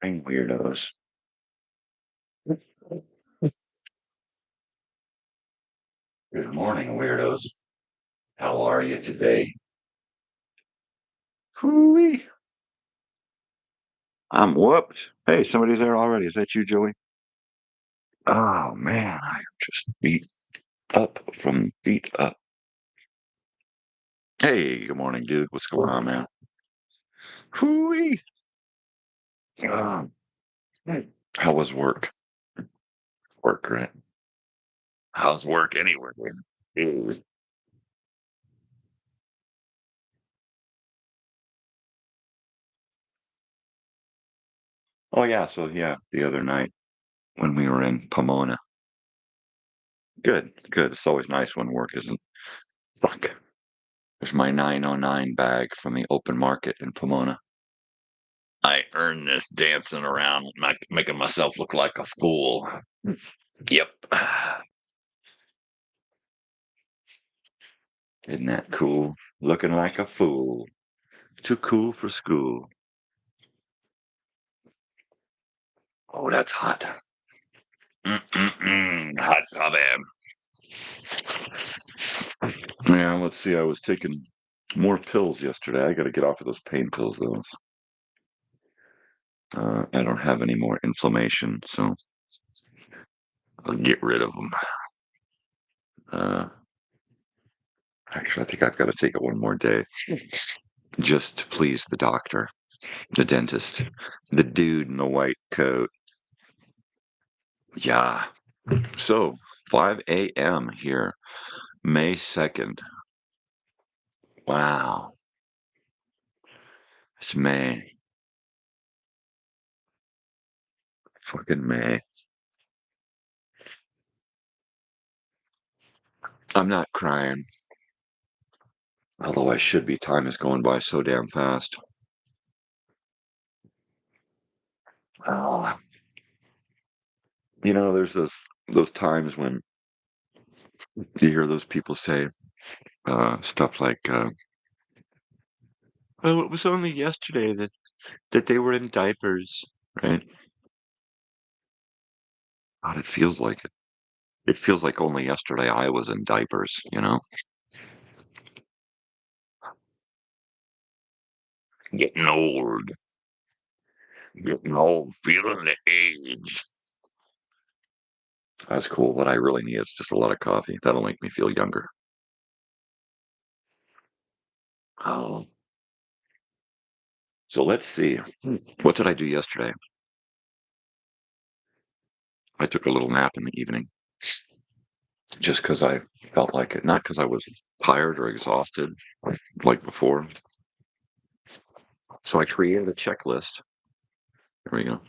morning, weirdos. Good morning, weirdos. How are you today? Hooey. I'm whooped. Hey, somebody's there already. Is that you, Joey? Oh man, I am just beat up from beat up. Hey, good morning, dude. What's going on, man? Hooey. Um, how was work? Work, right? How's work anywhere? Mm. Oh yeah, so yeah, the other night when we were in Pomona. Good, good. It's always nice when work isn't fuck. There's my 909 bag from the open market in Pomona. I earned this dancing around, making myself look like a fool. Yep. Isn't that cool? Looking like a fool. Too cool for school. Oh, that's hot. Hot tubby. Yeah, let's see. I was taking more pills yesterday. I got to get off of those pain pills, though. I don't have any more inflammation, so I'll get rid of them. Uh, Actually, I think I've got to take it one more day just to please the doctor, the dentist, the dude in the white coat. Yeah. So, 5 a.m. here, May 2nd. Wow. It's May. Fucking May. I'm not crying, although I should be. Time is going by so damn fast. Oh. There's those times when you hear those people say stuff like, "Oh, it was only yesterday that they were in diapers," right? God, it feels like it. It feels like only yesterday I was in diapers. Getting old. Getting old, feeling the age. That's cool. What I really need is just a lot of coffee. That'll make me feel younger. Oh, so let's see. What did I do yesterday? I took a little nap in the evening just because I felt like it. Not because I was tired or exhausted like before. So I created a checklist. There we go.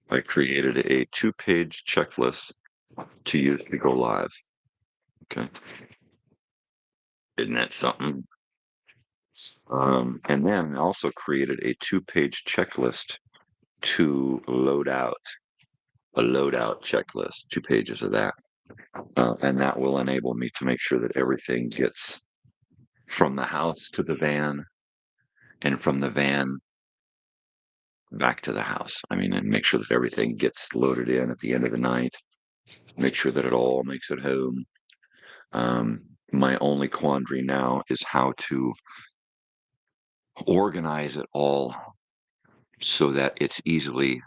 I created a 2-page checklist to use to go live. Okay. Isn't that something? And then I also created a 2-page checklist to load out, a loadout checklist, 2 pages of that. And that will enable me to make sure that everything gets from the house to the van and from the van back to the house. I mean, and make sure that everything gets loaded in at the end of the night. Make sure that it all makes it home. My only quandary now is how to organize it all so that it's easily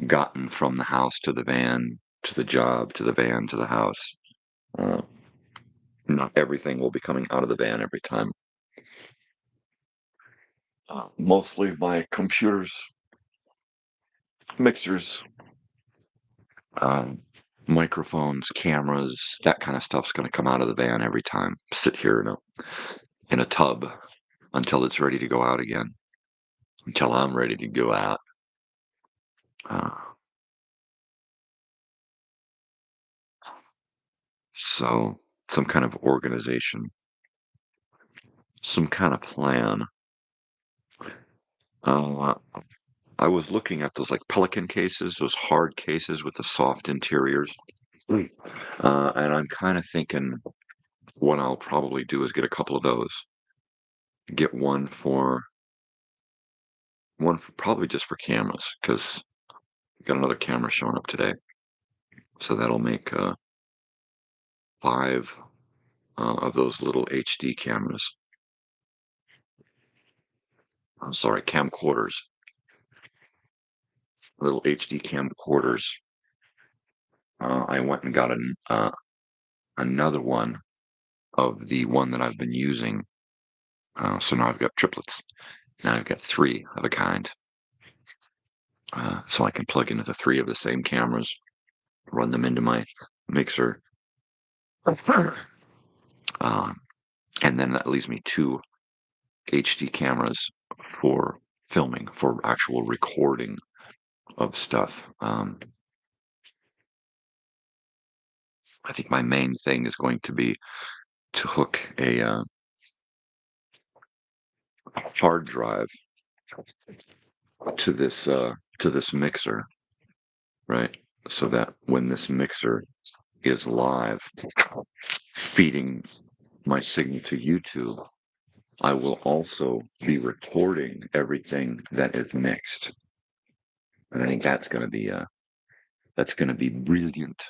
gotten from the house to the van, to the job, to the van, to the house. Uh, Not everything will be coming out of the van every time. Mostly my computers, mixers, um, microphones, cameras, that kind of stuff's going to come out of the van every time. Sit here in a tub until it's ready to go out again, until I'm ready to go out. Uh, so some kind of organization, some kind of plan. Uh, I was looking at those like Pelican cases, those hard cases with the soft interiors. Mm. And I'm kind of thinking what I'll probably do is get a couple of those. Get one for one for, probably just for cameras, because got another camera showing up today. So that'll make 5 of those little HD cameras. I'm sorry, camcorders. Little HD camcorders. I went and got another one of the one that I've been using. So now I've got triplets. Now I've got 3 of a kind. So I can plug into the 3 of the same cameras, run them into my mixer. And then that leaves me 2 HD cameras for filming, for actual recording of stuff. I think my main thing is going to be to hook a hard drive to this mixer, right? So that when this mixer is live, feeding my signal to YouTube, I will also be recording everything that is mixed. And I think that's going to be brilliant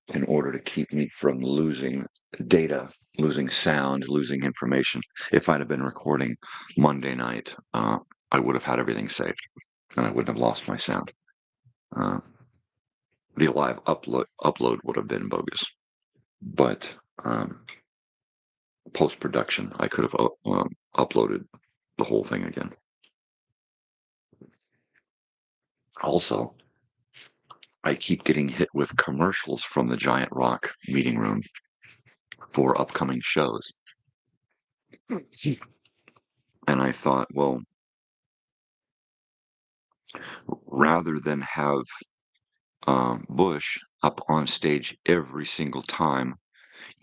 in order to keep me from losing data, losing sound, losing information. If I'd have been recording Monday night, I would have had everything saved, and I wouldn't have lost my sound. The live upload would have been bogus, but post production, I could have uploaded the whole thing again. Also, I keep getting hit with commercials from the Giant Rock meeting room for upcoming shows. And I thought, well, rather than have Bush up on stage every single time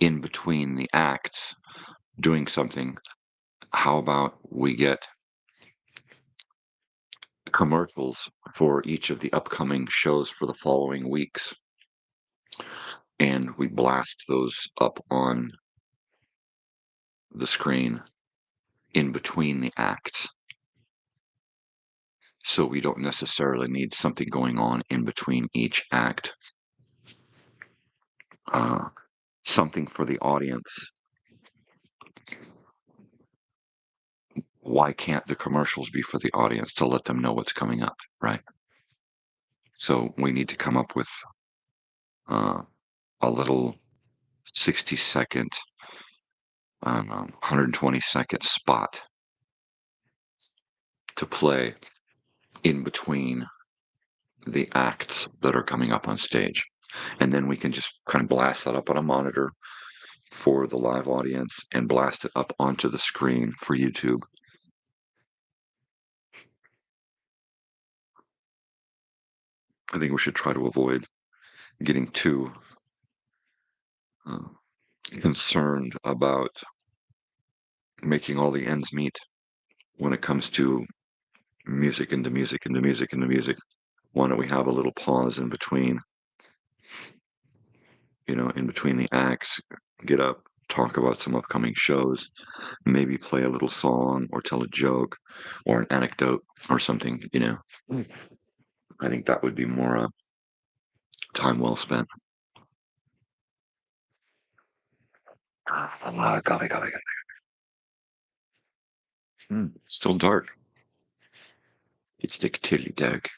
in between the acts doing something, how about we get commercials for each of the upcoming shows for the following weeks? And we blast those up on the screen in between the acts. So we don't necessarily need something going on in between each act. Something for the audience. Why can't the commercials be for the audience to let them know what's coming up, right? So we need to come up with a little 60-second, 120-second spot to play in between the acts that are coming up on stage. And then we can just kind of blast that up on a monitor for the live audience and blast it up onto the screen for YouTube. I think we should try to avoid getting too concerned about making all the ends meet when it comes to music into music into music into music. Why don't we have a little pause in between, in between the acts, get up, talk about some upcoming shows, maybe play a little song or tell a joke or an anecdote or something, I think that would be more time well spent. Coffee. Still dark. It's the tilly dark.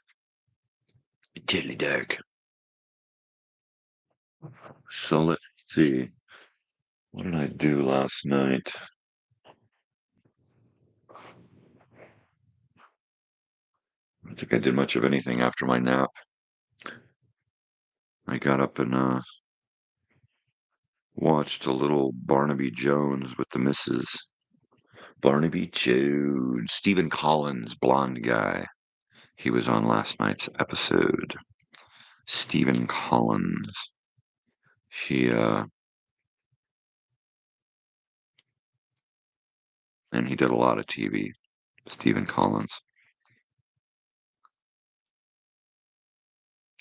Tilly dark. So let's see. What did I do last night? I don't think I did much of anything after my nap. I got up and watched a little Barnaby Jones with the missus. Barnaby Jones. Stephen Collins, blonde guy. He was on last night's episode. Stephen Collins. And he did a lot of TV. Stephen Collins.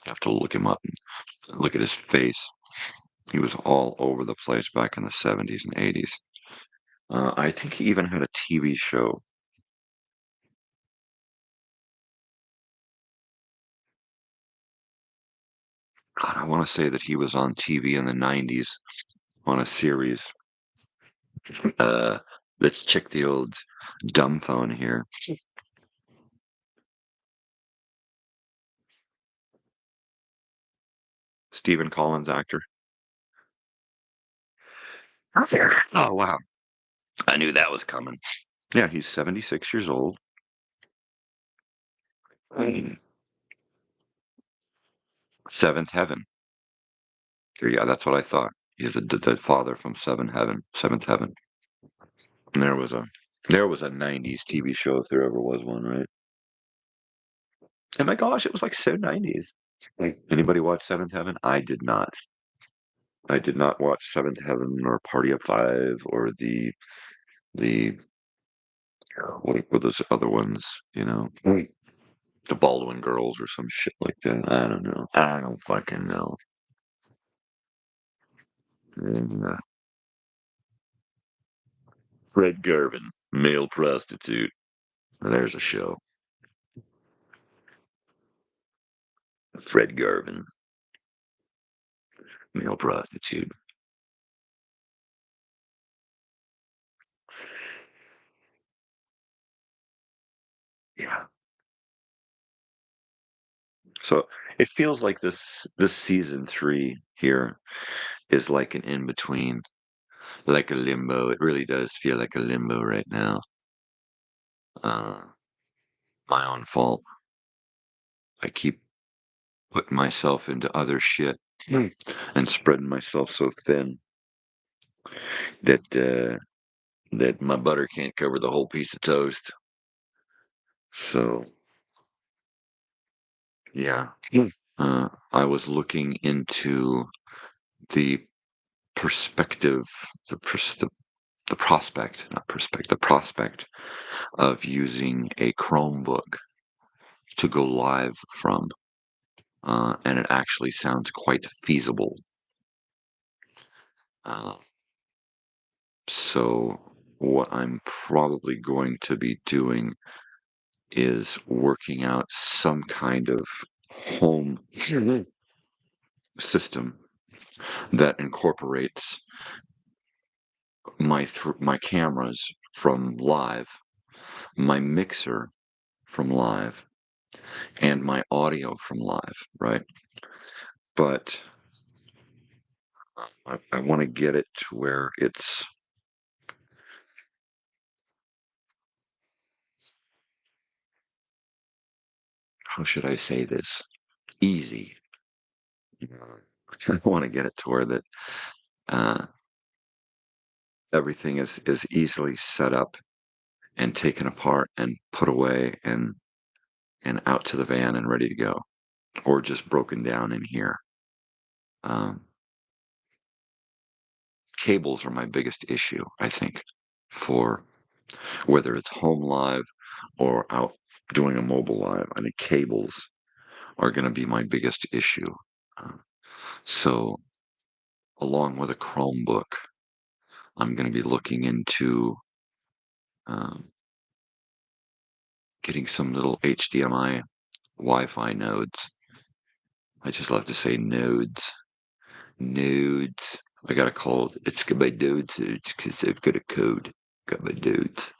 You have to look him up and look at his face. He was all over the place back in the 70s and 80s. I think he even had a TV show. God, I want to say that he was on TV in the 90s on a series. Uh, let's check the old dumb phone here. Stephen Collins actor. Oh, wow. I knew that was coming. Yeah, he's 76 years old. Seventh Heaven. Yeah, that's what I thought. He's the father from Seventh Heaven. And there was a 90s TV show if there ever was one, right? And my gosh, it was like so 90s. Like, anybody watch Seventh Heaven? I did not. I did not watch Seventh Heaven or Party of Five or the what were those other ones, you know? The Baldwin Girls or some shit like that. I don't know. I don't fucking know. And, Fred Garvin, male prostitute. There's a show. Fred Garvin, male prostitute. Yeah. So it feels like this season three here is like an in between, like a limbo. It really does feel like a limbo right now. Uh, my own fault. I keep putting myself into other shit and spreading myself so thin that my butter can't cover the whole piece of toast. So yeah, I was looking into the perspective, the pers- the prospect, not perspective, the prospect of using a Chromebook to go live from, and it actually sounds quite feasible. Uh, so what I'm probably going to be doing is working out some kind of home system that incorporates my cameras from live, my mixer from live, and my audio from live, right? But I want to get it to where it's, how should I say this? Easy. I want to get it to where that uh, everything is easily set up and taken apart and put away and out to the van and ready to go, or just broken down in here. Um, Cables are my biggest issue, I think, for whether it's home live or out doing a mobile live. I think cables are going to be my biggest issue. Uh, so, along with a Chromebook, I'm going to be looking into um, getting some little HDMI Wi-Fi nodes. I just love to say nodes. Nodes. I got to call it. It's got my nodes. It's because I've got a code. Got my nodes.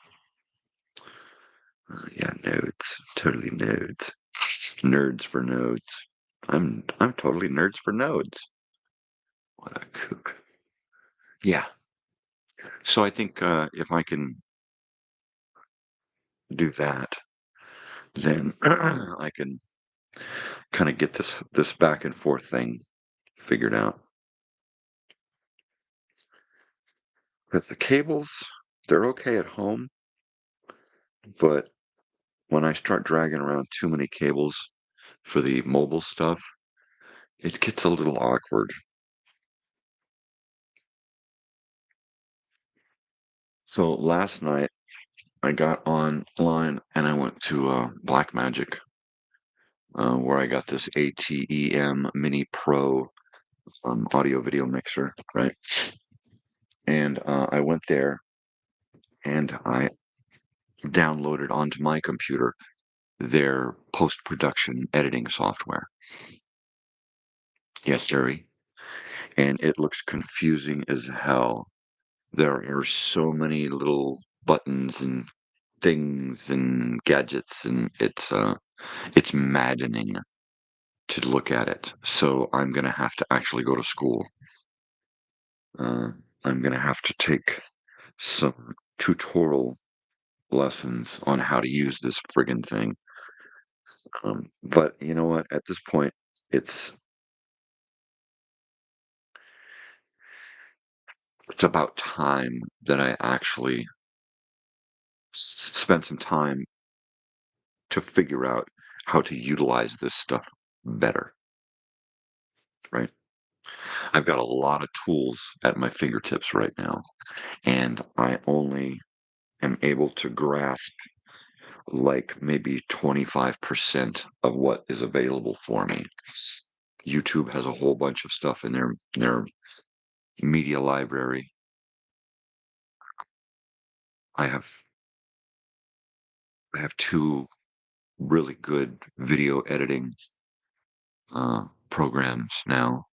Yeah, nodes. Totally nodes. Nerds for nodes. I'm totally nerds for nodes. What a kook. Yeah. So I think if I can do that, then I can kind of get this back and forth thing figured out. Because the cables, they're okay at home, but when I start dragging around too many cables for the mobile stuff, it gets a little awkward. So last night I got online and I went to Black Magic, where I got this ATEM Mini Pro audio video mixer, right? And I went there and I downloaded onto my computer their post production editing software. Yes, Terry. And it looks confusing as hell. There are so many little buttons and things and gadgets, and it's maddening to look at it. So I'm gonna have to actually go to school. Uh, I'm gonna have to take some tutorial lessons on how to use this friggin' thing. But you know what? At this point, it's it's about time that I actually spend some time to figure out how to utilize this stuff better, right? I've got a lot of tools at my fingertips right now, and I only am able to grasp like maybe 25% of what is available for me. YouTube has a whole bunch of stuff in their media library. I have I have two really good video editing programs now.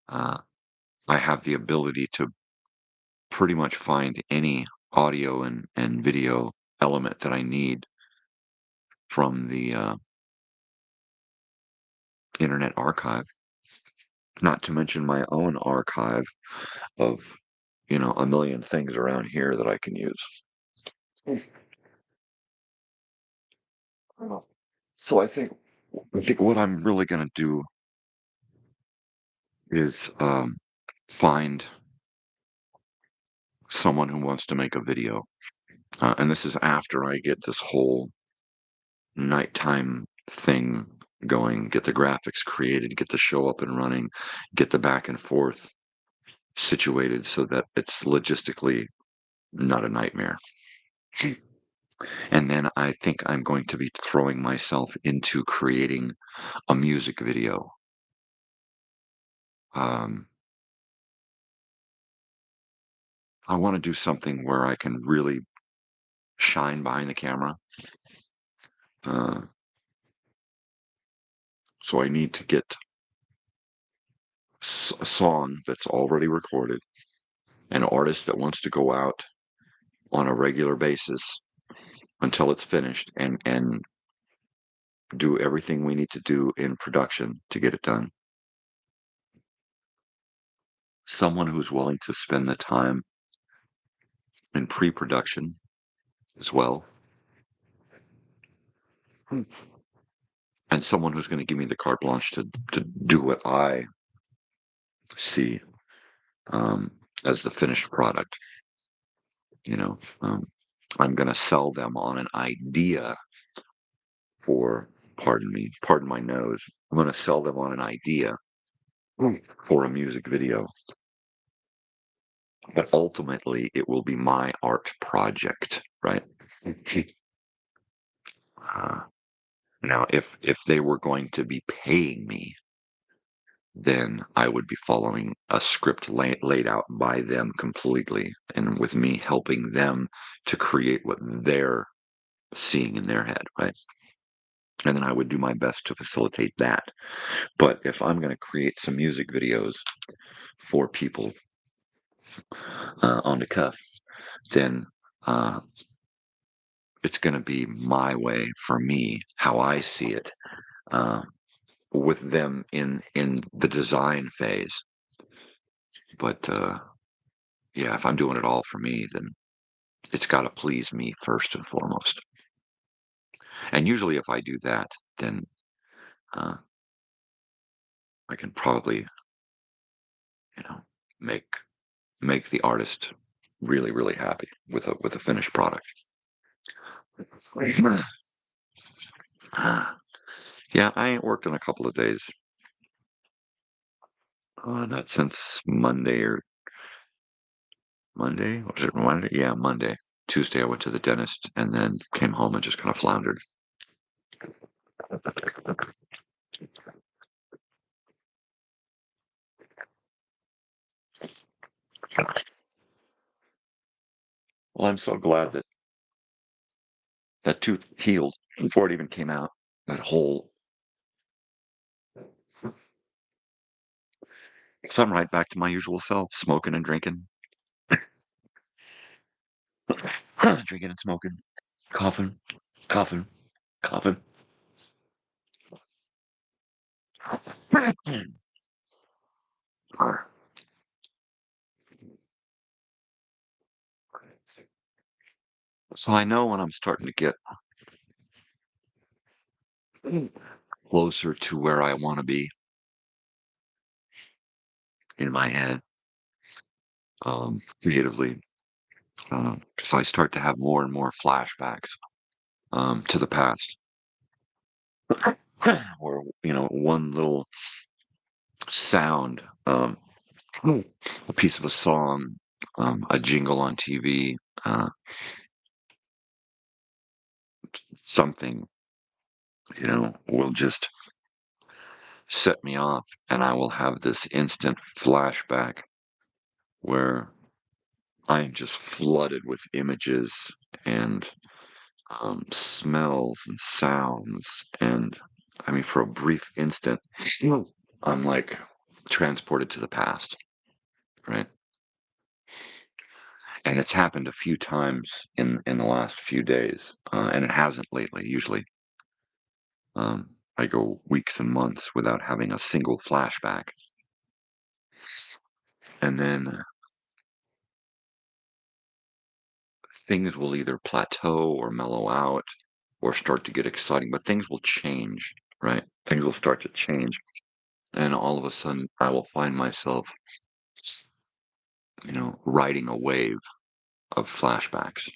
Uh, I have the ability to pretty much find any audio and video element that I need from the Internet Archive, not to mention my own archive of, a million things around here that I can use. So I think what I'm really gonna do is find someone who wants to make a video, and this is after I get this whole nighttime thing going, get the graphics created, get the show up and running, get the back and forth situated so that it's logistically not a nightmare. And then I think I'm going to be throwing myself into creating a music video. Um, I want to do something where I can really shine behind the camera. Uh, so I need to get a song that's already recorded, an artist that wants to go out on a regular basis until it's finished and do everything we need to do in production to get it done. Someone who's willing to spend the time in pre-production as well, and someone who's going to give me the carte blanche to do what I see um, as the finished product. You know, I'm going to sell them on an idea for, pardon me, pardon my nose. I'm going to sell them on an idea for a music video, but ultimately it will be my art project, right? Uh, Now, if they were going to be paying me, then I would be following a script laid out by them completely, and with me helping them to create what they're seeing in their head, right? And then I would do my best to facilitate that. But if I'm going to create some music videos for people on the cuff, then uh, it's going to be my way for me, how I see it, uh, with them in the design phase. But yeah, if I'm doing it all for me, then it's got to please me first and foremost. And usually, if I do that, then uh, I can probably, you know, make make the artist really, really happy with a finished product. Yeah, I ain't worked in a couple of days. Not since Monday or Monday. Was it Monday? Yeah, Monday. Tuesday, I went to the dentist and then came home and just kind of floundered. Well, I'm so glad that that tooth healed before it even came out. That whole So I'm right back to my usual self, smoking and drinking, drinking and smoking, coughing, coughing, coughing. So I know when I'm starting to get closer to where I want to be in my head, creatively, because I start to have more and more flashbacks to the past, or one little sound, a piece of a song, a jingle on TV, something, will just set me off, and I will have this instant flashback where I am just flooded with images and smells and sounds. And I mean, for a brief instant, I'm like transported to the past, right? And it's happened a few times in the last few days, and it hasn't lately. Usually, I go weeks and months without having a single flashback, and then things will either plateau or mellow out or start to get exciting, but things will change, right? Things will start to change. And all of a sudden, I will find myself, riding a wave of flashbacks,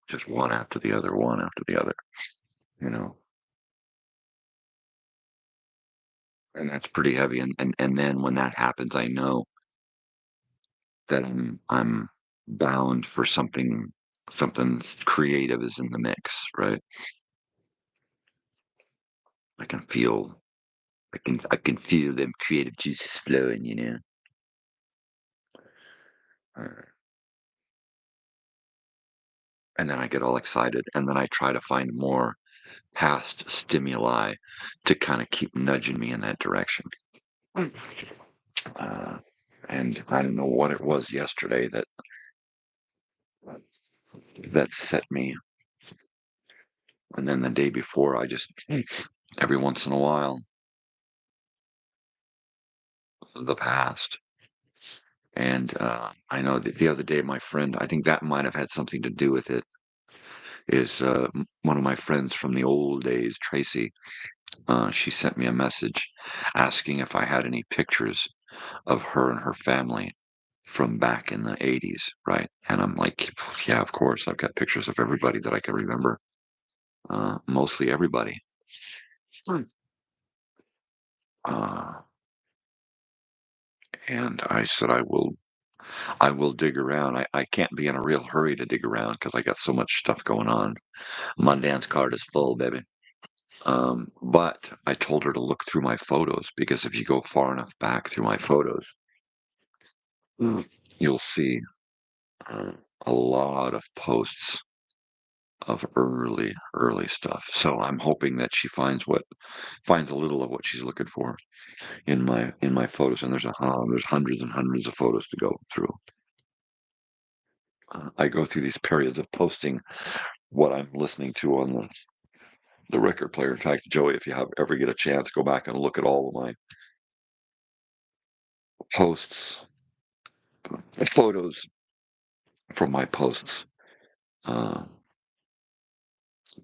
just one after the other, you know, and that's pretty heavy. And then when that happens, I know that I'm bound for something creative is in the mix, right? I can feel I can feel them creative juices flowing. Uh, and then I get all excited, and then I try to find more past stimuli to kind of keep nudging me in that direction. Uh, and I don't know what it was yesterday that set me. And then the day before, I just every once in a while, the past. And I know that the other day, my friend, I think that might have had something to do with it. Is one of my friends from the old days, Tracy? She sent me a message asking if I had any pictures of her and her family from back in the 80s, right? And I'm like, yeah, of course. I've got pictures of everybody that I can remember, mostly everybody. Hmm. Uh, and I said, I will dig around. I can't be in a real hurry to dig around because I got so much stuff going on. My dance card is full, baby. But I told her to look through my photos because if you go far enough back through my photos, mm, you'll see uh, a lot of posts of early stuff. So I'm hoping that she finds a little of what she's looking for in my photos. And there's hundreds and hundreds of photos to go through. I go through these periods of posting what I'm listening to on the record player. In fact, Joey, if you ever get a chance, go back and look at all of my posts, photos from my posts. Uh,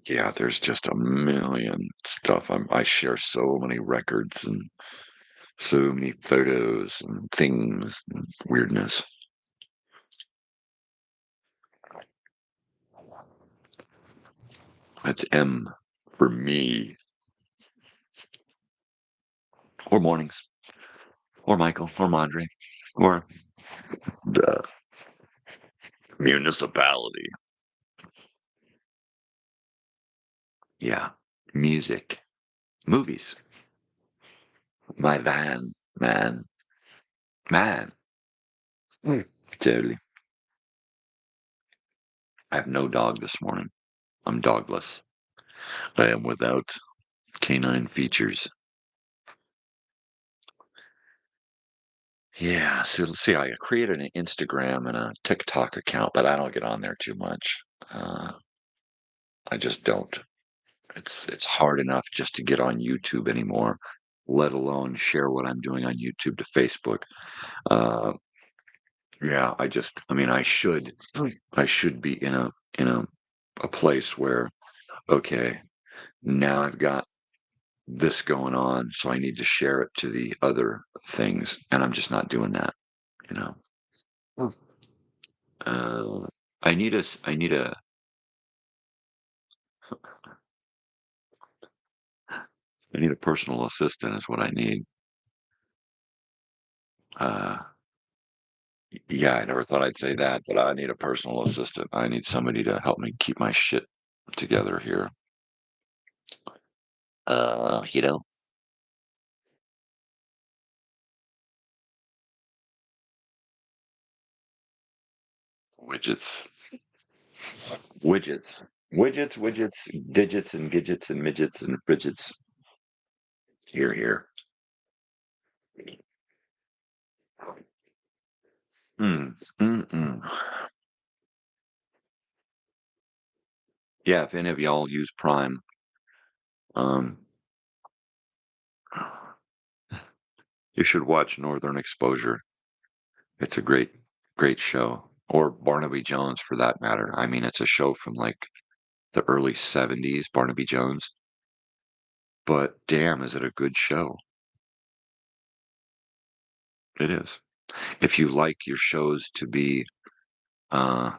yeah, there's just a million stuff. I share so many records and so many photos and things and weirdness. That's M for me, or mornings, or Michael, or Mondre, or the municipality. Yeah, music, movies, my van, man, man. Mm. Totally. I have no dog this morning. I'm dogless. I am without Canine features. Yeah, so let's see. I created an Instagram and a TikTok account, but I don't get on there too much. Uh, I just don't. It's hard enough just to get on YouTube anymore, let alone share what I'm doing on YouTube to Facebook. Uh, yeah, I mean, I should be in a place where, okay, now I've got this going on, so I need to share it to the other things, and I'm just not doing that, you know. Hmm. Uh, I need I need a personal assistant is what I need. Uh, yeah, I never thought I'd say that, but I need a personal assistant. I need somebody to help me keep my shit together here. You know, widgets, widgets, digits and gidgets and midgets and fidgets. Here, here. Mm, mm. Yeah, if any of y'all use Prime, um, you should watch Northern Exposure. It's a great show. Or Barnaby Jones for that matter. I mean, it's a show from like the early 70s, Barnaby Jones. But damn, is it a good show? It is. If you like your shows to be, uh,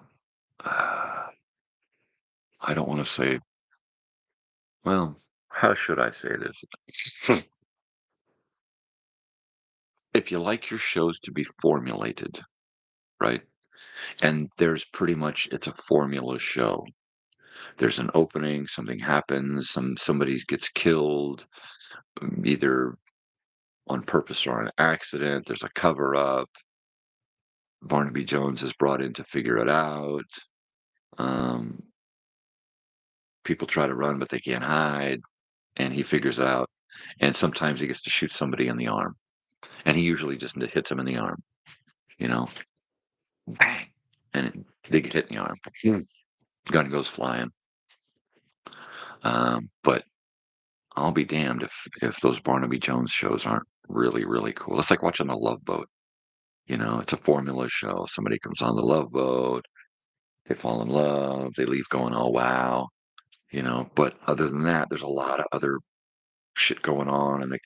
uh, I don't want to say, well, how should I say this? If you like your shows to be formulated, right? And there's pretty much, it's a formula show. There's an opening, something happens, somebody gets killed, either on purpose or an accident. There's a cover up. Barnaby Jones is brought in to figure it out. Um, People try to run, but they can't hide, and he figures it out. And sometimes he gets to shoot somebody in the arm, and he usually just hits him in the arm, you know, bang, and they get hit in the arm. Gun goes flying. But I'll be damned if those Barnaby Jones shows aren't really cool. It's like watching The Love Boat. You know, it's a formula show. Somebody comes on the Love Boat, they fall in love, they leave going, oh wow, you know. But other than that, there's a lot of other shit going on, and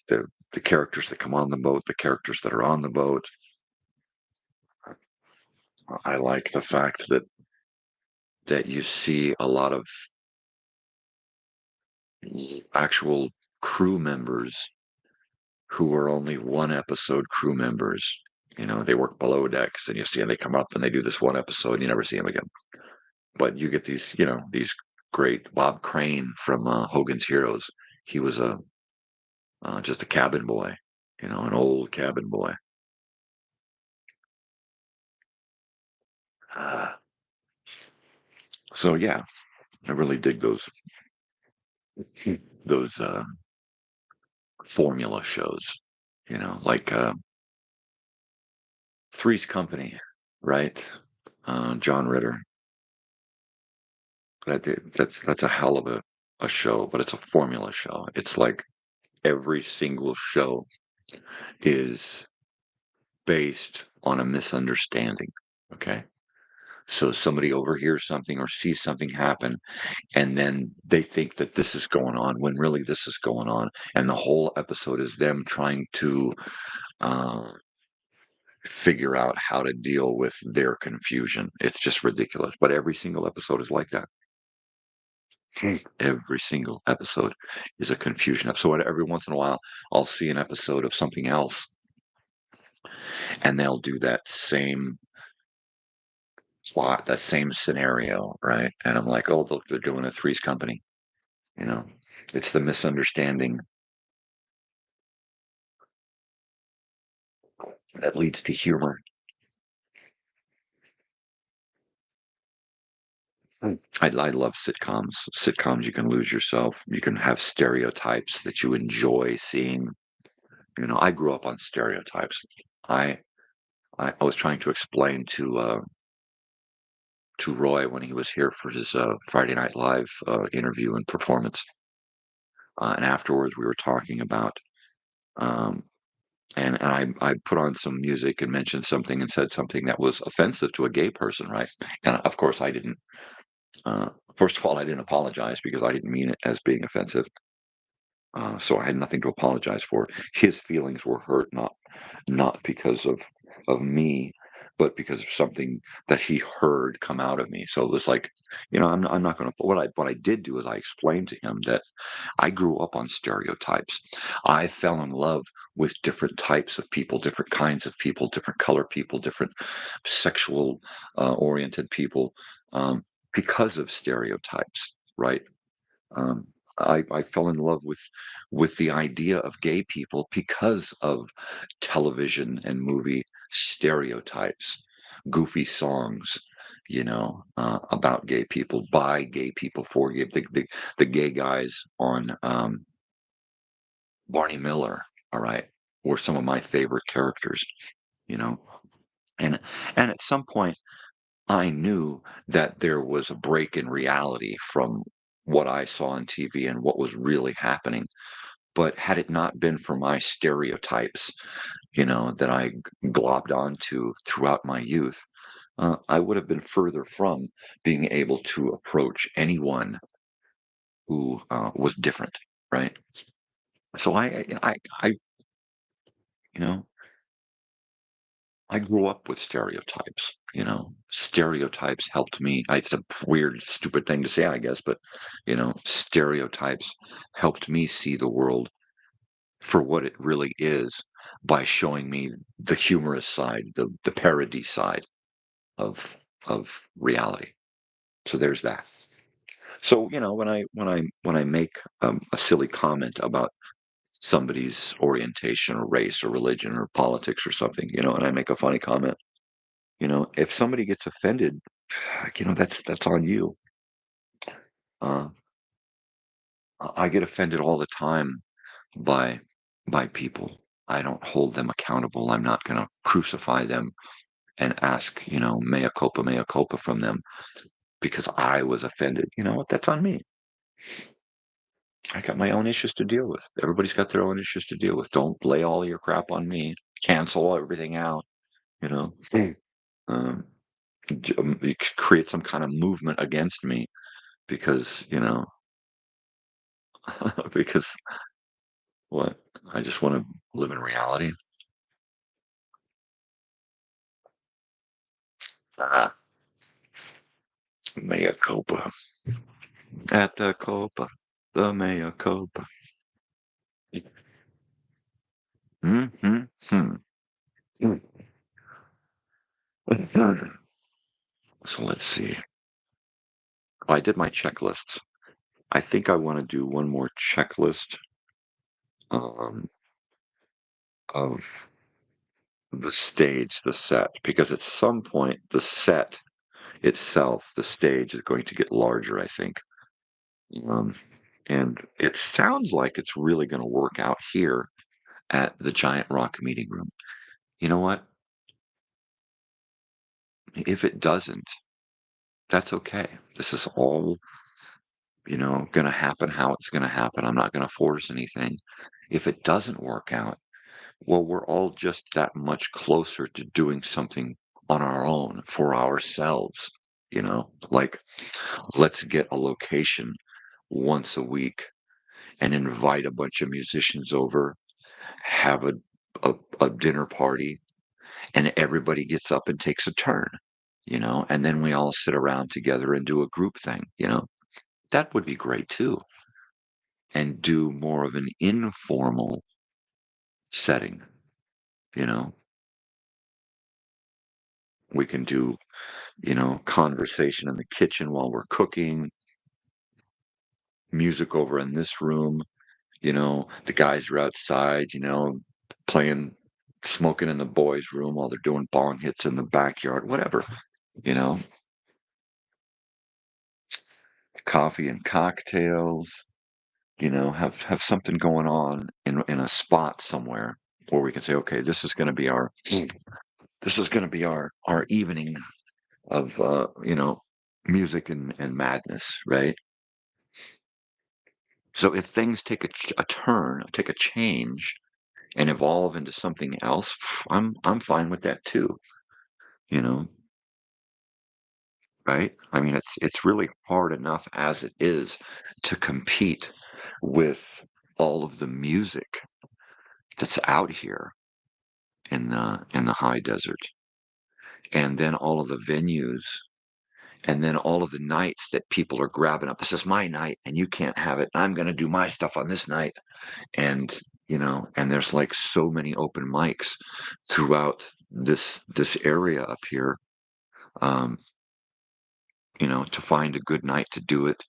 the characters that come on the boat, the characters that are on the boat. I like the fact that you see a lot of actual crew members who were only one episode crew members. You know, they work below decks, and you see them, they come up and they do this one episode, and you never see them again. But you get these, you know, these great Bob Crane from Hogan's Heroes. He was a just a cabin boy, you know, an old cabin boy. Uh, so yeah, I really dig those formula shows. You know, like Three's Company, right? John Ritter. That's a hell of a show, but it's a formula show. It's like every single show is based on a misunderstanding. Okay. So somebody overhears something or sees something happen, and then they think that this is going on when really this is going on. And the whole episode is them trying to uh, figure out how to deal with their confusion. It's just ridiculous. But every single episode is like that. Every single episode is a confusion episode. Every once in a while, I'll see an episode of something else, and they'll do that same plot, that same scenario, right? And I'm like, oh, look, they're doing a Three's Company. You know, it's the misunderstanding that leads to humor. I love sitcoms. Sitcoms, you can lose yourself. You can have stereotypes that you enjoy seeing. I grew up on stereotypes. I I was trying to explain to Roy when he was here for his Friday Night Live interview and performance, and afterwards we were talking about um, and I put on some music and mentioned something and said something that was offensive to a gay person, right? And of course I didn't. First of all, I didn't apologize because I didn't mean it as being offensive. So I had nothing to apologize for. His feelings were hurt, not because of me, but because of something that he heard come out of me. So it was like, I'm not going to. What I did do is I explained to him that I grew up on stereotypes. I fell in love with different types of people, different kinds of people, different color people, different sexual oriented people, because of stereotypes, right? Um, I fell in love with the idea of gay people because of television and movie stereotypes, goofy songs, about gay people, by gay people, for gay. The gay guys on Barney Miller, all right, were some of my favorite characters, you know, and and at some point I knew that there was a break in reality from what I saw on TV and what was really happening. But had it not been for my stereotypes, that I globbed onto throughout my youth, I would have been further from being able to approach anyone who was different, right? So you know, I grew up with stereotypes. Stereotypes helped me. It's a weird, stupid thing to say, I guess, but stereotypes helped me see the world for what it really is by showing me the humorous side, the parody side of reality. So there's that. So when I make a silly comment about somebody's orientation or race or religion or politics or something, and I make a funny comment, if somebody gets offended, that's on you. Uh, I get offended all the time by people. I don't hold them accountable. I'm not going to crucify them and ask, mea culpa from them because I was offended. You know what? That's on me. I got my own issues to deal with. Everybody's got their own issues to deal with. Don't lay all your crap on me. Cancel everything out. You know, um, you create some kind of movement against me because because what? I just want to live in reality. Ah, mea culpa. At the culpa. The mea culpa. Mm-hmm. So let's see. I did my checklists. I think I want to do one more checklist um, of the stage, the set, because at some point the set itself, the stage is going to get larger, I think. Um, and it sounds like it's really going to work out here at the Giant Rock Meeting Room. You know what? If it doesn't, that's okay. This is all, going to happen how it's going to happen. I'm not going to force anything. If it doesn't work out, well, we're all just that much closer to doing something on our own for ourselves. Like let's get a location once a week and invite a bunch of musicians over, have a dinner party, and everybody gets up and takes a turn, and then we all sit around together and do a group thing. That would be great too. And do more of an informal setting, you know. We can do, conversation in the kitchen while we're cooking, music over in this room, the guys are outside, playing, smoking in the boys' room while they're doing bong hits in the backyard, whatever, you know. coffee and cocktails, have something going on in a spot somewhere where we can say, okay, this is going to be our evening of music and madness, right? So if things take a turn, take a change, and evolve into something else, I'm fine with that too. You know, right? I mean, it's really hard enough as it is to compete with all of the music that's out here in the high desert, and then all of the venues, and then all of the nights that people are grabbing up. This is my night, and you can't have it. I'm going to do my stuff on this night, and and there's like so many open mics throughout this area up here. Um, to find a good night to do it,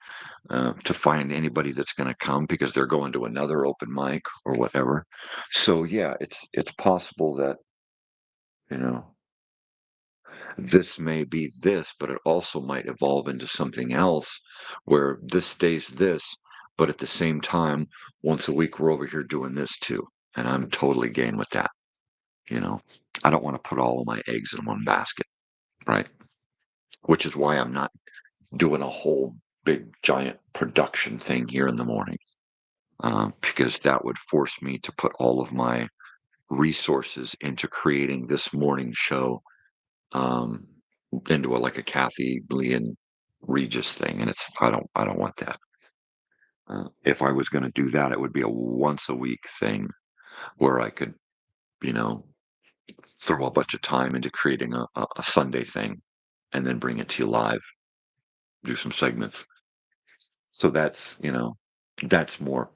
to find anybody that's going to come because they're going to another open mic or whatever. So yeah, it's possible that you know this may be this, but it also might evolve into something else where this stays this, but at the same time, once a week we're over here doing this too, and I'm totally game with that. You know, I don't want to put all of my eggs in one basket, right? Which is why I'm not doing a whole big giant production thing here in the morning. Because that would force me to put all of my resources into creating this morning show, um, into like a Kathy Lee and Regis thing, and I don't want that. If I was going to do that, it would be a once a week thing where I could, you know, throw a bunch of time into creating a Sunday thing, and then bring it to you live, do some segments. So that's more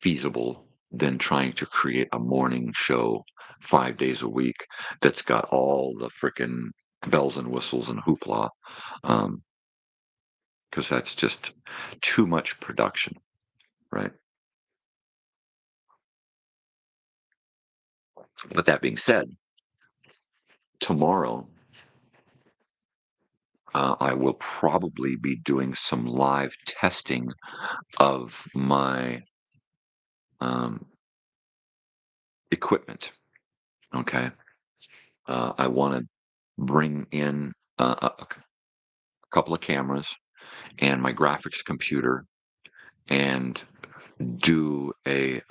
feasible than trying to create a morning show 5 days a week that's got all the frickin' bells and whistles and hoopla, um, because that's just too much production, right? But that being said, tomorrow, I will probably be doing some live testing of my um, equipment. Okay, I want to bring in a couple of cameras and my graphics computer and do an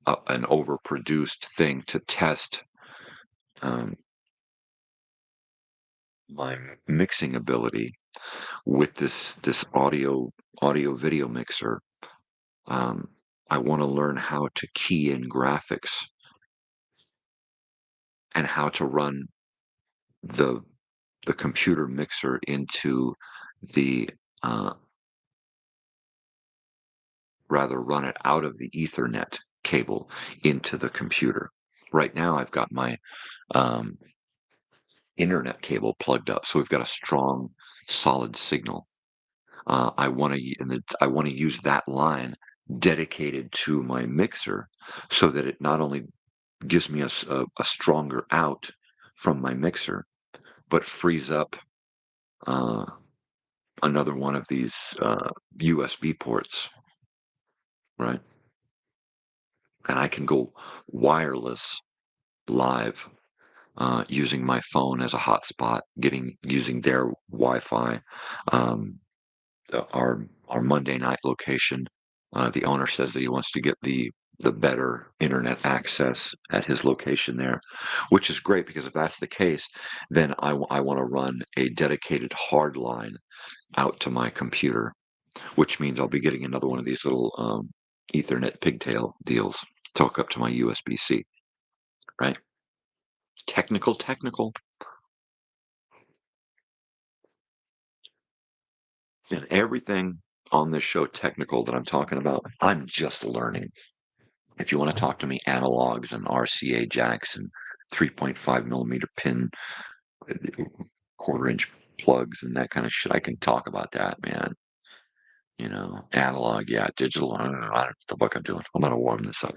overproduced thing to test um, my mixing ability with this audio video mixer. Um, I want to learn how to key in graphics and how to run the the computer mixer into the uh, rather run it out of the Ethernet cable into the computer. Right now, I've got my um, internet cable plugged up, so we've got a strong, solid signal. I want to use that line dedicated to my mixer, so that it not only gives me a stronger out from my mixer, but frees up uh, another one of these USB ports, right? And I can go wireless live using my phone as a hotspot, using their Wi-Fi. Um, our Monday night location, the owner says that he wants to get the better internet access at his location there, which is great because if that's the case, then I want to run a dedicated hard line out to my computer, which means I'll be getting another one of these little Ethernet pigtail deals to hook up to my USB-C, right? Technical, and everything on this show technical that I'm talking about, I'm just learning. If you want to talk to me analogs and RCA jacks and 3.5 millimeter pin, quarter-inch plugs and that kind of shit, I can talk about that, man. Analog, yeah, digital, I don't know what the fuck I'm doing. I'm gonna warm this up.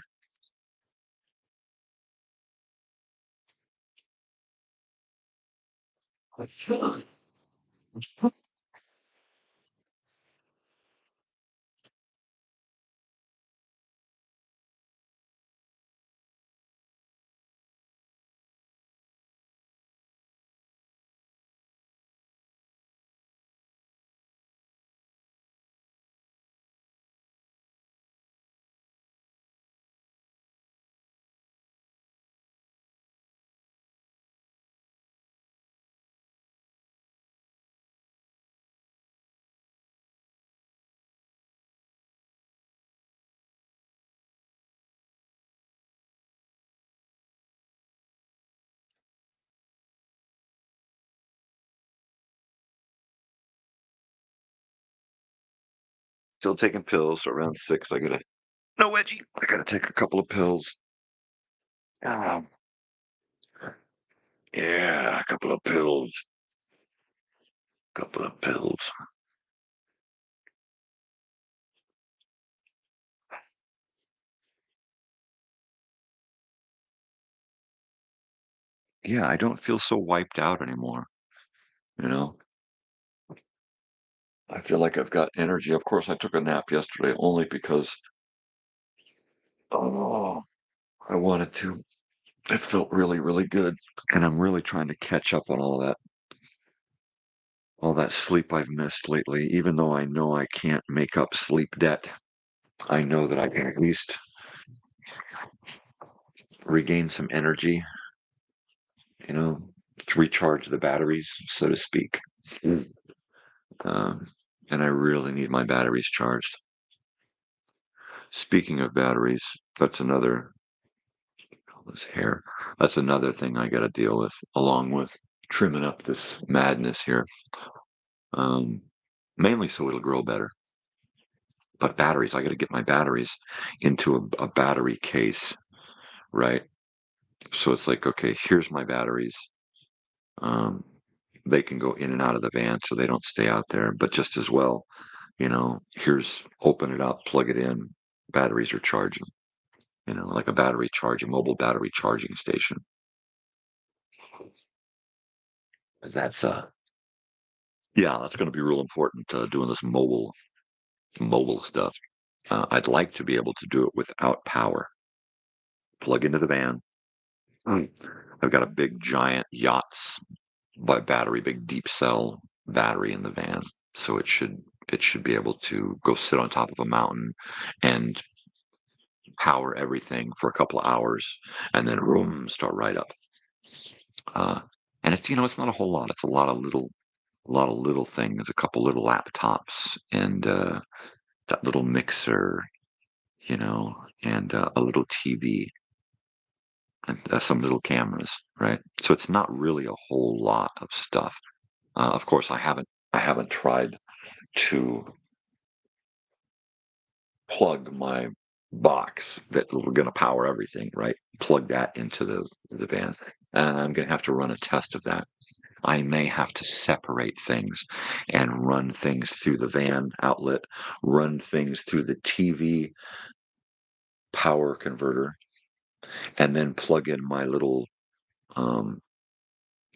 Still taking pills. So around 6, I gotta no wedgie. I gotta take a couple of pills. Um, yeah, a couple of pills. Couple of pills. Yeah, I don't feel so wiped out anymore. You know, I feel like I've got energy. Of course, I took a nap yesterday only because oh, I wanted to. It felt really, really good, and I'm really trying to catch up on all that sleep I've missed lately. Even though I know I can't make up sleep debt, I know that I can at least regain some energy. You know, to recharge the batteries, so to speak. Mm. Um, and I really need my batteries charged. Speaking of batteries, that's another all this hair. That's another thing I got to deal with, along with trimming up this madness here. Um, Mainly so it'll grow better. But batteries, I got to get my batteries into a battery case, right? So it's like, okay, here's my batteries. Um, they can go in and out of the van so they don't stay out there. But just as well, here's open it up, plug it in, batteries are charging. Like a mobile battery charging station. 'Cause that's going to be real important doing this mobile stuff. I'd like to be able to do it without power. Plug into the van. Mm. I've got a big giant yachts by battery, big deep cell battery in the van, so it should be able to go sit on top of a mountain and power everything for a couple of hours, and then room start right up. Uh, and it's not a whole lot. It's a lot of little things, a couple little laptops, and that little mixer, and a little TV and some little cameras, right? So it's not really a whole lot of stuff. Of course, I haven't tried to plug my box that we're going to power everything, right? Plug that into the van. I'm going to have to run a test of that. I may have to separate things and run things through the van outlet, run things through the TV power converter, and then plug in my little um,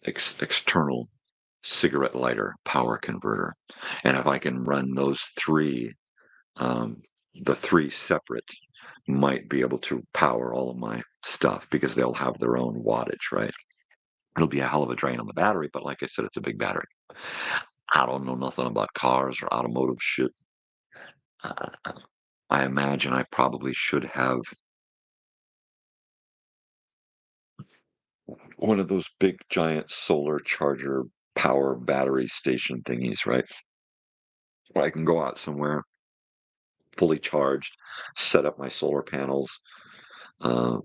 external cigarette lighter power converter. And if I can run those three, um, the three separate might be able to power all of my stuff because they'll have their own wattage, right? It'll be a hell of a drain on the battery, but like I said, it's a big battery. I don't know nothing about cars or automotive shit. Uh, I imagine I probably should have one of those big giant solar charger power battery station thingies, right? Where I can go out somewhere fully charged, set up my solar panels, uh,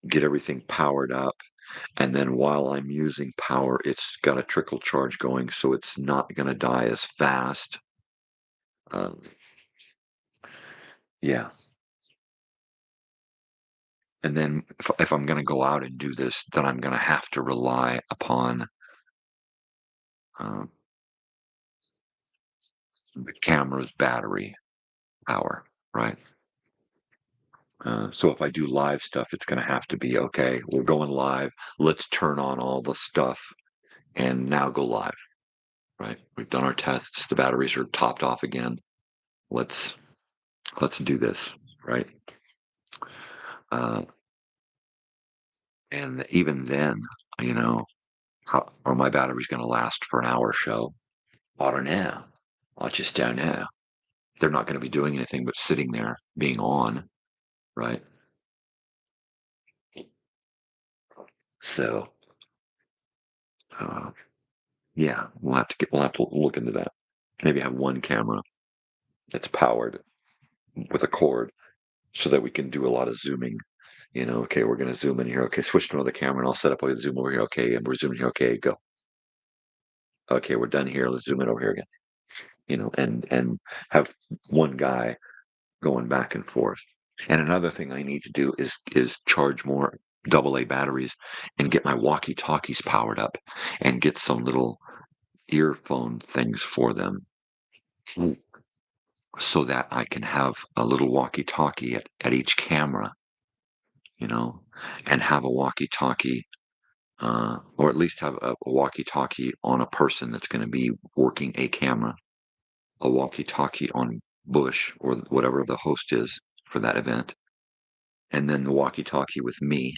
get everything powered up, and then while I'm using power, it's got a trickle charge going, so it's not going to die as fast. Um, yeah. And then if I'm going to go out and do this, then I'm going to have to rely upon um, the camera's battery power, right? So if I do live stuff, it's going to have to be okay. We're going live. Let's turn on all the stuff and now go live, right? We've done our tests. The batteries are topped off again. Let's do this, right? Uh, and even then, you know, how are my batteries going to last for an hour show? I don't know. I just don't know. They're not going to be doing anything but sitting there being on, right? So, uh, yeah, we'll have to look into that. Maybe have one camera that's powered with a cord so that we can do a lot of zooming. Okay, we're going to zoom in here. Okay, switch to another camera and I'll set up a zoom over here. Okay, and we're zooming here. Okay, go. Okay, we're done here. Let's zoom in over here again. and have one guy going back and forth. And another thing I need to do is charge more AA batteries and get my walkie-talkies powered up and get some little earphone things for them so that I can have a little walkie-talkie at each camera, you know, and have a walkie-talkie, or at least have a walkie-talkie on a person that's going to be working a camera, a walkie-talkie on Bush or whatever the host is for that event, and then the walkie-talkie with me,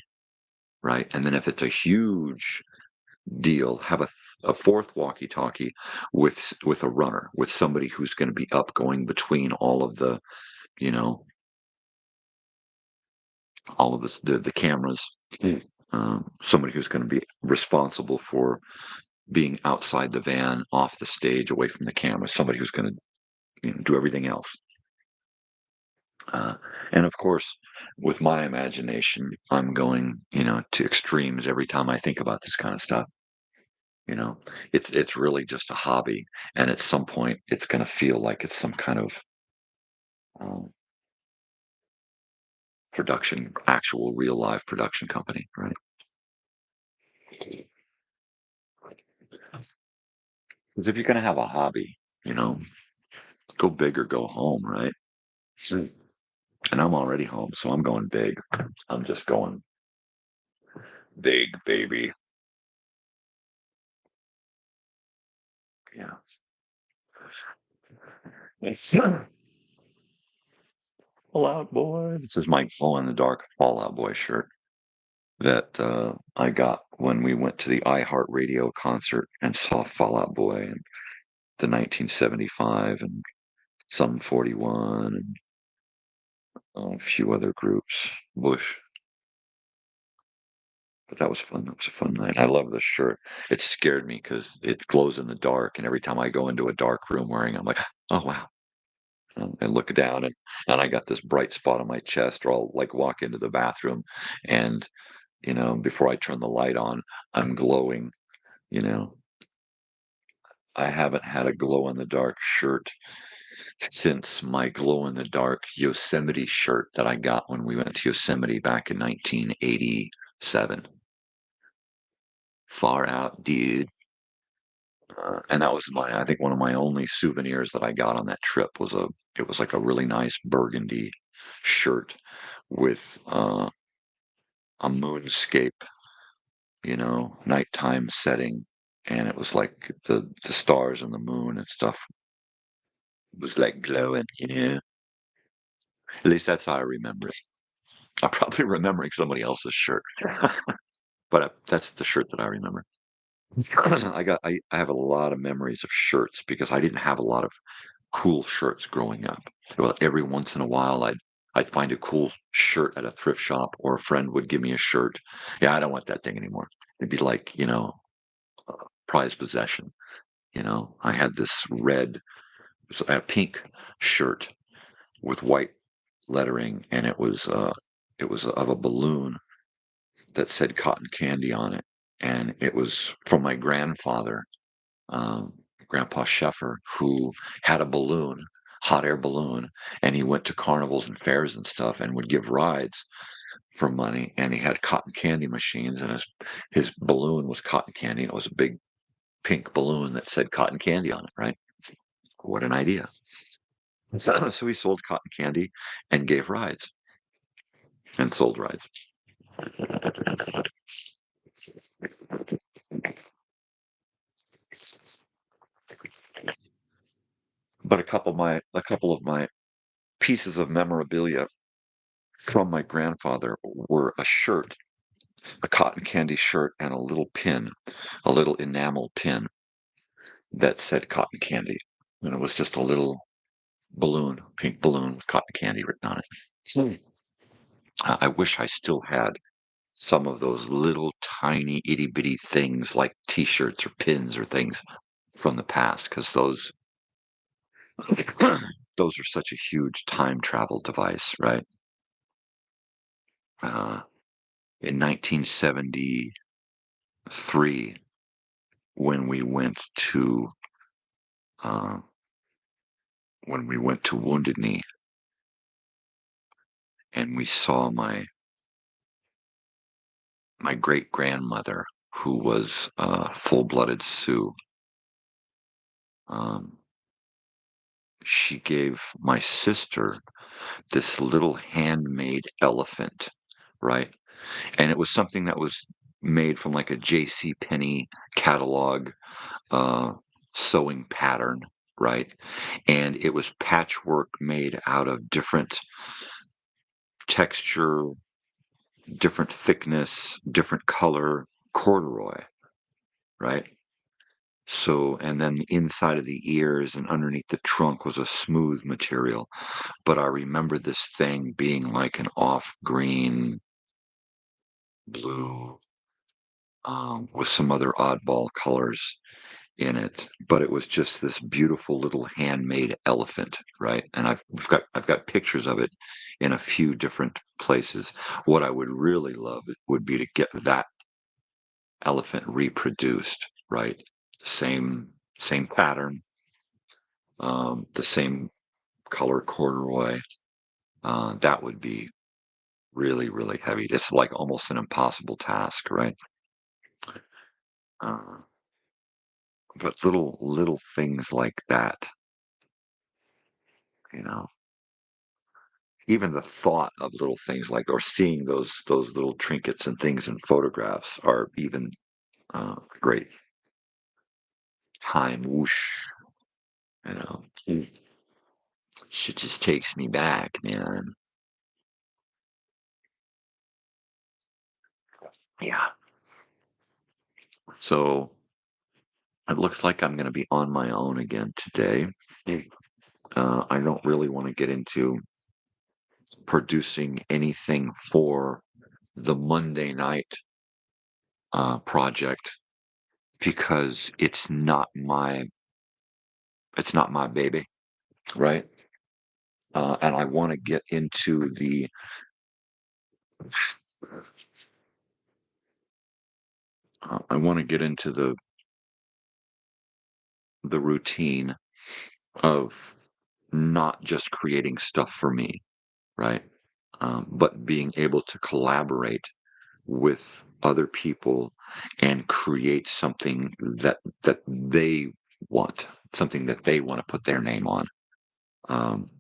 right? And then if it's a huge deal, have a fourth walkie-talkie with a runner, with somebody who's going to be up going between all of the, you know, all of the cameras. Somebody who's going to be responsible for being outside the van, off the stage, away from the camera. Somebody who's going to do everything else. Uh, and of course, with my imagination, I'm going, to extremes every time I think about this kind of stuff. You know, it's really just a hobby, and at some point, it's going to feel like it's some kind of um, production, actual, real live production company, right? Because if you're going to have a hobby, you know, go big or go home, right? Mm. And I'm already home, so I'm going big. I'm just going big, baby. Yeah. It's Fallout Boy. This is my glow in the dark Fallout Boy shirt that I got when we went to the iHeartRadio concert and saw Fallout Boy and the 1975 and Sum 41 and a few other groups. Bush. But that was fun. That was a fun night. I love this shirt. It scared me because it glows in the dark, and every time I go into a dark room wearing it, I'm like, oh wow. And look down, and I got this bright spot on my chest, or I'll like walk into the bathroom, and before I turn the light on, I'm glowing. You know, I haven't had a glow in the dark shirt since my glow in the dark Yosemite shirt that I got when we went to Yosemite back in 1987. Far out, dude. And that was I think one of my only souvenirs that I got on that trip it was like a really nice burgundy shirt with a moonscape, nighttime setting. And it was like the stars and the moon and stuff was like glowing, At least that's how I remember it. I'm probably remembering somebody else's shirt, but that's the shirt that I remember. I have a lot of memories of shirts because I didn't have a lot of cool shirts growing up. Well, every once in a while, I'd find a cool shirt at a thrift shop, or a friend would give me a shirt. Yeah, I don't want that thing anymore. It'd be like, prized possession. I had this pink shirt with white lettering, and it was of a balloon that said cotton candy on it, and it was from my grandfather, um, Grandpa Sheffer, who had a balloon, hot air balloon, and he went to carnivals and fairs and stuff and would give rides for money. And he had cotton candy machines, and his balloon was cotton candy, and it was a big pink balloon that said cotton candy on it. Right? What an idea! So he sold cotton candy and gave rides and sold rides. But a couple of my pieces of memorabilia from my grandfather were a shirt, a cotton candy shirt, and a little pin, a little enamel pin that said cotton candy. And it was just a little balloon, pink balloon with cotton candy written on it. Hmm. I wish I still had some of those little tiny itty bitty things like T-shirts or pins or things from the past, because those are such a huge time travel device, right? Uh, in 1973, when we went to when we went to Wounded Knee and we saw my great grandmother, who was full-blooded Sioux. She gave my sister this little handmade elephant, right? And it was something that was made from like a J.C. Penney catalog uh, sewing pattern, right? And it was patchwork made out of different texture, different thickness, different color corduroy, right? So, and then the inside of the ears and underneath the trunk was a smooth material. But I remember this thing being like an off green, blue, with some other oddball colors in it. But it was just this beautiful little handmade elephant, right? And I've got pictures of it in a few different places. What I would really love would be to get that elephant reproduced, right? Same pattern, the same color corduroy. That would be really, really heavy. It's like almost an impossible task, right? Uh, but little things like that, you know, even the thought of little things like or seeing those little trinkets and things in photographs are even great. Time whoosh, you know. Shit just takes me back, man. Yeah. So it looks like I'm going to be on my own again today. I don't really want to get into producing anything for the Monday night project because it's not my baby, right? And I want to get into the routine of not just creating stuff for me, right? But being able to collaborate with other people and create something that they want, something that they want to put their name on. Um,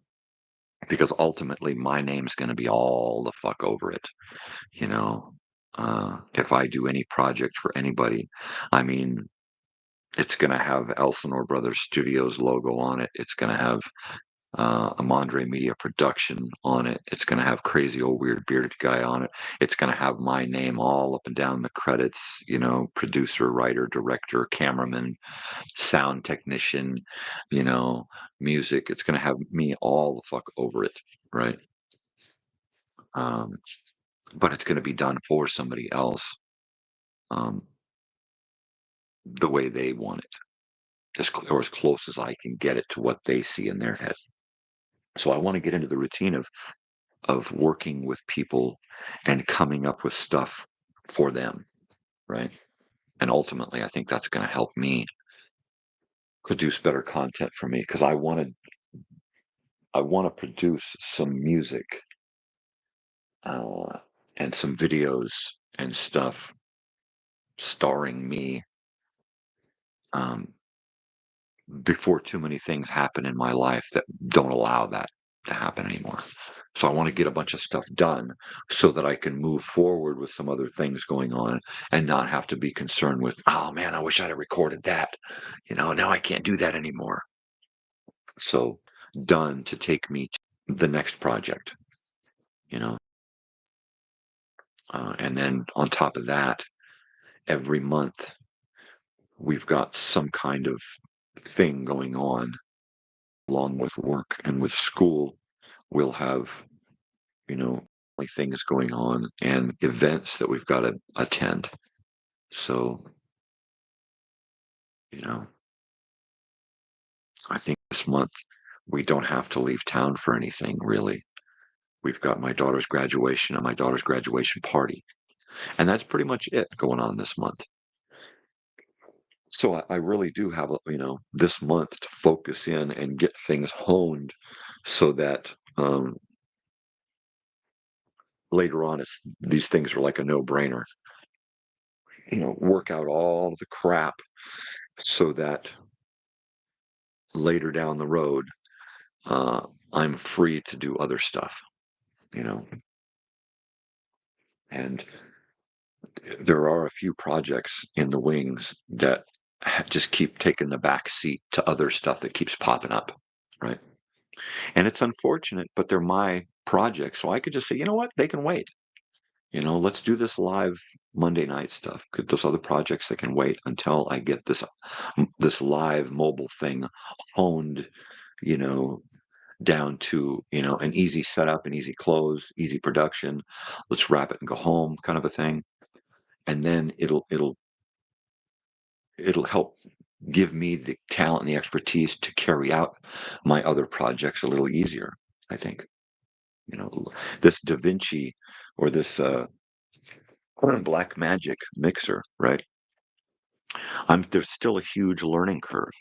because ultimately my name's going to be all the fuck over it, you know. If I do any project for anybody, I mean, it's going to have Elsinore Brothers Studios logo on it. It's going to have a Mondre Media production on it. It's going to have Crazy Old Weird Bearded Guy on it. It's going to have my name all up and down the credits, you know, producer, writer, director, cameraman, sound technician, you know, music. It's going to have me all the fuck over it, right? Um, but it's going to be done for somebody else um, the way they want it, or as close as I can get it to what they see in their head. So I want to get into the routine of working with people and coming up with stuff for them, right? And ultimately, I think that's going to help me produce better content for me because I want to produce some music uh, and some videos and stuff starring me um, before too many things happen in my life that don't allow that to happen anymore. So I want to get a bunch of stuff done so that I can move forward with some other things going on and not have to be concerned with, oh man, I wish I'd have recorded that. You know, now I can't do that anymore. So done to take me to the next project, you know. And then on top of that, every month we've got some kind of thing going on along with work and with school. We'll have, you know, like things going on and events that we've got to attend. So, you know, I think this month we don't have to leave town for anything really. We've got my daughter's graduation and my daughter's graduation party. And that's pretty much it going on this month. So I really do have this month to focus in and get things honed so that later on these things are like a no-brainer. Work out all the crap so that later down the road, uh, I'm free to do other stuff, you know. And there are a few projects in the wings that just keep taking the back seat to other stuff that keeps popping up, right? And it's unfortunate, but they're my projects, so I could just say, you know what, they can wait. Let's do this live Monday night stuff. Could those other projects that can wait until I get this live mobile thing honed, you know, down to an easy setup, an easy close, easy production. Let's wrap it and go home, kind of a thing. And then it'll help give me the talent and the expertise to carry out my other projects a little easier. I think this Da Vinci or this Black Magic mixer, right? There's still a huge learning curve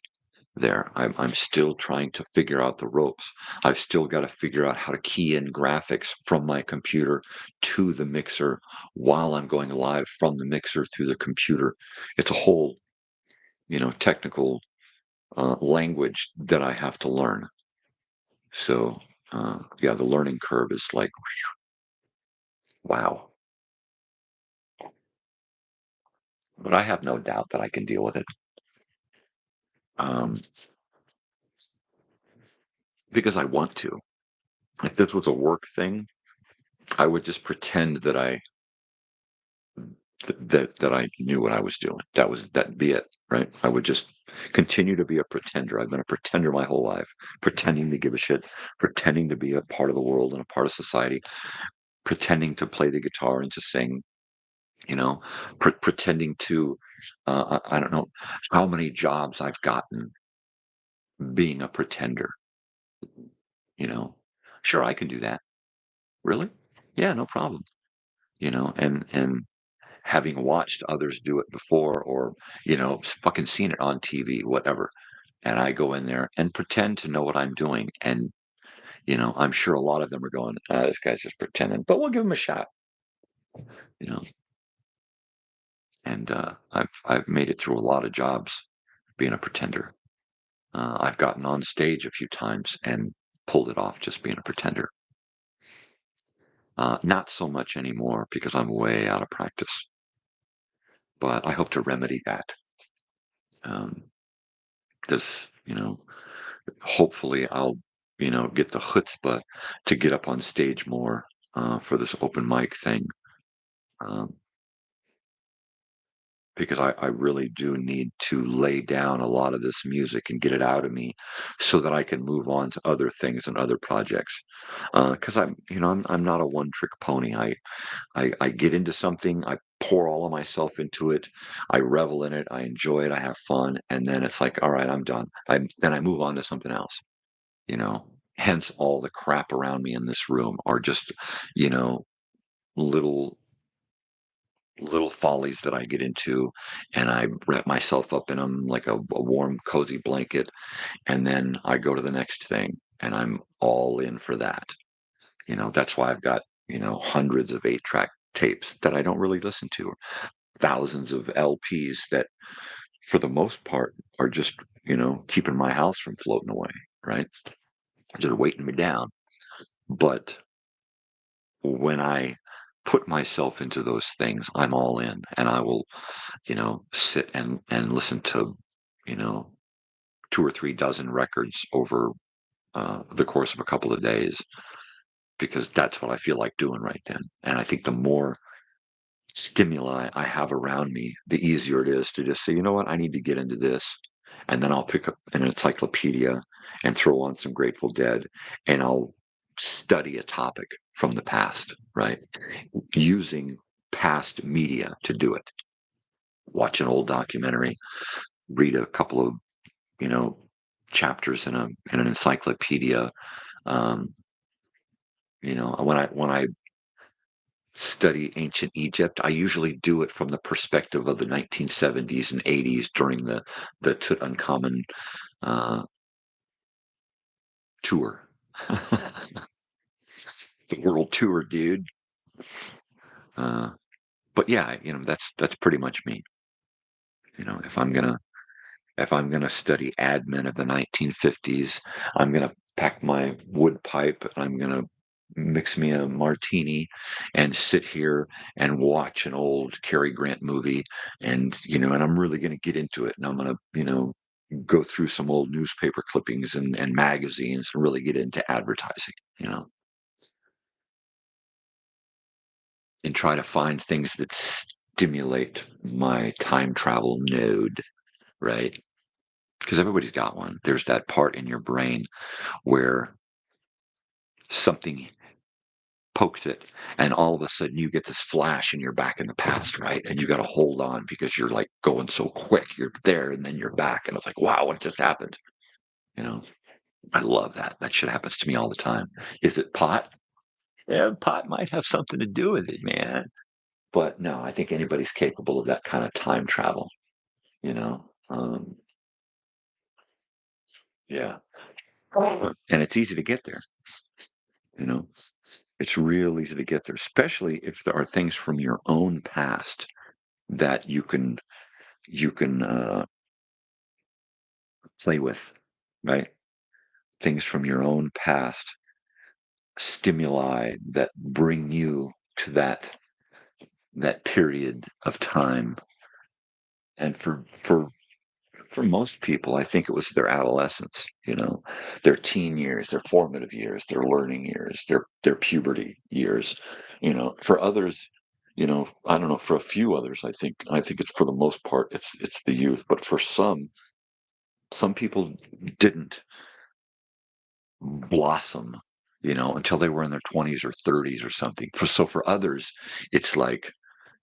there. I'm still trying to figure out the ropes. I've still got to figure out how to key in graphics from my computer to the mixer while I'm going live from the mixer through the computer. It's a whole, technical language that I have to learn. So, yeah, the learning curve is like, wow. But I have no doubt that I can deal with it. Um, because I want to. If this was a work thing, I would just pretend that that I knew what I was doing. That'd be it, right? I would just continue to be a pretender. I've been a pretender my whole life, pretending to give a shit, pretending to be a part of the world and a part of society, pretending to play the guitar and to sing, pretending to I don't know how many jobs I've gotten being a pretender, you know. Sure, I can do that. Really? Yeah, no problem. And having watched others do it before or, fucking seen it on TV, whatever. And I go in there and pretend to know what I'm doing. And, I'm sure a lot of them are going, this guy's just pretending, but we'll give him a shot, you know. And I've made it through a lot of jobs being a pretender. I've gotten on stage a few times and pulled it off just being a pretender. Not so much anymore because I'm way out of practice, but I hope to remedy that. Because, hopefully I'll, get the chutzpah to get up on stage more for this open mic thing. Um, because I really do need to lay down a lot of this music and get it out of me so that I can move on to other things and other projects. Because I'm not a one trick pony. I get into something, I pour all of myself into it, I revel in it, I enjoy it, I have fun, and then it's like, all right, I'm done. Then I move on to something else. Hence all the crap around me in this room are just, you know, little little follies that I get into, and I wrap myself up in them like a warm, cozy blanket, and then I go to the next thing, and I'm all in for that. That's why I've got, hundreds of 8-track tapes that I don't really listen to, thousands of LPs that, for the most part, are just, keeping my house from floating away, right? Just weighting me down. But when I put myself into those things, I'm all in, and I will, sit and listen to, you know, 2 or 3 dozen records over the course of a couple of days because that's what I feel like doing right then. And I think the more stimuli I have around me, the easier it is to just say, you know what, I need to get into this. And then I'll pick up an encyclopedia and throw on some Grateful Dead and I'll study a topic from the past, right? Using past media to do it. Watch an old documentary, read a couple of, you know, chapters in an encyclopedia. Um, when I study ancient Egypt, I usually do it from the perspective of the 1970s and 80s during the Tutankhamun uh, tour, the world tour, dude. Uh, but yeah, that's pretty much me. If I'm gonna study admin of the 1950s, I'm gonna pack my wood pipe and I'm gonna mix me a martini and sit here and watch an old Cary Grant movie, and I'm really gonna get into it, and I'm gonna go through some old newspaper clippings and magazines and really get into advertising, and try to find things that stimulate my time travel node, right? Because everybody's got one. There's that part in your brain where something pokes it and all of a sudden you get this flash and you're back in the past, right? And you got to hold on because you're like going so quick. You're there and then you're back. And it's like, wow, what just happened? You know, I love that. That shit happens to me all the time. Is it pot? Yeah, pot might have something to do with it, man. But no, I think anybody's capable of that kind of time travel, you know? Yeah. And it's easy to get there, you know? It's real easy to get there, especially if there are things from your own past that you can play with, right? Things from your own past, stimuli that bring you to that period of time. And for most people, I think it was their adolescence, their teen years, their formative years, their learning years, their puberty years. For others, I don't know, for a few others, I think it's for the most part it's the youth, but for some people didn't blossom, until they were in their 20s or 30s or something. For others, it's like,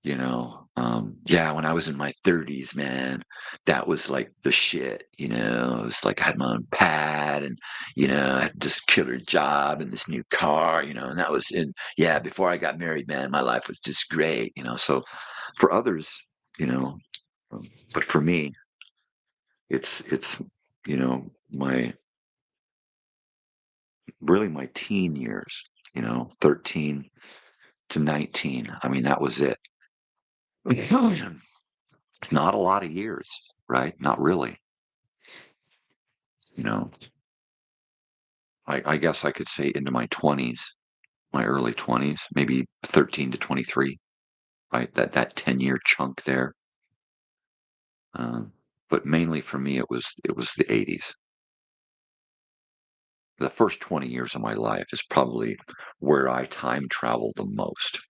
yeah, when I was in my 30s, man, that was like the shit, it was like I had my own pad and, I had this killer job and this new car, and that was yeah, before I got married, man, my life was just great, so for others, you know, but for me, it's, my really my teen years, 13 to 19. I mean, that was it. It's not a lot of years, right? Not really. You know, I guess I could say into my 20s, my early 20s, maybe 13 to 23, right? That 10-year chunk there. Um, but mainly for me, it was the 80s. The first 20 years of my life is probably where I time travel the most.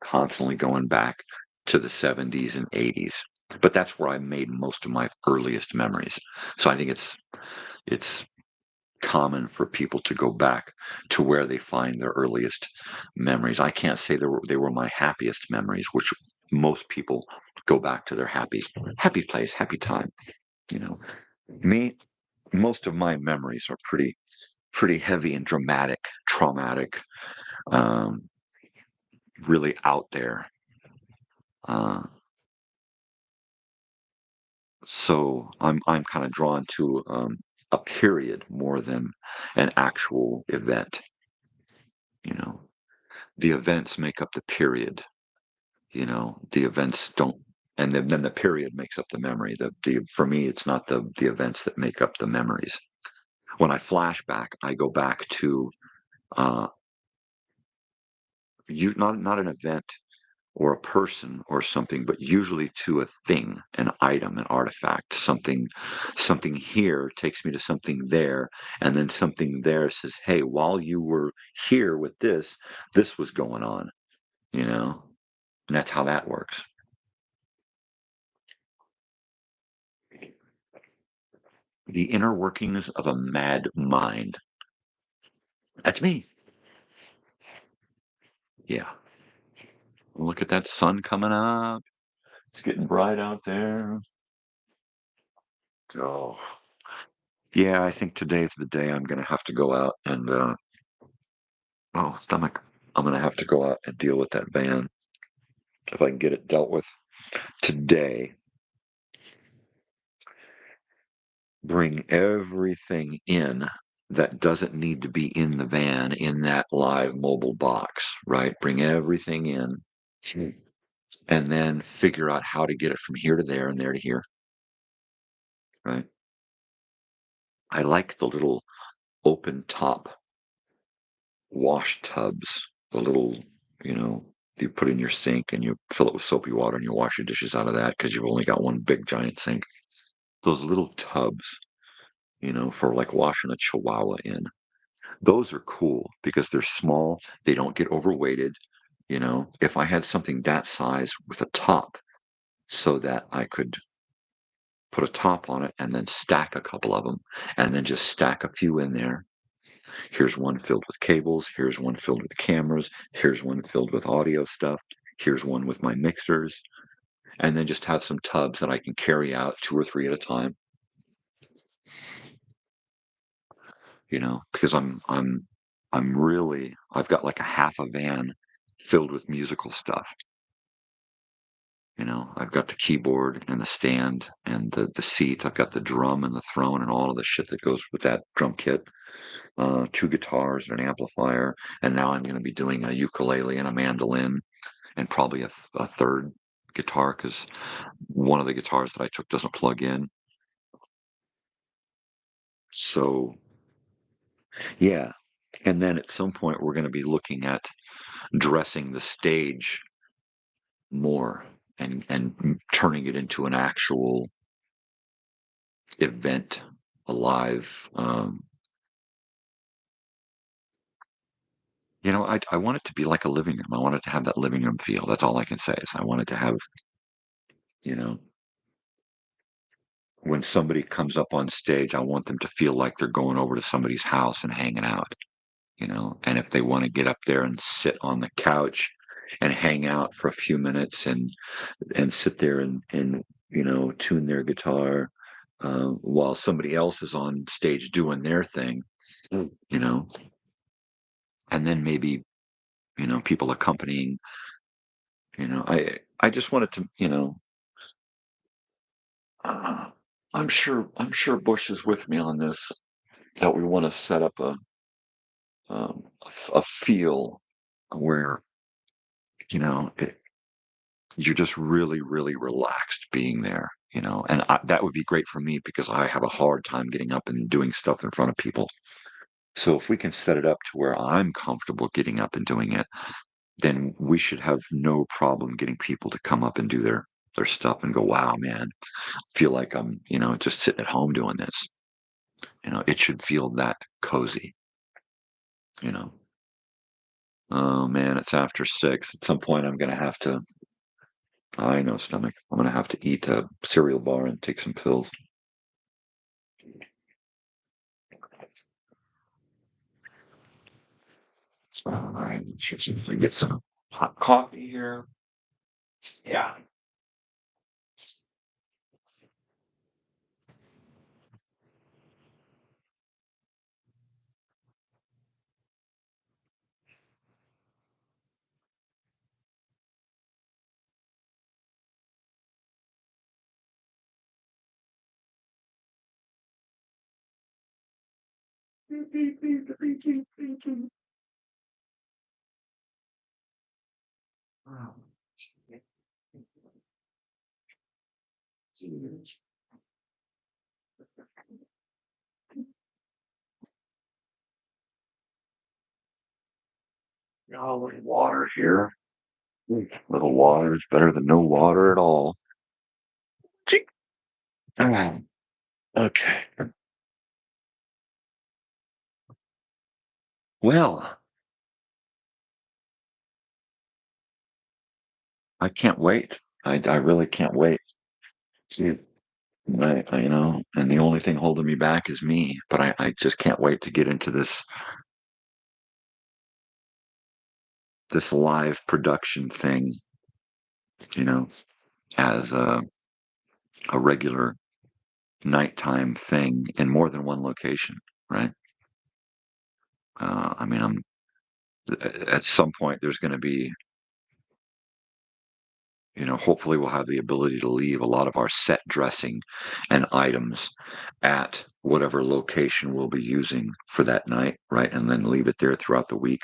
Constantly going back to the 70s and 80s. But that's where I made most of my earliest memories. So I think it's common for people to go back to where they find their earliest memories. I can't say they were my happiest memories, which most people go back to their happy place, happy time. You know, me, most of my memories are pretty heavy and dramatic, traumatic, um, really out there. Uh, so I'm kind of drawn to a period more than an actual event. You know, the events make up the period. The events don't, and then the period makes up the memory. The For me, it's not the events that make up the memories. When I flash back, I go back to uh, not an event or a person or something, but usually to a thing, an item, an artifact, something here takes me to something there, and then something there says, "Hey, while you were here with this was going on," you know, and that's how that works. The inner workings of a mad mind. That's me. Yeah. Look at that sun coming up. It's getting bright out there. Oh, yeah. I think today's the day I'm going to have to go out and, oh, stomach. I'm going to have to go out and deal with that van if I can get it dealt with today. Bring everything in that doesn't need to be in the van in that live mobile box, right? Bring everything in and then figure out how to get it from here to there and there to here, right? I like the little open top wash tubs, the little, you know, you put in your sink and you fill it with soapy water and you wash your dishes out of that because you've only got one big giant sink. Those little tubs, for like washing a chihuahua in. Those are cool because they're small, they don't get overweighted. If I had something that size with a top so that I could put a top on it and then stack a couple of them and then just stack a few in there. Here's one filled with cables. Here's one filled with cameras. Here's one filled with audio stuff. Here's one with my mixers. And then just have some tubs that I can carry out 2 or 3 at a time. Because I've got like a half a van filled with musical stuff. I've got the keyboard and the stand and the seat. I've got the drum and the throne and all of the shit that goes with that drum kit. 2 guitars and an amplifier. And now I'm going to be doing a ukulele and a mandolin and probably a third guitar because one of the guitars that I took doesn't plug in. So, yeah. And then at some point, we're going to be looking at dressing the stage more and turning it into an actual event, alive. I want it to be like a living room. I want it to have that living room feel. That's all I can say is I want it to have, you know, when somebody comes up on stage, I want them to feel like they're going over to somebody's house and hanging out, and if they want to get up there and sit on the couch and hang out for a few minutes and sit there and tune their guitar while somebody else is on stage doing their thing, you know, and then maybe, people accompanying, I just wanted to, uh, I'm sure Bush is with me on this, that we want to set up a feel where, you're just really, really relaxed being there, and that would be great for me because I have a hard time getting up and doing stuff in front of people. So if we can set it up to where I'm comfortable getting up and doing it, then we should have no problem getting people to come up and do their stuff and go, wow, man, feel like I'm, just sitting at home doing this. It should feel that cozy, you know. Oh man, it's after 6. At some point I'm gonna have to, I know, stomach. I'm gonna have to eat a cereal bar and take some pills. All right, let's see if we get some hot coffee here. Yeah. Oh, a little water here. Little water is better than no water at all. Chink. Ah, okay. Well, I can't wait. I really can't wait. See, and the only thing holding me back is me. But I just can't wait to get into this live production thing, you know, as a regular nighttime thing in more than one location, right? I mean, at some point there's going to be, hopefully we'll have the ability to leave a lot of our set dressing and items at whatever location we'll be using for that night, right? And then leave it there throughout the week.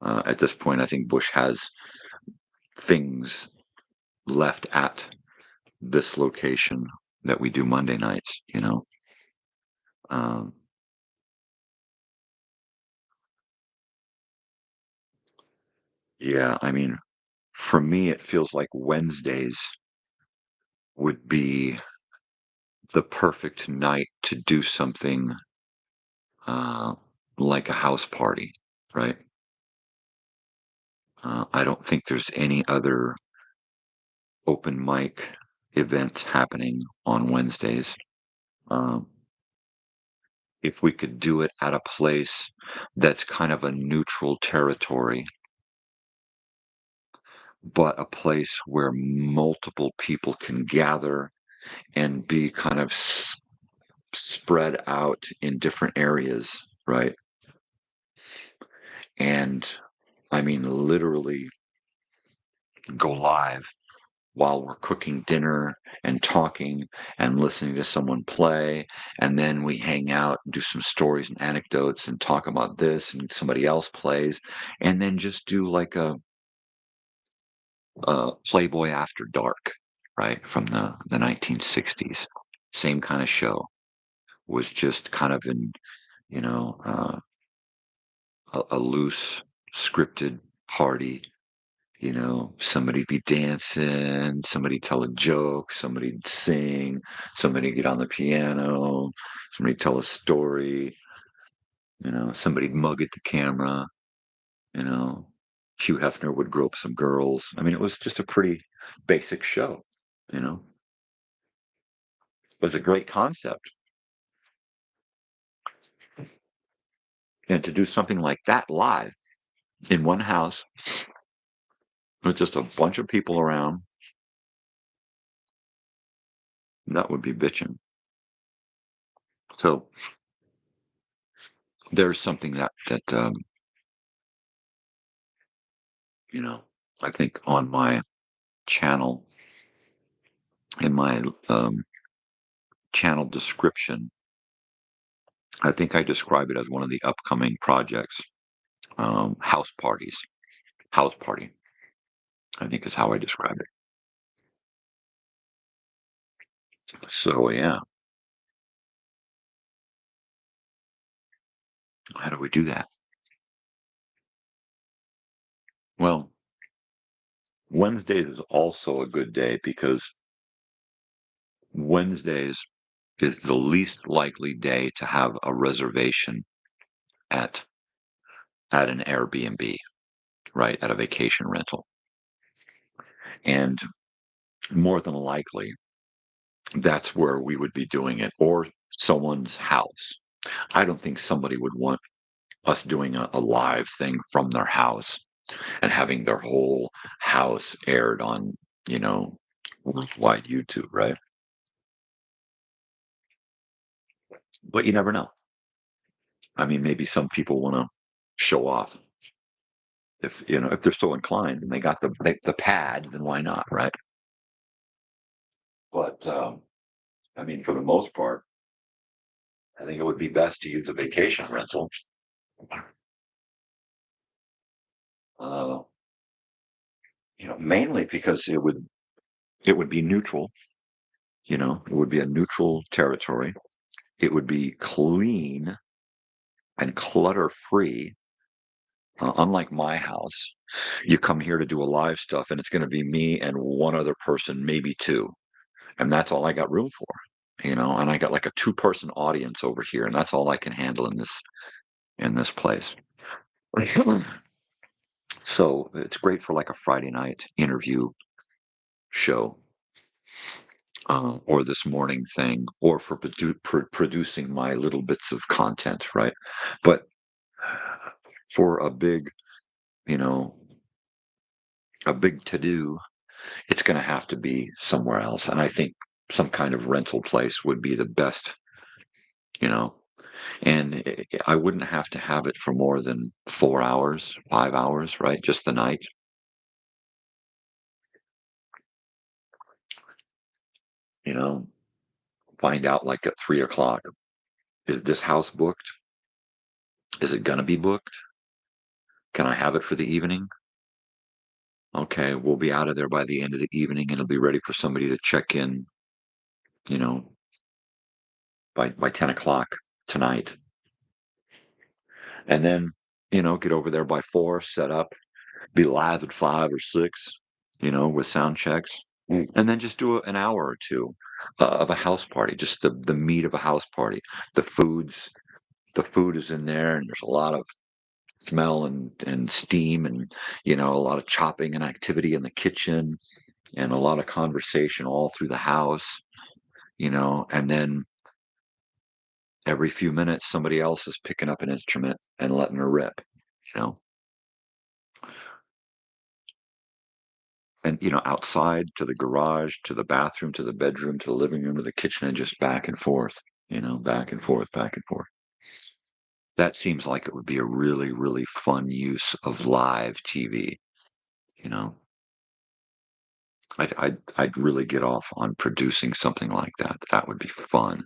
At this point, I think Bush has things left at this location that we do Monday nights. Um, yeah, I mean, for me, it feels like Wednesdays would be the perfect night to do something uh, like a house party, right? I don't think there's any other open mic events happening on Wednesdays. Um, if we could do it at a place that's kind of a neutral territory, but a place where multiple people can gather and be kind of spread out in different areas, right? And I mean, literally go live while we're cooking dinner and talking and listening to someone play. And then we hang out and do some stories and anecdotes and talk about this, and somebody else plays. And then just do like a Playboy After Dark, right? From the 1960s. Same kind of show. Was just kind of in, you know, uh, a loose scripted party. Somebody be dancing, somebody tell a joke, somebody sing, somebody get on the piano, somebody tell a story, somebody mug at the camera, you know. Hugh Hefner would grope some girls. I mean, it was just a pretty basic show, you know. It was a great concept. And to do something like that live in one house with just a bunch of people around, that would be bitching. So there's something that you know, I think on my channel, in my channel description, I think I describe it as one of the upcoming projects. House parties, house party, I think is how I describe it. So yeah, how do we do that? Well, Wednesdays is also a good day because Wednesdays is the least likely day to have a reservation at an Airbnb, right? At a vacation rental. And more than likely, that's where we would be doing it, or someone's house. I don't think somebody would want us doing a live thing from their house and having their whole house aired on, worldwide YouTube, right? But you never know. I mean, maybe some people want to show off. If they're so inclined and they got the pad, then why not, right? But I mean, for the most part, I think it would be best to use a vacation rental. Uh, mainly because it would be neutral. It would be a neutral territory. It would be clean and clutter free. Unlike my house, you come here to do a live stuff, and it's going to be me and one other person, maybe two, and that's all I got room for. And I got like a two-person audience over here, and that's all I can handle in this place. So it's great for like a Friday night interview show, or this morning thing, or for producing my little bits of content, right? But for you know, a big to do, it's going to have to be somewhere else. And I think some kind of rental place would be the best, you know. And I wouldn't have to have it for more than 4 hours, 5 hours, right? Just the night. You know, find out like at 3 o'clock, is this house booked? Is it gonna be booked? Can I have it for the evening? Okay, we'll be out of there by the end of the evening and it'll be ready for somebody to check in, you know, by 10 o'clock tonight. And then, get over there by 4, set up, be live at 5 or 6, with sound checks. And then just do an hour or two of a house party, just the meat of a house party. The foods, the food is in there, and there's a lot of smell and steam, and a lot of chopping and activity in the kitchen, and a lot of conversation all through the house. And then every few minutes somebody else is picking up an instrument and letting her rip. You know, and outside to the garage, to the bathroom, to the bedroom, to the living room, to the kitchen, and just back and forth. Back and forth, back and forth. That seems like it would be a really, really fun use of live TV. You know, I'd really get off on producing something like that. That would be fun.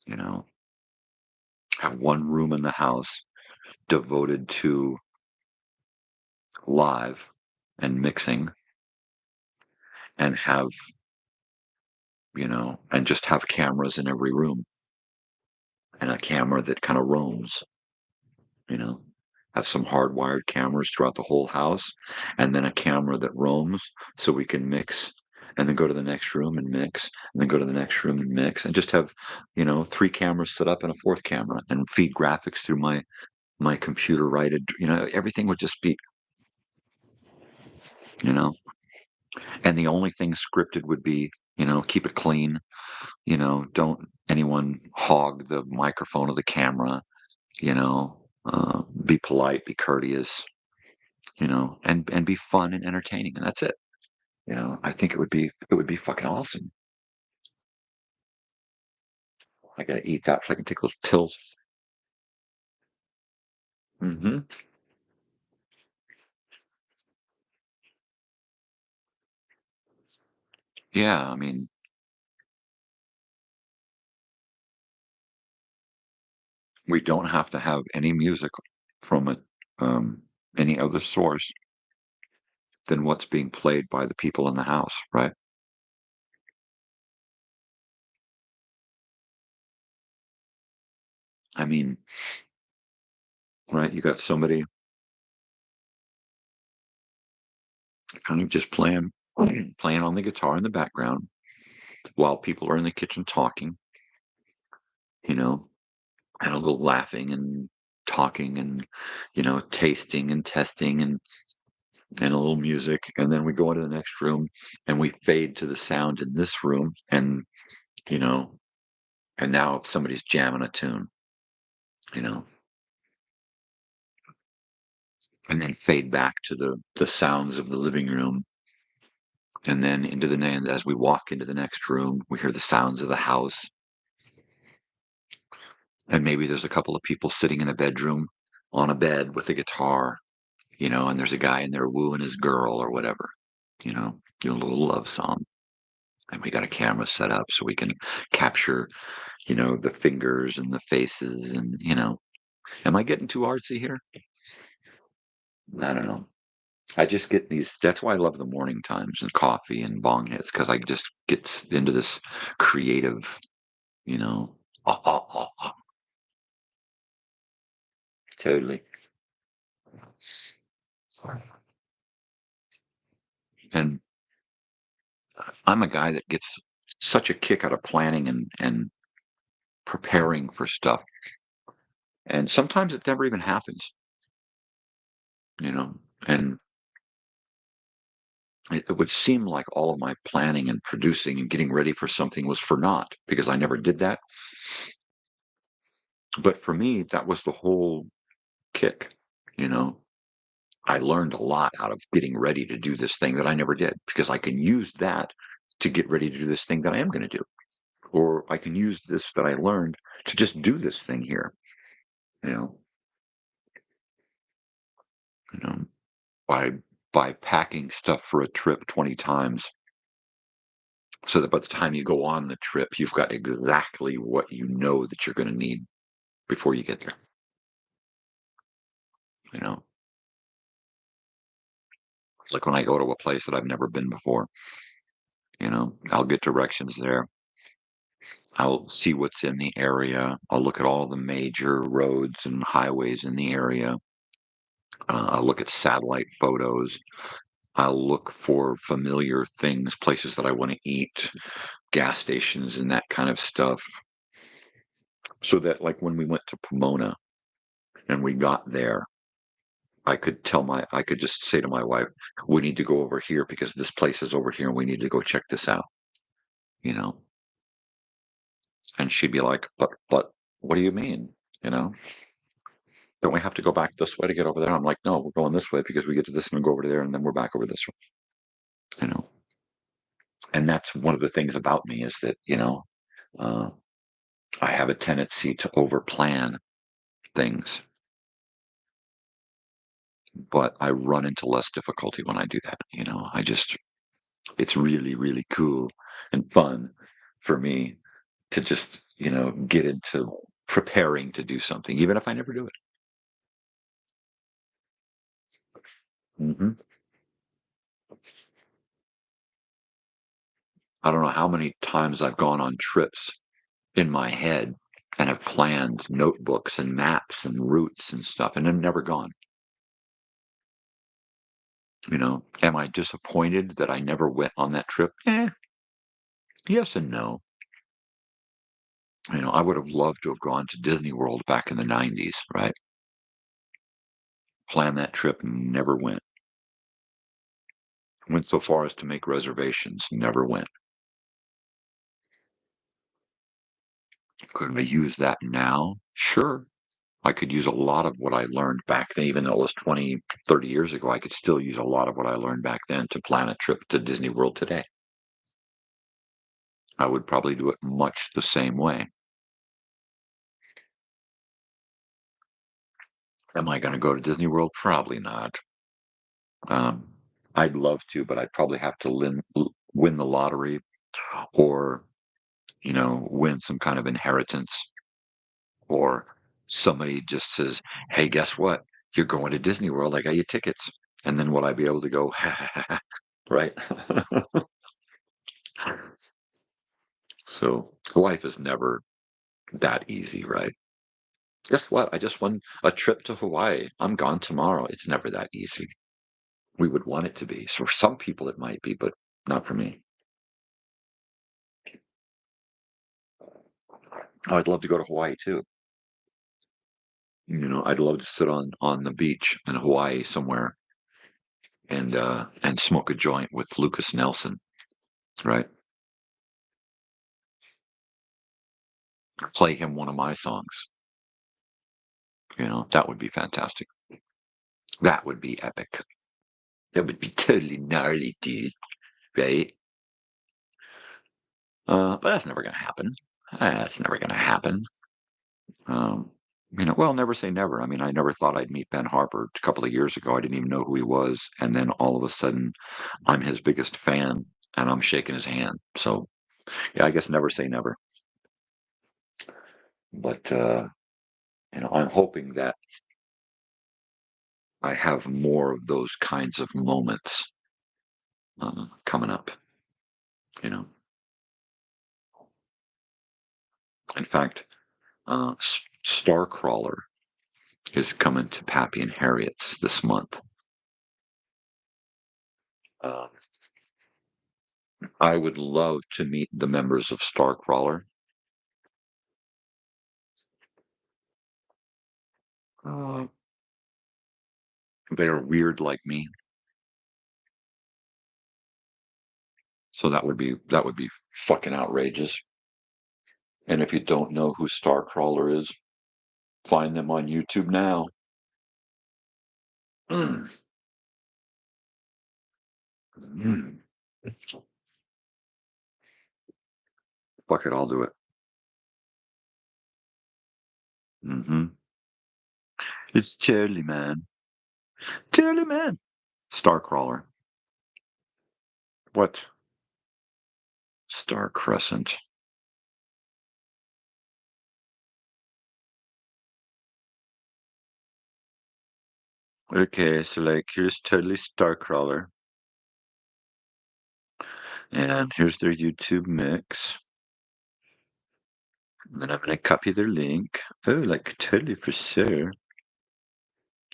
You know, have one room in the house devoted to live and mixing, and and just have cameras in every room, and a camera that kind of roams. You know, have some hardwired cameras throughout the whole house, and then a camera that roams so we can mix and then go to the next room and mix and then go to the next room and mix, and just have, 3 cameras set up and a fourth camera, and feed graphics through my computer righted, everything would just be, you know, and the only thing scripted would be, keep it clean, don't anyone hog the microphone or the camera, be polite, be courteous, and be fun and entertaining, and that's it. I think it would be fucking awesome. I gotta eat that so I can take those pills. Hmm. Yeah, I mean, we don't have to have any music from it, um, any other source than what's being played by the people in the house, right? I mean, right? You got somebody kind of just playing on the guitar in the background while people are in the kitchen talking, you know, and a little laughing and talking and, tasting and testing and a little music. And then we go into the next room and we fade to the sound in this room. You know, and now somebody's jamming a tune, you know, and then fade back to the sounds of the living room. And then and as we walk into the next room, we hear the sounds of the house. And maybe there's a couple of people sitting in a bedroom on a bed with a guitar, and there's a guy in there wooing his girl or whatever, doing a little love song. And we got a camera set up so we can capture, the fingers and the faces and, am I getting too artsy here? I don't know. I just get these. That's why I love the morning times and coffee and bong hits, because I just get into this creative, you know. Ah, ah, ah, ah. Totally. And I'm a guy that gets such a kick out of planning and preparing for stuff. And sometimes it never even happens, you know. And it would seem like all of my planning and producing and getting ready for something was for naught because I never did that. But for me, that was the whole kick, you know. I learned a lot out of getting ready to do this thing that I never did because I can use that to get ready to do this thing that I am going to do. or I can use this that I learned to just do this thing here, you know, you know, by by packing stuff for a trip 20 times so that by the time you go on the trip, you've got exactly what you know that you're going to need before you get there, you know. Like when I go to a place that I've never been before, I'll get directions there. I'll see what's in the area. I'll look at all the major roads and highways in the area. I'll look at satellite photos. I'll look for familiar things, places that I want to eat, gas stations and that kind of stuff. So that like when we went to Pomona and we got there, I could just say to my wife, we need to go over here because this place is over here and we need to go check this out, you know? And she'd be like, but what do you mean? You know, don't we have to go back this way to get over there? I'm like, no, we're going this way because we get to this and go over to there and then we're back over this way, you know? And that's one of the things about me is that, uh, I have a tendency to overplan things, but I run into less difficulty when I do that. It's really, really cool and fun for me to just, get into preparing to do something, even if I never do it. hmm I don't know how many times I've gone on trips in my head and have planned notebooks and maps and routes and stuff and have never gone. Am I disappointed that I never went on that trip? Yes and no. I would have loved to have gone to Disney World back in the 90s, right? Planned that trip, never went. Went so far as to make reservations, never went. Could I use that now? Sure. I could use a lot of what I learned back then, even though it was 20, 30 years ago. I could still use a lot of what I learned back then to plan a trip to Disney World today. I would probably do it much the same way. Am I going to go to Disney World? Probably not. Um, I'd love to, but I'd probably have to win the lottery or, win some kind of inheritance or somebody just says, "Hey, guess what? You're going to Disney World. I got you tickets." And then would I be able to go, right? So life is never that easy, right? Guess what? I just won a trip to Hawaii. I'm gone tomorrow. It's never that easy. We would want it to be. So for some people it might be, but not for me. Oh, I'd love to go to Hawaii too. I'd love to sit on the beach in Hawaii somewhere and smoke a joint with Lucas Nelson, right? Play him one of my songs. That would be fantastic. That would be epic. That would be totally gnarly, dude, right? But that's never gonna happen. That's never gonna happen. Um, well, never say never. I mean, I never thought I'd meet Ben Harper a couple of years ago. I didn't even know who he was, and then all of a sudden, I'm his biggest fan, and I'm shaking his hand. So, yeah, I guess never say never. But I'm hoping that I have more of those kinds of moments coming up. You know, in fact, Starcrawler is coming to Pappy and Harriet's this month. Uh, I would love to meet the members of Starcrawler. Uh, they're weird like me, so that would be fucking outrageous. And if you don't know who Starcrawler is, find them on YouTube now. Mm, mm. Fuck it, I'll do it. Mm-hmm. It's Charlie Man. Charlie Man. Starcrawler. What? Star Crescent. Okay, so like here's totally Starcrawler. And here's their YouTube mix. And then I'm gonna copy their link. Oh, like totally for sure.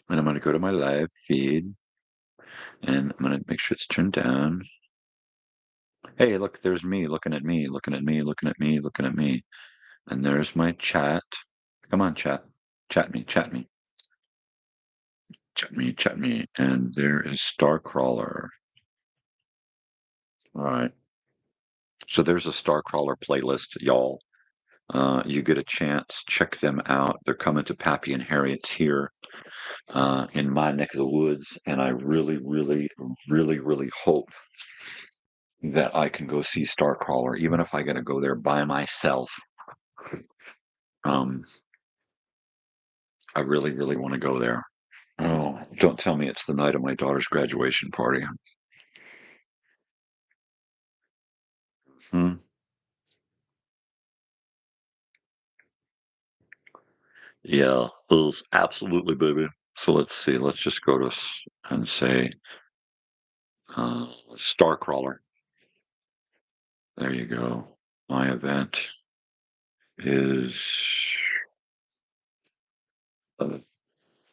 And I'm gonna go to my live feed and I'm gonna make sure it's turned down. Hey, look, there's me looking at me, looking at me, looking at me, looking at me. And there's my chat. Come on, chat. Chat me, chat me. Chat me, chat me. And there is Starcrawler. All right. So there's a Starcrawler playlist, y'all. You get a chance, check them out. They're coming to Pappy and Harriet's here in my neck of the woods, and I really, really, really, really hope that I can go see Starcrawler, even if I got to go there by myself. Um, I really, really want to go there. Oh, don't tell me it's the night of my daughter's graduation party. Hmm. Yeah, it was absolutely, baby. So let's see. Let's just go to and say Starcrawler. There you go. My event is uh,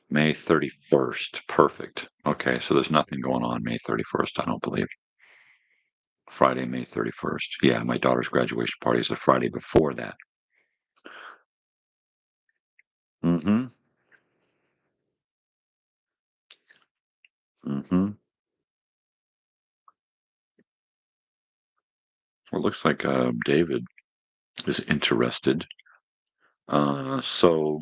May 31st. Perfect. Okay, so there's nothing going on May 31st, I don't believe. Friday, May 31st. Yeah, my daughter's graduation party is the Friday before that. Mm-hmm. Mm-hmm. Well, it looks like David is interested. So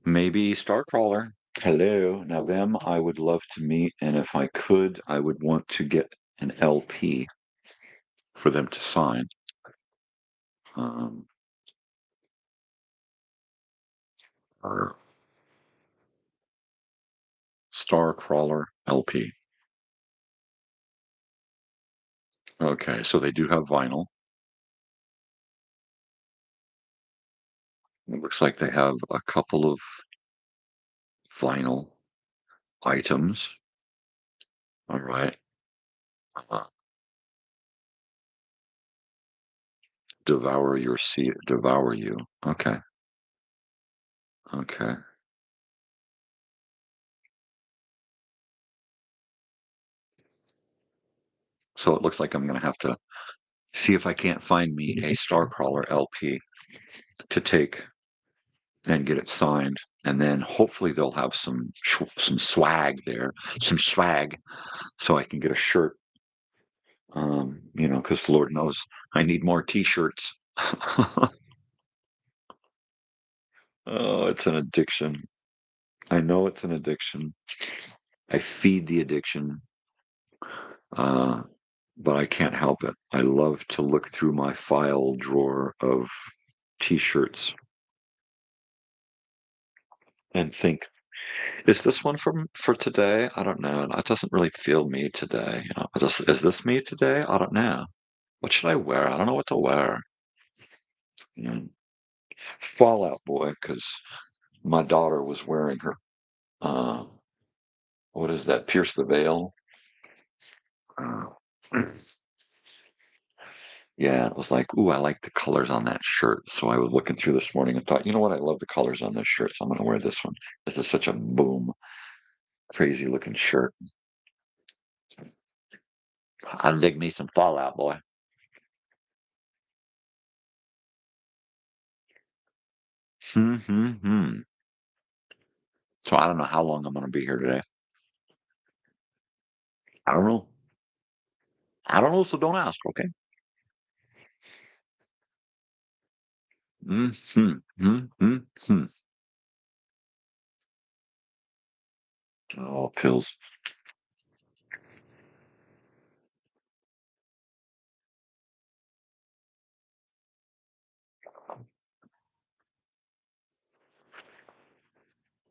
maybe Starcrawler. Hello. Now them I would love to meet, and if I could, I would want to get an LP for them to sign. Um, or Starcrawler LP. Okay, so they do have vinyl. It looks like they have a couple of vinyl items. All right. Uh, Devour your seed, devour you. Okay. Okay. So it looks like I'm going to have to see if I can't find me a Starcrawler LP to take and get it signed. And then hopefully they'll have some swag there, some swag, so I can get a shirt. Because Lord knows I need more T-shirts. Oh, it's an addiction. I know it's an addiction. I feed the addiction, uh, but I can't help it. I love to look through my file drawer of T-shirts and think, is this one for today? I don't know. It doesn't really feel me today. Is this me today? I don't know. What should I wear? I don't know what to wear. Mm. Fallout Boy, because my daughter was wearing her. Uh, what is that? Pierce the Veil. Uh, yeah, it was like, ooh, I like the colors on that shirt. So I was looking through this morning and thought, you know what? I love the colors on this shirt, so I'm going to wear this one. This is such a boom, crazy looking shirt. I dig me some Fallout Boy. Hmm. So I don't know how long I'm going to be here today. I don't know. I don't know, so don't ask, okay? Mm-hmm. Mm-hmm. Oh, pills.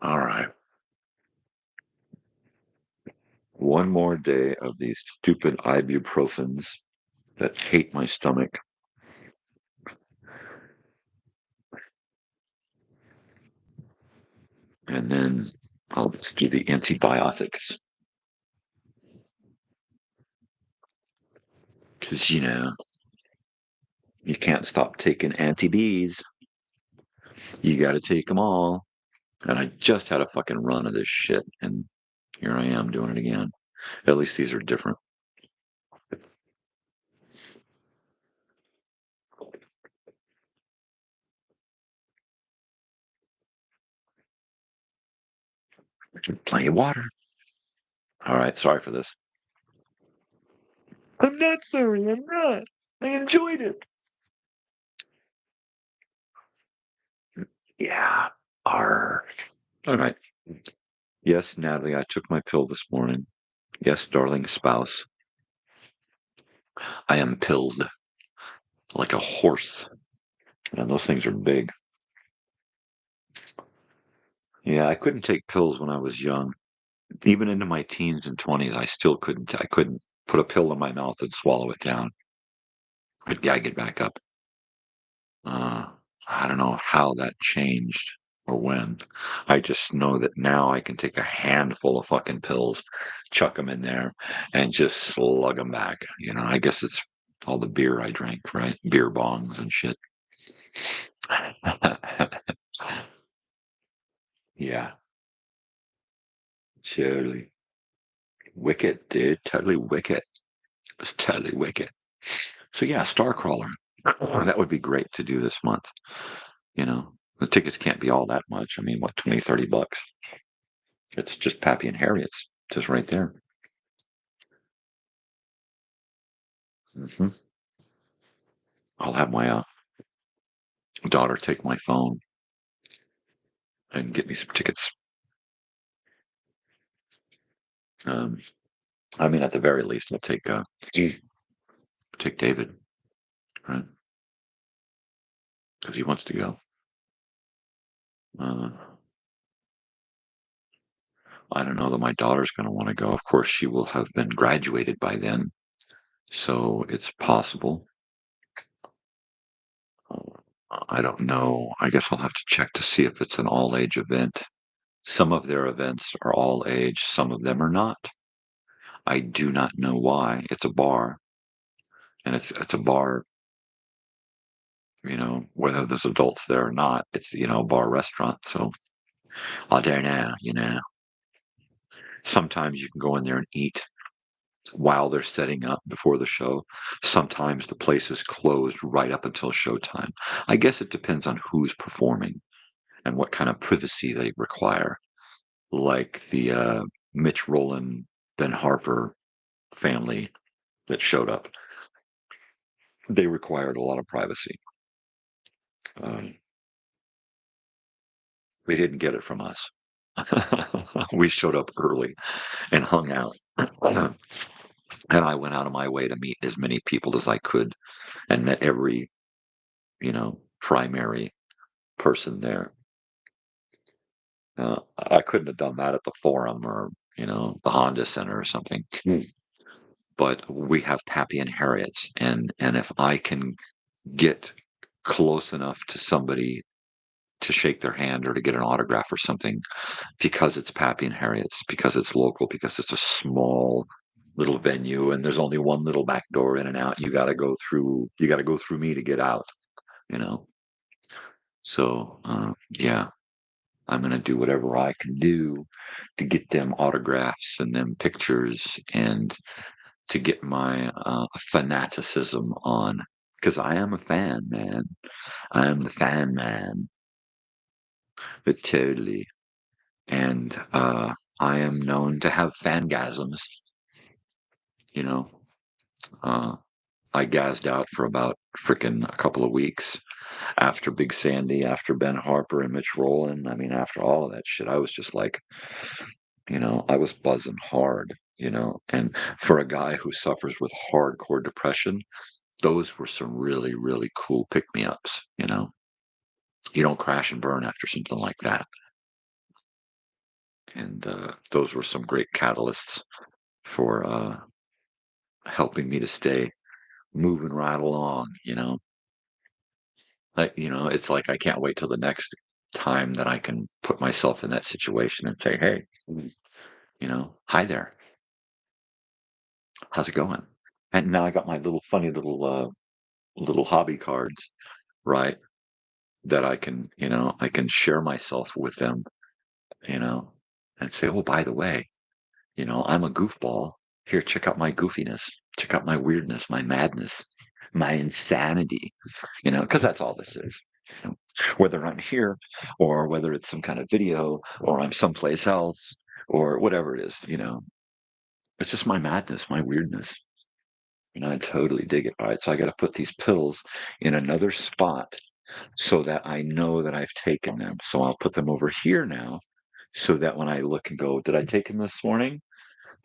All right. One more day of these stupid ibuprofens that hate my stomach. And then I'll just do the antibiotics. Because, you can't stop taking anti-Bs. You got to take them all. And I just had a fucking run of this shit. And here I am doing it again. At least these are different. Plenty of water. All right. Sorry for this. I'm not sorry. I'm not. I enjoyed it. Yeah. Arr. All right. Yes, Natalie, I took my pill this morning. Yes, darling spouse. I am pilled like a horse. And those things are big. Yeah, I couldn't take pills when I was young. Even into my teens and 20s, I still couldn't. I couldn't put a pill in my mouth and swallow it down. I'd gag it back up. Uh, I don't know how that changed or when. I just know that now I can take a handful of fucking pills, chuck them in there, and just slug them back. I guess it's all the beer I drank, right? Beer bongs and shit. Yeah, totally. Wicked, dude. Totally wicked. It's totally wicked. So yeah, Starcrawler. That would be great to do this month. The tickets can't be all that much. I mean, what, 20, $30? It's just Pappy and Harriet's, just right there. hmm I'll have my daughter take my phone and get me some tickets. Um, I mean, at the very least, I'll take David, right? Because he wants to go. Uh, I don't know that my daughter's going to want to go. Of course, she will have been graduated by then, so it's possible. I don't know. I guess I'll have to check to see if it's an all-age event. Some of their events are all age, some of them are not. I do not know why. It's a bar, and it's a bar, whether there's adults there or not. It's, a bar restaurant. So I don't know. Sometimes you can go in there and eat while they're setting up before the show. Sometimes the place is closed right up until showtime. I guess it depends on who's performing and what kind of privacy they require. Like the Mitch Rowland, Ben Harper family that showed up. They required a lot of privacy. Um, we didn't get it from us. We showed up early and hung out. And I went out of my way to meet as many people as I could and met every, primary person there. I couldn't have done that at the Forum or, the Honda Center or something. But we have Pappy and Harriet's, and if I can get close enough to somebody to shake their hand or to get an autograph or something, because it's Pappy and Harriet's, because it's local, because it's a small little venue and there's only one little back door in and out. You got to go through me to get out, you know. So yeah, I'm gonna do whatever I can do to get them autographs and them pictures and to get my fanaticism on because I am a fan, man. I am the fan man, but totally. And I am known to have fangasms. You know, uh, I gassed out for about frickin' a couple of weeks after Big Sandy, after Ben Harper and Mitch Rowland. I mean, after all of that shit, I was just like, I was buzzing hard. And for a guy who suffers with hardcore depression, those were some really, really cool pick me ups. You don't crash and burn after something like that. And those were some great catalysts for helping me to stay moving right along, Like, it's like I can't wait till the next time that I can put myself in that situation and say, "Hey, hi there. How's it going?" And now I got my little funny little hobby cards, right? That I can share myself with them, you know, and say, "Oh, by the way, I'm a goofball. Here, check out my goofiness. Check out my weirdness, my madness, my insanity." Because that's all this is. You know, Whether I'm here or whether it's some kind of video or I'm someplace else or whatever it is, it's just my madness, my weirdness. And I totally dig it. All right. So I got to put these pills in another spot so that I know that I've taken them. So I'll put them over here now so that when I look and go, did I take them this morning?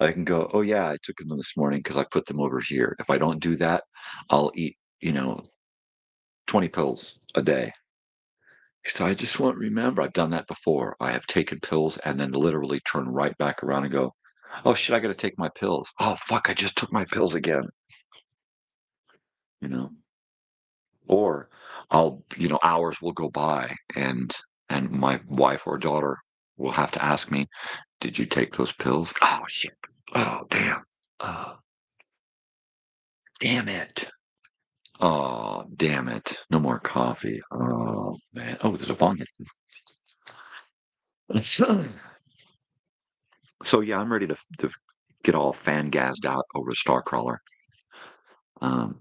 I can go, oh, yeah, I took them this morning because I put them over here. If I don't do that, I'll eat, 20 pills a day. So I just won't remember. I've done that before. I have taken pills and then literally turn right back around and go, oh, shit, I got to take my pills. Oh, fuck, I just took my pills again, you know? Or hours will go by and my wife or daughter will have to ask me, did you take those pills? Oh, shit. Oh, damn. Oh, damn it. Oh, damn it. No more coffee. Oh, man. Oh, there's a bong hit. So yeah, I'm ready to get all fan gassed out over Starcrawler. Um,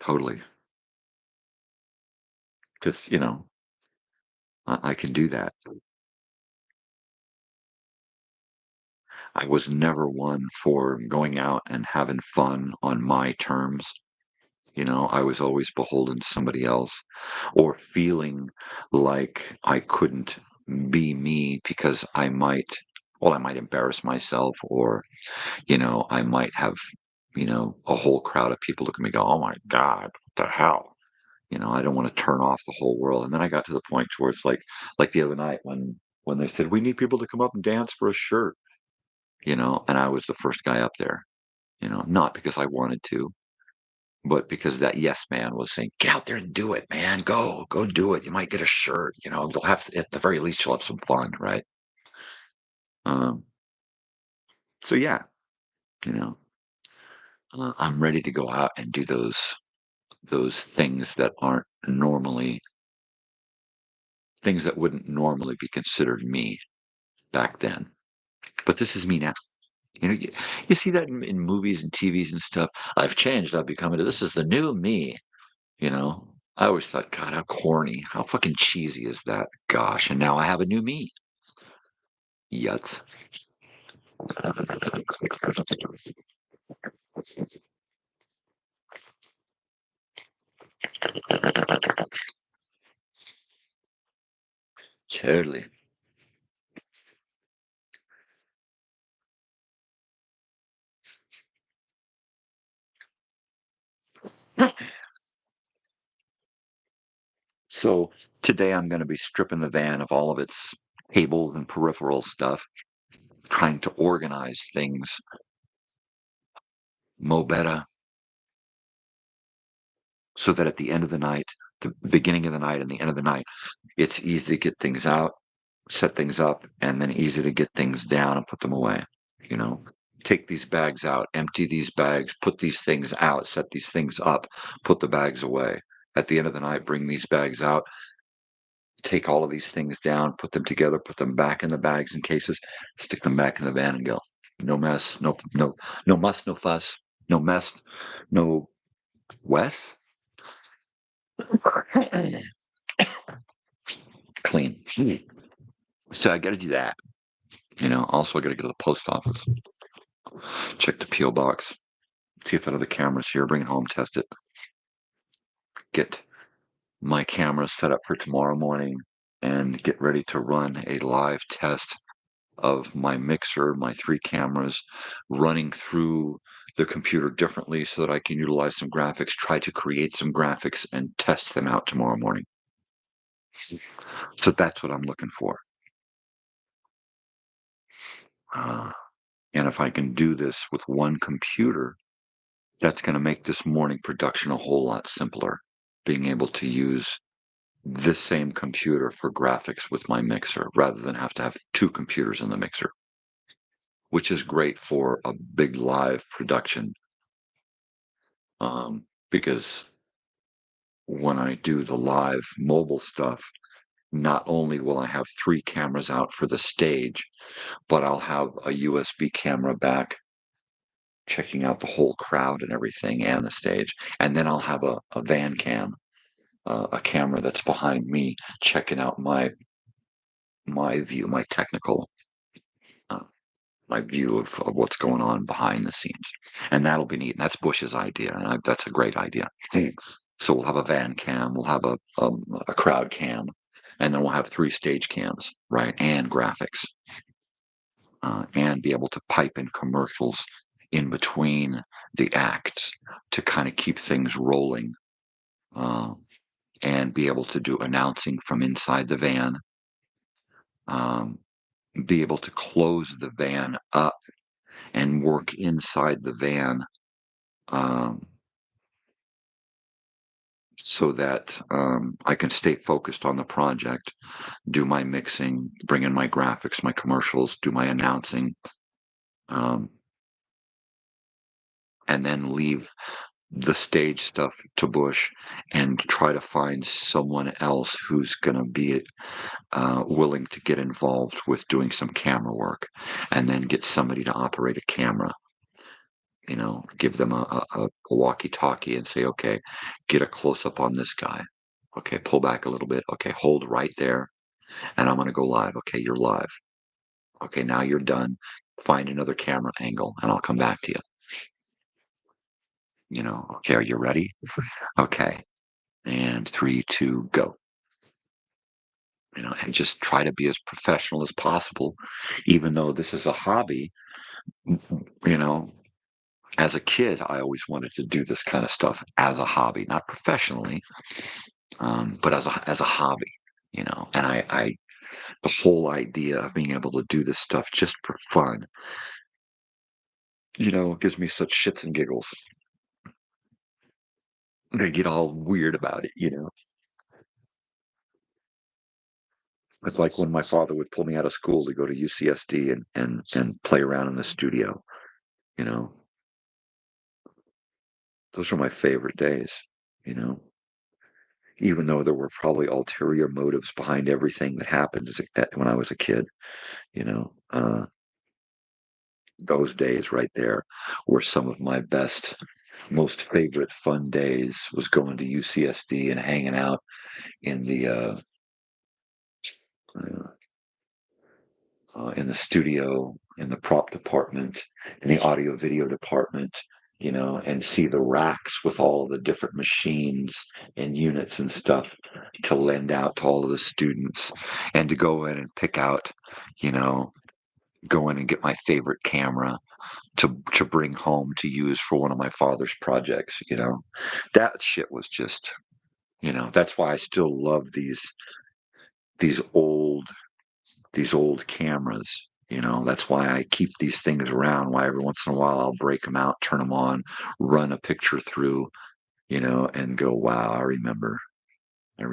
totally. Because, I can do that. I was never one for going out and having fun on my terms. I was always beholden to somebody else or feeling like I couldn't be me because I might embarrass myself or, I might have, a whole crowd of people look at me and go, oh my God, what the hell? I don't want to turn off the whole world. And then I got to the point where it's like the other night when they said, we need people to come up and dance for a shirt, and I was the first guy up there, not because I wanted to, but because that yes man was saying, get out there and do it, man. Go do it. You might get a shirt, you'll have to, at the very least, you'll have some fun, right? Um, so yeah, you know, I'm ready to go out and do those things that aren't normally things that wouldn't normally be considered me back then. But this is me now. You see that in movies and TVs and stuff. I've changed. I've become this is the new me. I always thought, God, how corny, how fucking cheesy is that? Gosh, and now I have a new me. Yuts. Totally. So today I'm going to be stripping the van of all of its cables and peripheral stuff, trying to organize things mo better so that at the end of the night, the beginning of the night and the end of the night, it's easy to get things out, set things up, and then easy to get things down and put them away. You know, take these bags out, empty these bags, put these things out, set these things up, put the bags away. At the end of the night, bring these bags out, take all of these things down, put them together, put them back in the bags and cases, stick them back in the van and go. No mess, no muss, no fuss, no mess, no Wes. Clean. So I got to do that. Also I got to go to the post office, check the PO box, see if that other camera's here, bring it home, test it, get my camera set up for tomorrow morning, and get ready to run a live test of my mixer, my three cameras, running through the computer differently so that I can utilize some graphics, try to create some graphics, and test them out tomorrow morning. So that's what I'm looking for. Uh, and if I can do this with one computer, that's going to make this morning production a whole lot simpler. Being able to use this same computer for graphics with my mixer rather than have to have two computers in the mixer, which is great for a big live production. Because when I do the live mobile stuff, not only will I have three cameras out for the stage, but I'll have a USB camera back checking out the whole crowd and everything and the stage. And then I'll have a van cam, a camera that's behind me checking out my view, my technical, uh, my view of what's going on behind the scenes. And that'll be neat. And that's Bush's idea. And that's a great idea. So we'll have a van cam, we'll have a crowd cam, and then we'll have three stage cams, right? And graphics, and be able to pipe in commercials in between the acts to kind of keep things rolling, and be able to do announcing from inside the van, um, be able to close the van up and work inside the van, um, so that I can stay focused on the project, do my mixing, bring in my graphics, my commercials, do my announcing, um, and then leave the stage stuff to Bush and try to find someone else who's going to be willing to get involved with doing some camera work, and then get somebody to operate a camera. Give them a walkie-talkie and say, okay, get a close-up on this guy. Okay, pull back a little bit. Okay, hold right there. And I'm going to go live. Okay, you're live. Okay, now you're done. Find another camera angle and I'll come back to you. Okay, are you ready? Okay. And 3, 2, go. And just try to be as professional as possible, even though this is a hobby. You know, as a kid, I always wanted to do this kind of stuff as a hobby, not professionally, but as a hobby. And I the whole idea of being able to do this stuff just for fun, gives me such shits and giggles. They get all weird about it. It's like when my father would pull me out of school to go to UCSD and play around in the studio, you know. Those were my favorite days, you know. Even though there were probably ulterior motives behind everything that happened when I was a kid, you know. Those days right there were some of my best, most favorite fun days, was going to UCSD and hanging out in uh, in the studio, in the prop department, in the audio video department, and see the racks with all the different machines and units and stuff to lend out to all of the students, and to go in and pick out, you know, go in and get my favorite camera to bring home to use for one of my father's projects. That shit was just, that's why I still love these old these old cameras. That's why I keep these things around, why every once in a while I'll break them out, turn them on, run a picture through, and go, wow, I remember. I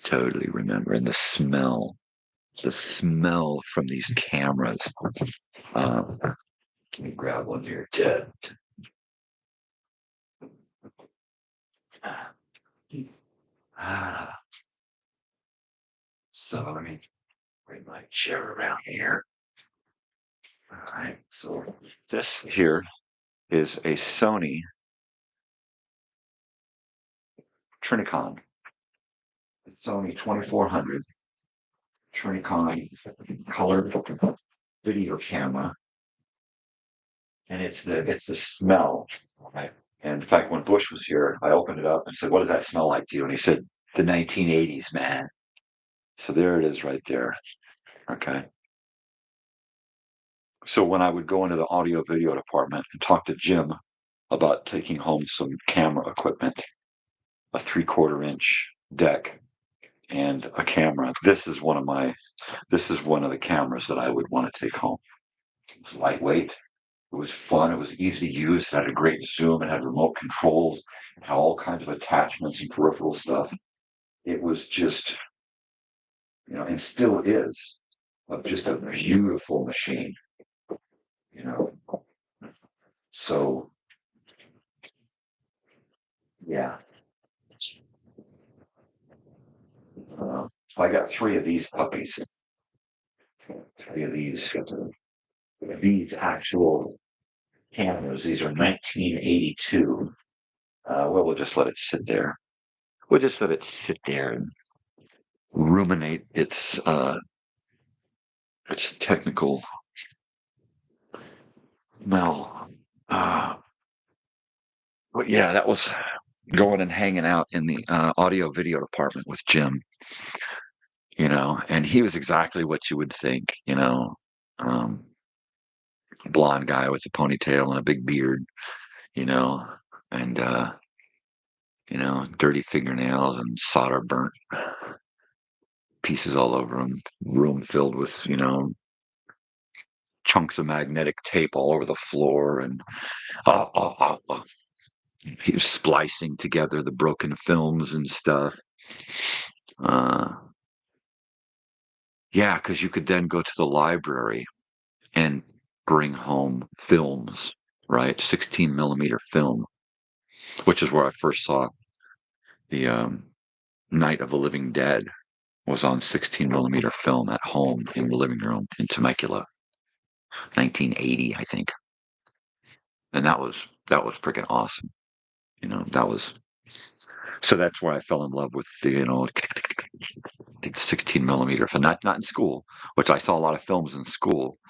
totally remember. And the smell from these cameras. Let me grab one here, Ted. Ah, so let me bring my chair around here. All right, so this here is a Sony Trinicon. Sony 2400 Trinicon color video camera, and it's the smell. Right? And in fact, when Bush was here, I opened it up and said, "What does that smell like to you?" And he said, "The 1980s, man." So there it is, right there. Okay. So when I would go into the audio video department and talk to Jim about taking home some camera equipment, a 3/4 inch deck, and a camera. This is one of the cameras that I would want to take home. It was lightweight. It was fun. It was easy to use. It had a great zoom. It had remote controls. It had all kinds of attachments and peripheral stuff. It was just, and still is, just a beautiful machine, you know. So, yeah. So I got three of these puppies. Three of these actual cameras. These are 1982. Well, we'll just let it sit there. We'll just let it sit there and ruminate its technical. Well, but yeah, that was going and hanging out in the audio video department with Jim, and he was exactly what you would think, um, blonde guy with a ponytail and a big beard, and dirty fingernails and solder burnt pieces all over him, room filled with, chunks of magnetic tape all over the floor, and he was splicing together the broken films and stuff. Yeah, because you could then go to the library and bring home films, right? 16 millimeter film, which is where I first saw the Night of the Living Dead was on 16 millimeter film at home in the living room in Temecula, 1980, I think. And that was freaking awesome. That was so that's where I fell in love with the 16 millimeter film. Not in school, which I saw a lot of films in school,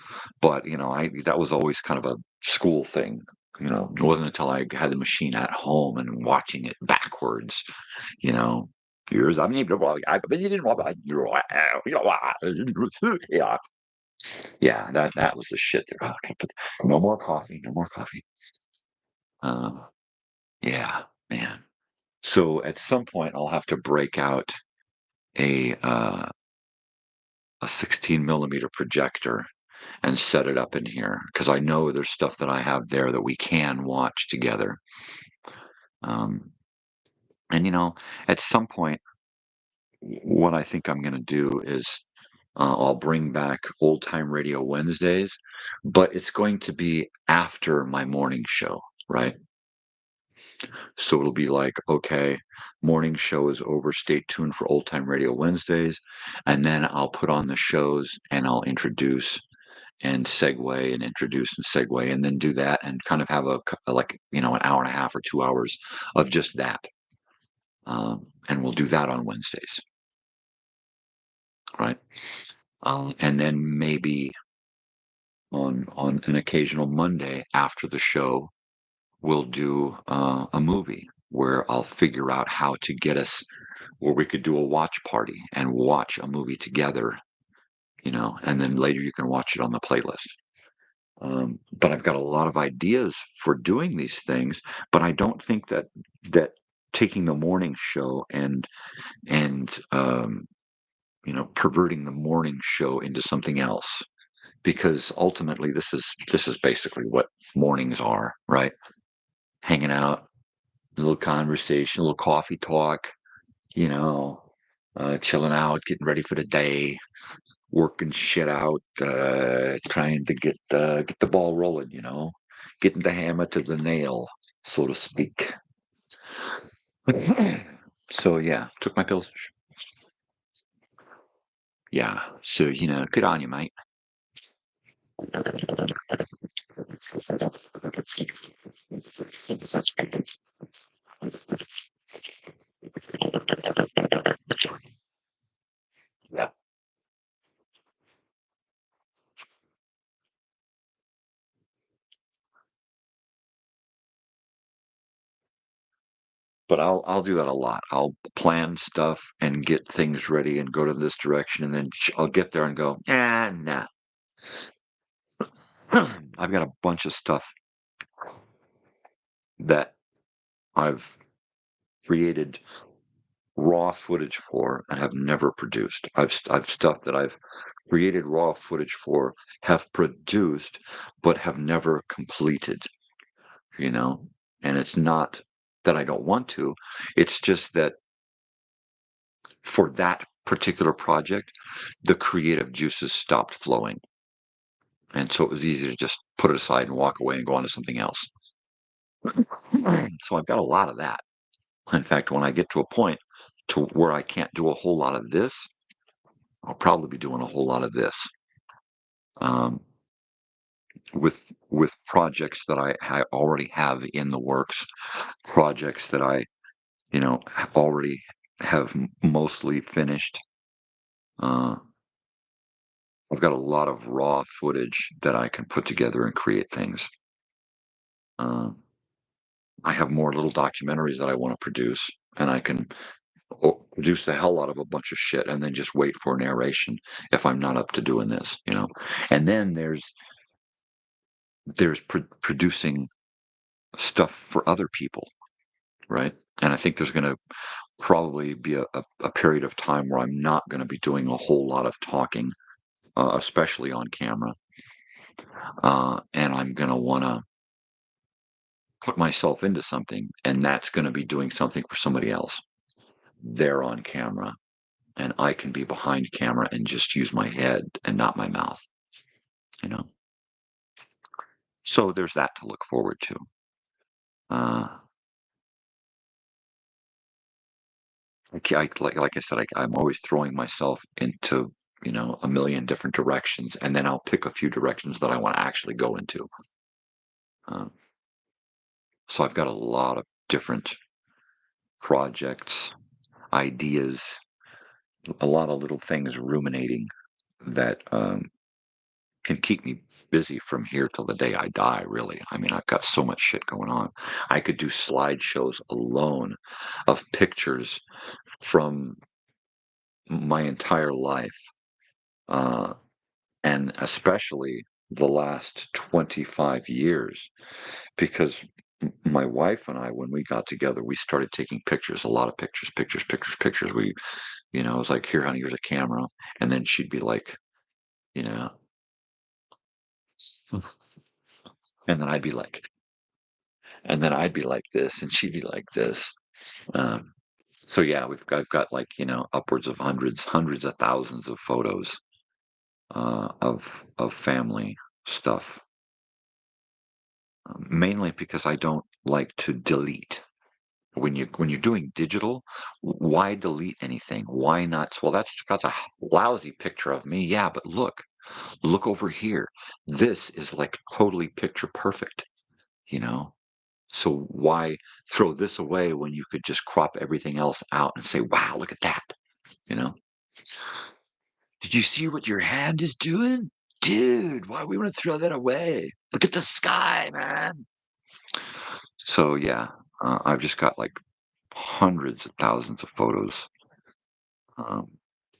but I that was always kind of a school thing. It wasn't until I had the machine at home and watching it backwards, you know. Years I mean, yeah, yeah, that was the shit there. Oh, no more coffee, no more coffee. Uh, yeah, man. So at some point, I'll have to break out a 16 millimeter projector and set it up in here because I know there's stuff that I have there that we can watch together. Um, and at some point, what I think I'm going to do is I'll bring back Old Time Radio Wednesdays, but it's going to be after my morning show, right? So it'll be like, okay, morning show is over. Stay tuned for Old Time Radio Wednesdays. And then I'll put on the shows and I'll introduce and segue and introduce and segue and then do that and kind of have an hour and a half or 2 hours of just that. And we'll do that on Wednesdays, right? And then maybe on an occasional Monday after the show, we'll do a movie where I'll figure out how to get us where we could do a watch party and watch a movie together, and then later you can watch it on the playlist. But I've got a lot of ideas for doing these things, but I don't think that taking the morning show and perverting the morning show into something else, because ultimately this is basically what mornings are, right? Hanging out, a little conversation, a little coffee talk, you know, chilling out, getting ready for the day, working shit out, trying to get the ball rolling, getting the hammer to the nail, so to speak. So yeah, took my pills. Yeah, so good on you, mate. Yeah, but I'll do that a lot. I'll plan stuff and get things ready and go to this direction, and then I'll get there and go, nah. I've got a bunch of stuff that I've created raw footage for and have never produced. I've stuff that I've created raw footage for, have produced, but have never completed, you know? And it's not that I don't want to, it's just that for that particular project, the creative juices stopped flowing. And so it was easy to just put it aside and walk away and go on to something else. So I've got a lot of that. In fact, when I get to a point to where I can't do a whole lot of this, I'll probably be doing a whole lot of this. Um, with projects that I already have in the works, projects that I, already have mostly finished. Uh, I've got a lot of raw footage that I can put together and create things. Uh, I have more little documentaries that I want to produce, and I can produce the hell out of a bunch of shit and then just wait for narration if I'm not up to doing this. And then there's producing stuff for other people, right? And I think there's going to probably be a period of time where I'm not going to be doing a whole lot of talking, especially on camera. And I'm going to want to put myself into something, and that's going to be doing something for somebody else. They're on camera, and I can be behind camera and just use my head and not my mouth, you know? So there's that to look forward to. Uh, like I said, I'm always throwing myself into, a million different directions, and then I'll pick a few directions that I want to actually go into. Um, so I've got a lot of different projects, ideas, a lot of little things ruminating that can keep me busy from here till the day I die, really. I mean, I've got so much shit going on. I could do slideshows alone of pictures from my entire life, uh, and especially the last 25 years, because my wife and I, when we got together, we started taking pictures, a lot of pictures, pictures, pictures, pictures. It was like, here, honey, here's a camera. And then she'd be like, you know, and then I'd be like, and then I'd be like this, and she'd be like this. Um, so yeah, I've got like, upwards of hundreds of thousands of photos, of family stuff, mainly because I don't like to delete. When you're doing digital, why delete anything? Why not? Well, that's a lousy picture of me. Yeah, but look over here. This is like totally picture perfect, you know? So why throw this away when you could just crop everything else out and say, wow, look at that, you know? Did you see what your hand is doing? Dude, why we want to throw that away? Look at the sky, man. So yeah, I've just got like hundreds of thousands of photos. Um,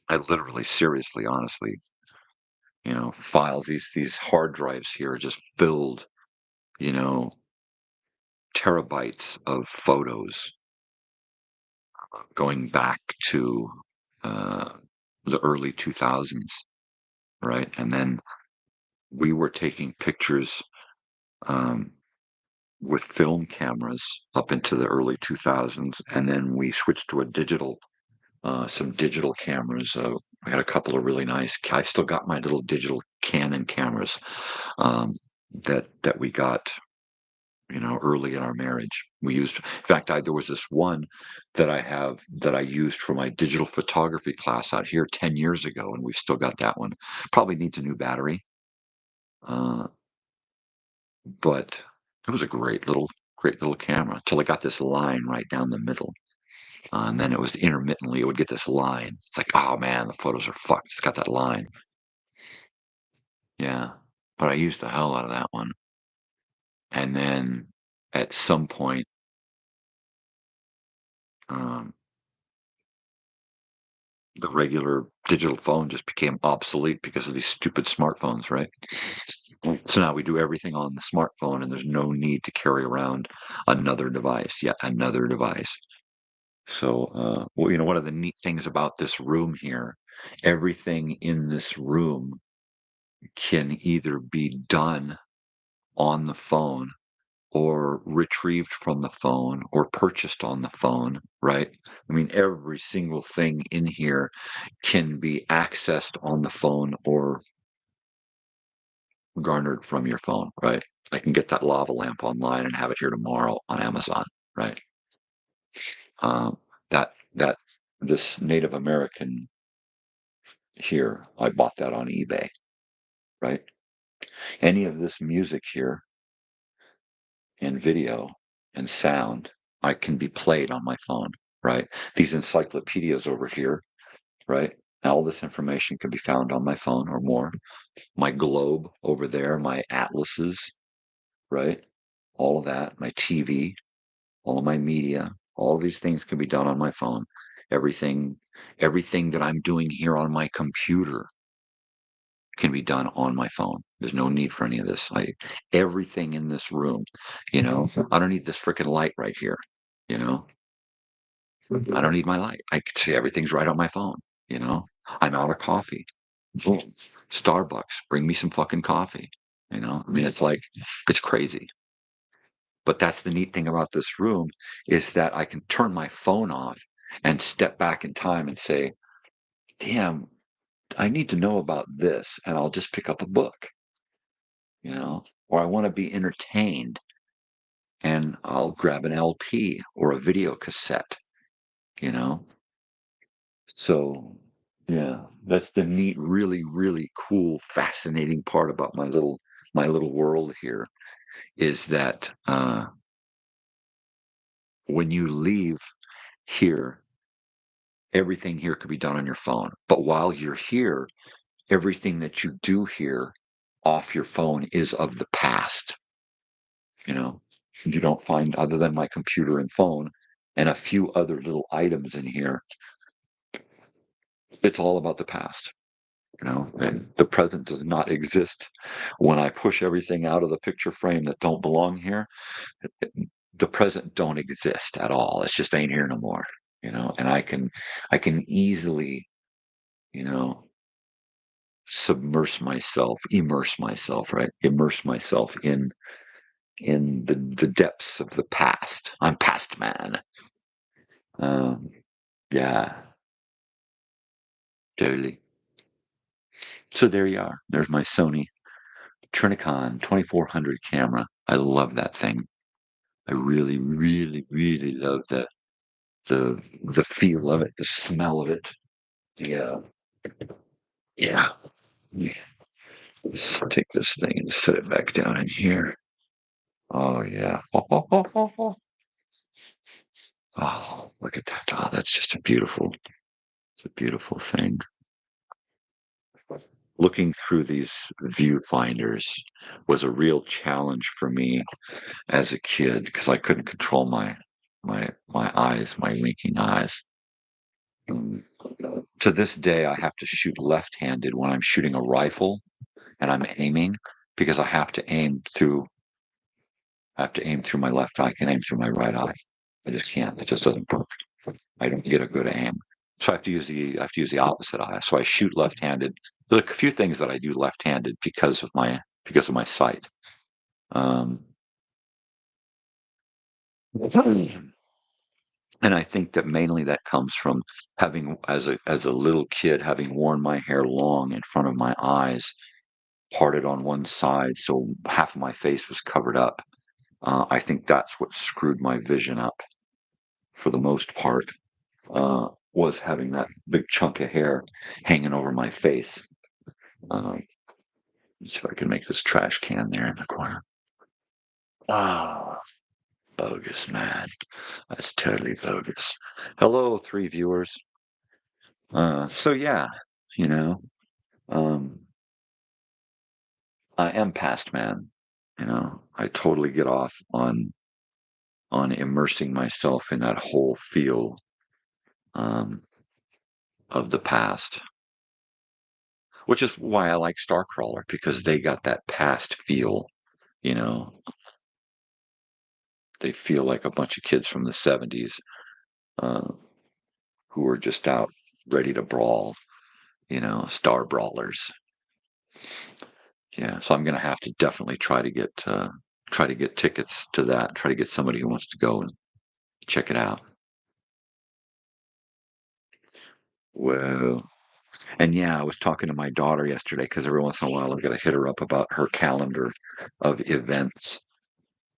I literally, seriously, honestly, files, these hard drives here are just filled, you know, terabytes of photos going back to uh, the early 2000s, right? And then we were taking pictures, um, with film cameras up into the early 2000s, and then we switched to some digital cameras. I had a couple of really nice. I still got my little digital Canon cameras, that we got, early in our marriage. We used, in fact, there was this one that I have that I used for my digital photography class out here 10 years ago, and we've still got that one. Probably needs a new battery, uh, but it was a great little camera until it got this line right down the middle. And then it was intermittently, it would get this line. It's like, oh man, the photos are fucked. It's got that line. Yeah. But I used the hell out of that one. And then at some point, um, the regular digital phone just became obsolete because of these stupid smartphones, right? So now we do everything on the smartphone, and there's no need to carry around another device, yet another device. So, well, one of the neat things about this room here, everything in this room can either be done on the phone or retrieved from the phone or purchased on the phone, right? I mean, every single thing in here can be accessed on the phone or garnered from your phone, right? I can get that lava lamp online and have it here tomorrow on Amazon, right? Um, that this Native American here, I bought that on eBay, right? Any of this music here and video and sound, I can be played on my phone, right? These encyclopedias over here, right? All this information can be found on my phone or more. My globe over there, my atlases, right? All of that, my TV, all of my media, all of these things can be done on my phone. Everything, everything that I'm doing here on my computer can be done on my phone. There's no need for any of this. Everything in this room, I don't need this freaking light right here. You know, I don't need my light. I can see everything's right on my phone. I'm out of coffee. Boom. Starbucks, bring me some fucking coffee. I mean, it's crazy. But that's the neat thing about this room is that I can turn my phone off and step back in time and say, damn, I need to know about this. And I'll just pick up a book, or I want to be entertained and I'll grab an LP or a video cassette, you know? So, yeah, that's the neat, really, really cool, fascinating part about my little world here is that when you leave here, everything here could be done on your phone. But while you're here, everything that you do here off your phone is of the past. You know, you don't find other than my computer and phone and a few other little items in here. It's all about the past. And the present does not exist. When I push everything out of the picture frame that don't belong here, the present don't exist at all. It's just ain't here no more. And I can easily, you know, immerse myself, right? Immerse myself in the depths of the past. I'm past man. Um, yeah, totally. So there you are. There's my Sony Trinicon 2400 camera. I love that thing. I really, really, really love the feel of it, the smell of it. Yeah, yeah. Yeah. Let's take this thing and set it back down in here. Oh yeah. Oh, look at that. Oh, that's just it's a beautiful thing. Looking through these viewfinders was a real challenge for me as a kid because I couldn't control my eyes, my winking eyes. Um, to this day, I have to shoot left-handed when I'm shooting a rifle and I'm aiming because I have to aim through my left eye. I can aim through my right eye. I just can't. It just doesn't work. I don't get a good aim. So I have to use the opposite eye. So I shoot left-handed. There's a few things that I do left-handed because of my sight. Um, and I think that mainly that comes from having, as a little kid, having worn my hair long in front of my eyes, parted on one side, so half of my face was covered up. I think that's what screwed my vision up for the most part. Was having that big chunk of hair hanging over my face. Um, let's see if I can make this trash can there in the corner. Ah, bogus, man. That's totally bogus. Hello, 3 viewers. So yeah, you know, um, I am past man. I totally get off on immersing myself in that whole feel um, of the past, which is why I like Starcrawler because they got that past feel. You know, they feel like a bunch of kids from the '70s uh, who are just out ready to brawl, star brawlers. Yeah, so I'm gonna have to definitely try to get tickets to that. Try to get somebody who wants to go and check it out. Whoa. And yeah, I was talking to my daughter yesterday because every once in a while I've got to hit her up about her calendar of events.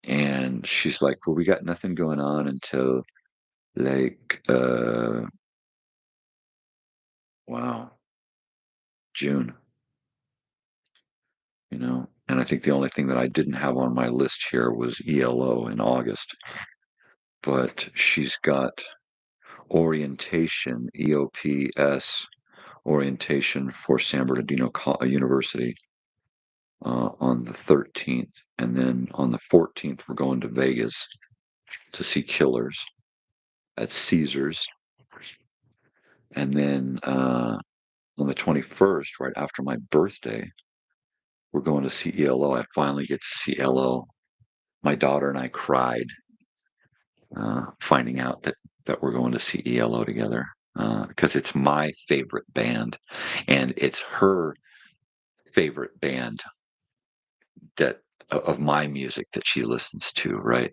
And she's like, well, we got nothing going on until like, wow, June, And I think the only thing that I didn't have on my list here was ELO in August. But she's got orientation, EOPS, orientation for San Bernardino University on the 13th. And then on the 14th, we're going to Vegas to see Killers at Caesars. And then on the 21st, right after my birthday, we're going to see ELO. I finally get to see LO. My daughter and I cried finding out that we're going to see ELO together because it's my favorite band and it's her favorite band that of my music that she listens to, right?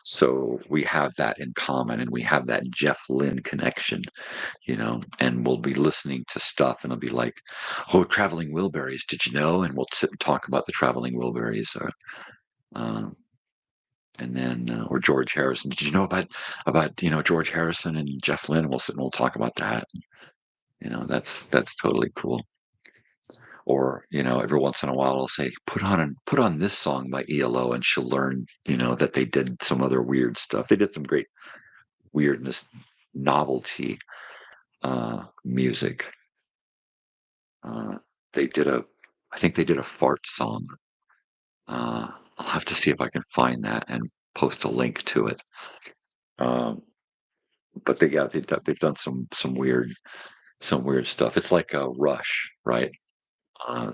So we have that in common and we have that Jeff Lynne connection, and we'll be listening to stuff and it'll be like, oh, Traveling Wilburys, did you know? And we'll sit and talk about the Traveling Wilburys um, and then or George Harrison. Did you know about George Harrison and Jeff Lynne? We'll sit and we'll talk about that. That's totally cool. Or every once in a while I'll say put on this song by ELO, and she'll learn that they did some other weird stuff. They did some great weirdness, novelty music. Uh, they did a I think they did a fart song. I'll have to see if I can find that and post a link to it. Um, but they've done some weird stuff. It's like a Rush, right?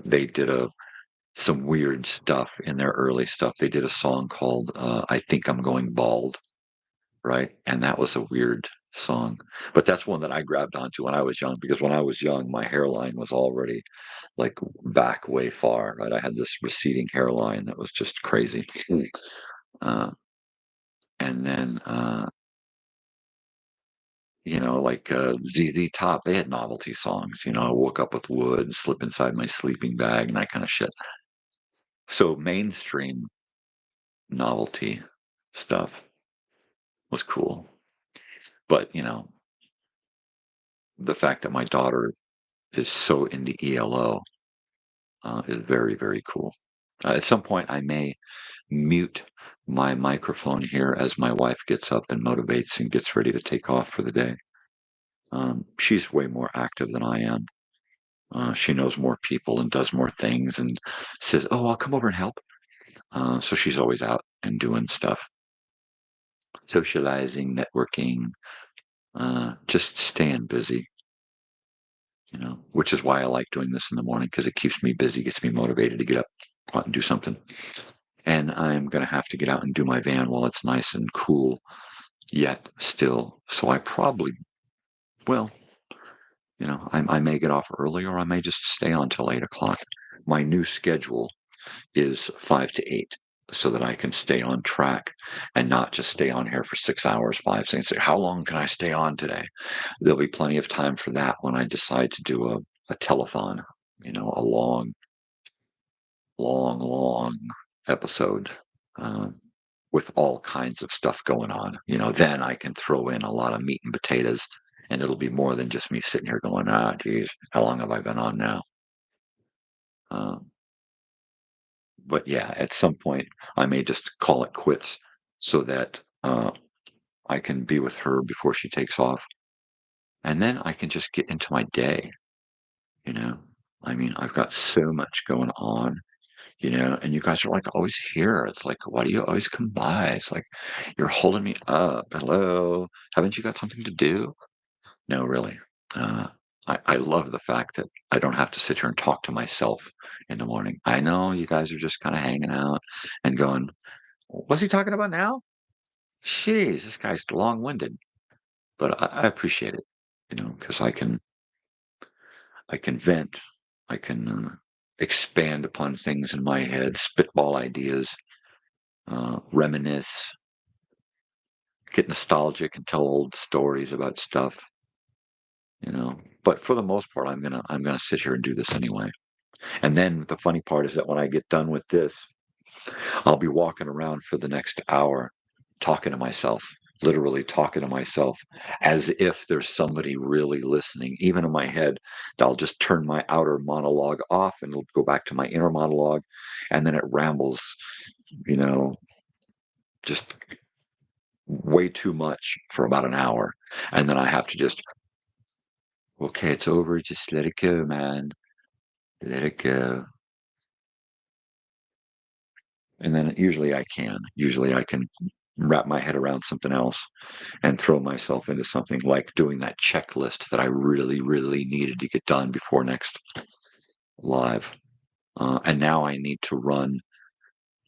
They did some weird stuff in their early stuff. They did a song called "I Think I'm Going Bald," right? And that was a weird song, but that's one that I grabbed onto when I was young because when I was young, my hairline was already like back way far, right? I had this receding hairline that was just crazy. Uh, and then like ZZ Top, they had novelty songs. I woke up with wood, slip inside my sleeping bag, and that kind of shit. So mainstream novelty stuff was cool. But, the fact that my daughter is so into ELO is very, very cool. At some point, I may mute my microphone here as my wife gets up and motivates and gets ready to take off for the day. She's way more active than I am. She knows more people and does more things and says, "Oh, I'll come over and help." So she's always out and doing stuff, socializing, networking, just staying busy. Which is why I like doing this in the morning because it keeps me busy, gets me motivated to get up, go out and do something. And I'm going to have to get out and do my van while it's nice and cool yet still. So I probably, well, I may get off early or I may just stay on till 8 o'clock. My new schedule is 5 to 8 so that I can stay on track and not just stay on here for 6 hours, 5 6. How long can I stay on today? There'll be plenty of time for that when I decide to do a telethon, a long, long, long episode with all kinds of stuff going on. Then I can throw in a lot of meat and potatoes and it'll be more than just me sitting here going, geez, how long have I been on now? Um, but yeah, at some point I may just call it quits so that I can be with her before she takes off. And then I can just get into my day, you know? I mean, I've got so much going on, and you guys are like always here. It's like, why do you always come by? It's like you're holding me up. Hello. Haven't you got something to do? No, really. Uh, I love the fact that I don't have to sit here and talk to myself in the morning. I know you guys are just kind of hanging out and going, what's he talking about now? Jeez, this guy's long winded. but I appreciate it, because I can vent, I can expand upon things in my head, spitball ideas, reminisce, get nostalgic and tell old stories about stuff. But for the most part, I'm gonna sit here and do this anyway. And then the funny part is that when I get done with this, I'll be walking around for the next hour talking to myself, literally talking to myself as if there's somebody really listening. Even in my head, I'll just turn my outer monologue off and it'll go back to my inner monologue. And then it rambles, you know, just way too much for about an hour. And then I have to just, okay, it's over. Just let it go, man. Let it go. And then usually I can wrap my head around something else and throw myself into something like doing that checklist that I really, really needed to get done before next live. And now I need to run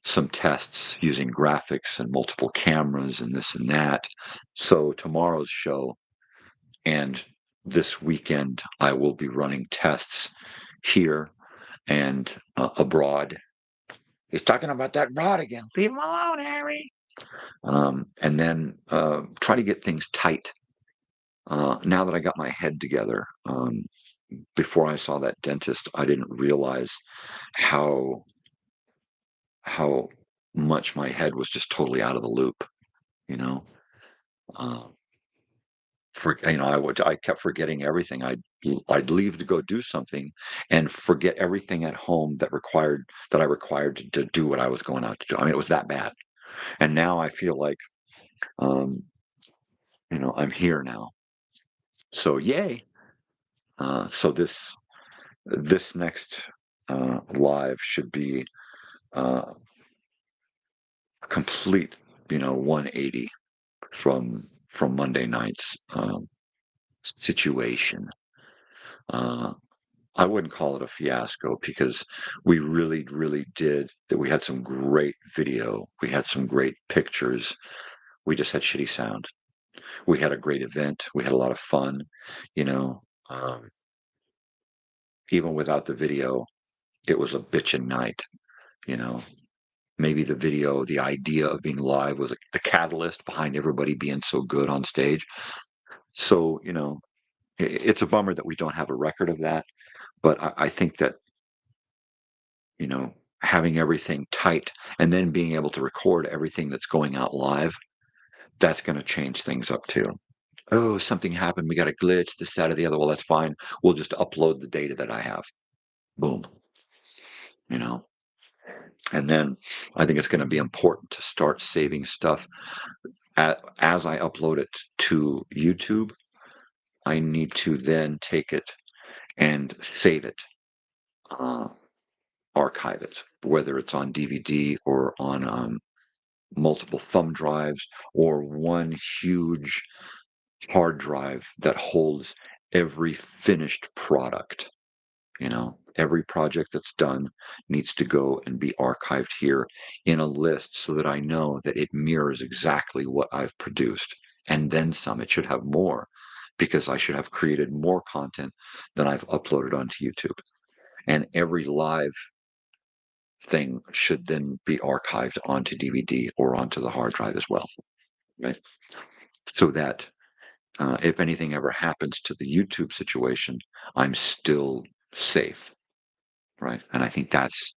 some tests using graphics and multiple cameras and this and that. So tomorrow's show and this weekend, I will be running tests here and abroad. He's talking about that rod again. Leave him alone, Harry. And then try to get things tight. Now that I got my head together, before I saw that dentist, I didn't realize how how much my head was just totally out of the loop. You know, uh, I kept forgetting everything. I'd leave to go do something and forget everything at home that I required to do what I was going out to do. I mean, it was that bad. And now I feel like um, I'm here now. So yay! So this next live should be a complete, 180 from Monday night's situation. Uh, I wouldn't call it a fiasco because we really, really did that. We had some great video. We had some great pictures. We just had shitty sound. We had a great event. We had a lot of fun. You know, um, even without the video, it was a bitchin' night. You know, maybe the video, the idea of being live was the catalyst behind everybody being so good on stage. So, it's a bummer that we don't have a record of that. But I think that, you know, having everything tight and then being able to record everything that's going out live, that's going to change things up too. Oh, something happened. We got a glitch, this, that, or the other. Well, that's fine. We'll just upload the data that I have. Boom. You know, and then I think it's going to be important to start saving stuff as I upload it to YouTube. I need to then take it and save it, uh, archive it, whether it's on DVD or on multiple thumb drives or one huge hard drive that holds every finished product. Every project that's done needs to go and be archived here in a list so that I know that it mirrors exactly what I've produced. And then some. It should have more because I should have created more content than I've uploaded onto YouTube. And every live thing should then be archived onto DVD or onto the hard drive as well, right? So that if anything ever happens to the YouTube situation, I'm still safe, right? And I think that's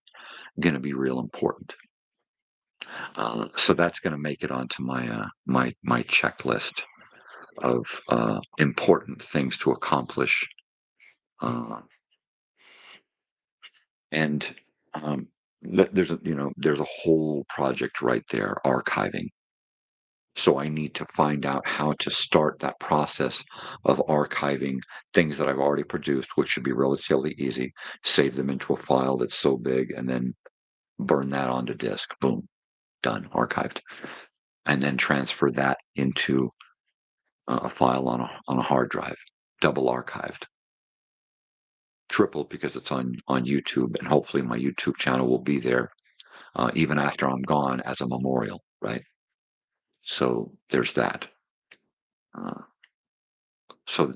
going to be real important. So that's going to make it onto my checklist of important things to accomplish, uh, and there's a whole project right there, archiving. So I need to find out how to start that process of archiving things that I've already produced, which should be relatively easy. Save them into a file that's so big, and then burn that onto disk. Boom, done, archived, and then transfer that into a file on a hard drive, double archived, triple because it's on YouTube, and hopefully my YouTube channel will be there even after I'm gone as a memorial, right? So there's that. Uh, So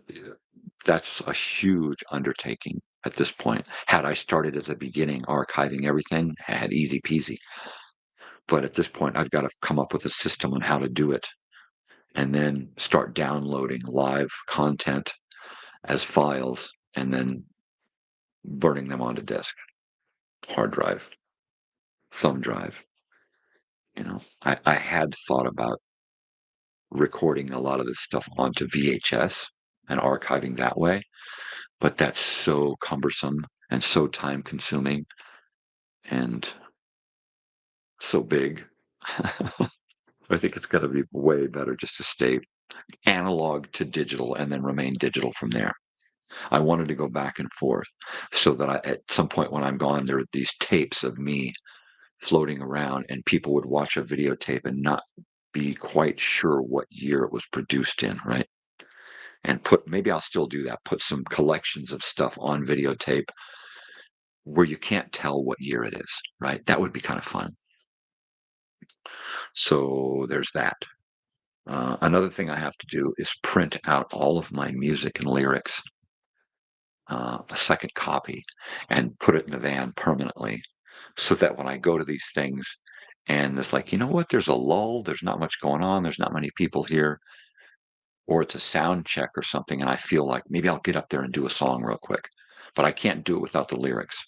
that's a huge undertaking at this point. Had I started at the beginning archiving everything, I had easy peasy. But at this point, I've got to come up with a system on how to do it and then start downloading live content as files and then burning them onto disk, hard drive, thumb drive. I had thought about recording a lot of this stuff onto VHS and archiving that way, but that's so cumbersome and so time consuming and so big. I think it's got to be way better just to stay analog to digital and then remain digital from there. I wanted to go back and forth so that at some point when I'm gone, there are these tapes of me floating around and people would watch a videotape and not be quite sure what year it was produced in, right? And maybe I'll still do that, put some collections of stuff on videotape where you can't tell what year it is, right? That would be kind of fun. So there's that. Another thing I have to do is print out all of my music and lyrics, a second copy, and put it in the van permanently so that when I go to these things and it's like, you know what, there's a lull, there's not much going on, there's not many people here, or it's a sound check or something, and I feel like maybe I'll get up there and do a song real quick, but I can't do it without the lyrics.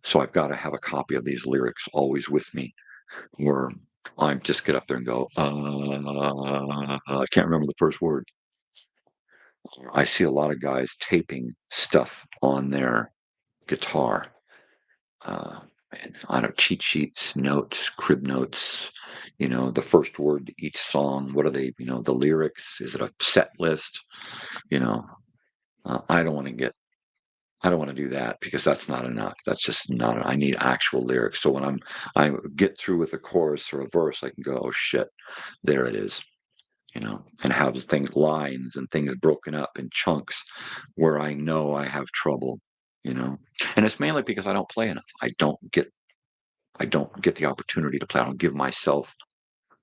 So I've got to have a copy of these lyrics always with me, where I just get up there and go, I can't remember the first word. I see a lot of guys taping stuff on their guitar. Uh, and I don't know, cheat sheets, notes, crib notes, the first word to each song. What are they, the lyrics? Is it a set list? You know, I don't want to do that because that's not enough. That's just not, I need actual lyrics. So when I get through with a chorus or a verse, I can go, oh shit, there it is, and have things, lines and things broken up in chunks where I know I have trouble, and it's mainly because I don't play enough. I don't get the opportunity to play. I don't give myself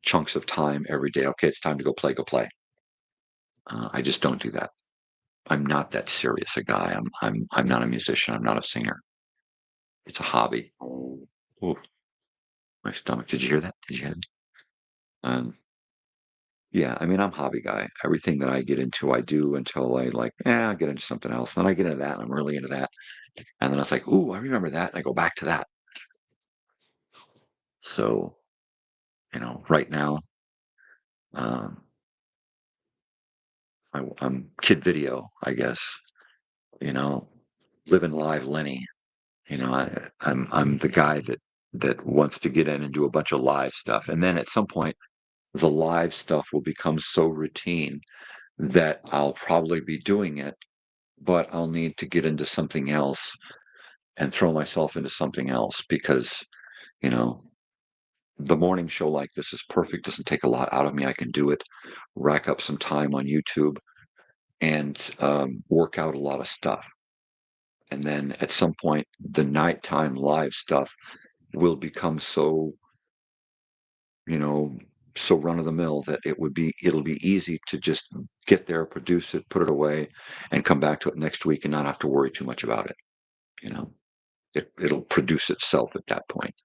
chunks of time every day. Okay, it's time to go play. Go play. I just don't do that. I'm not that serious a guy. I'm not a musician. I'm not a singer. It's a hobby. Ooh, my stomach. Did you hear that? Did you hear that? Yeah, I mean, I'm hobby guy. Everything that I get into, I do until I like, I'll get into something else. Then I get into that, and I'm really into that. And then it's like, ooh, I remember that, and I go back to that. So, right now, um, I'm kid video, I guess. You know, living live Lenny. I'm the guy that wants to get in and do a bunch of live stuff, and then at some point, the live stuff will become so routine that I'll probably be doing it, but I'll need to get into something else and throw myself into something else because, you know, the morning show like this is perfect. Doesn't take a lot out of me. I can do it, rack up some time on YouTube and work out a lot of stuff. And then at some point, the nighttime live stuff will become so, you know, so run of the mill that it'll be easy to just get there, produce it, put it away, and come back to it next week and not have to worry too much about it. You know, it'll produce itself at that point.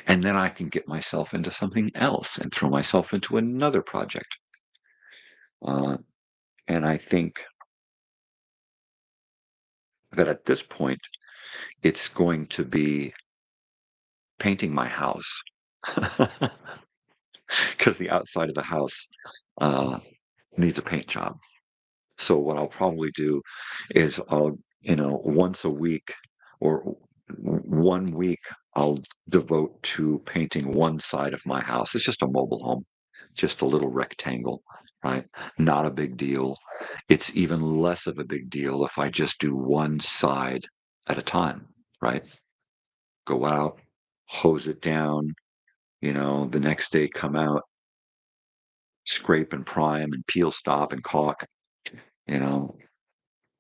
And then I can get myself into something else and throw myself into another project. Uh, and I think that at this point, it's going to be painting my house because the outside of the house uh, needs a paint job. So what I'll probably do is once a week or one week I'll devote to painting one side of my house. It's just a mobile home, just a little rectangle, right? Not a big deal. It's even less of a big deal if I just do one side at a time, right? Go out, hose it down, the next day come out, scrape and prime and peel stop and caulk, you know,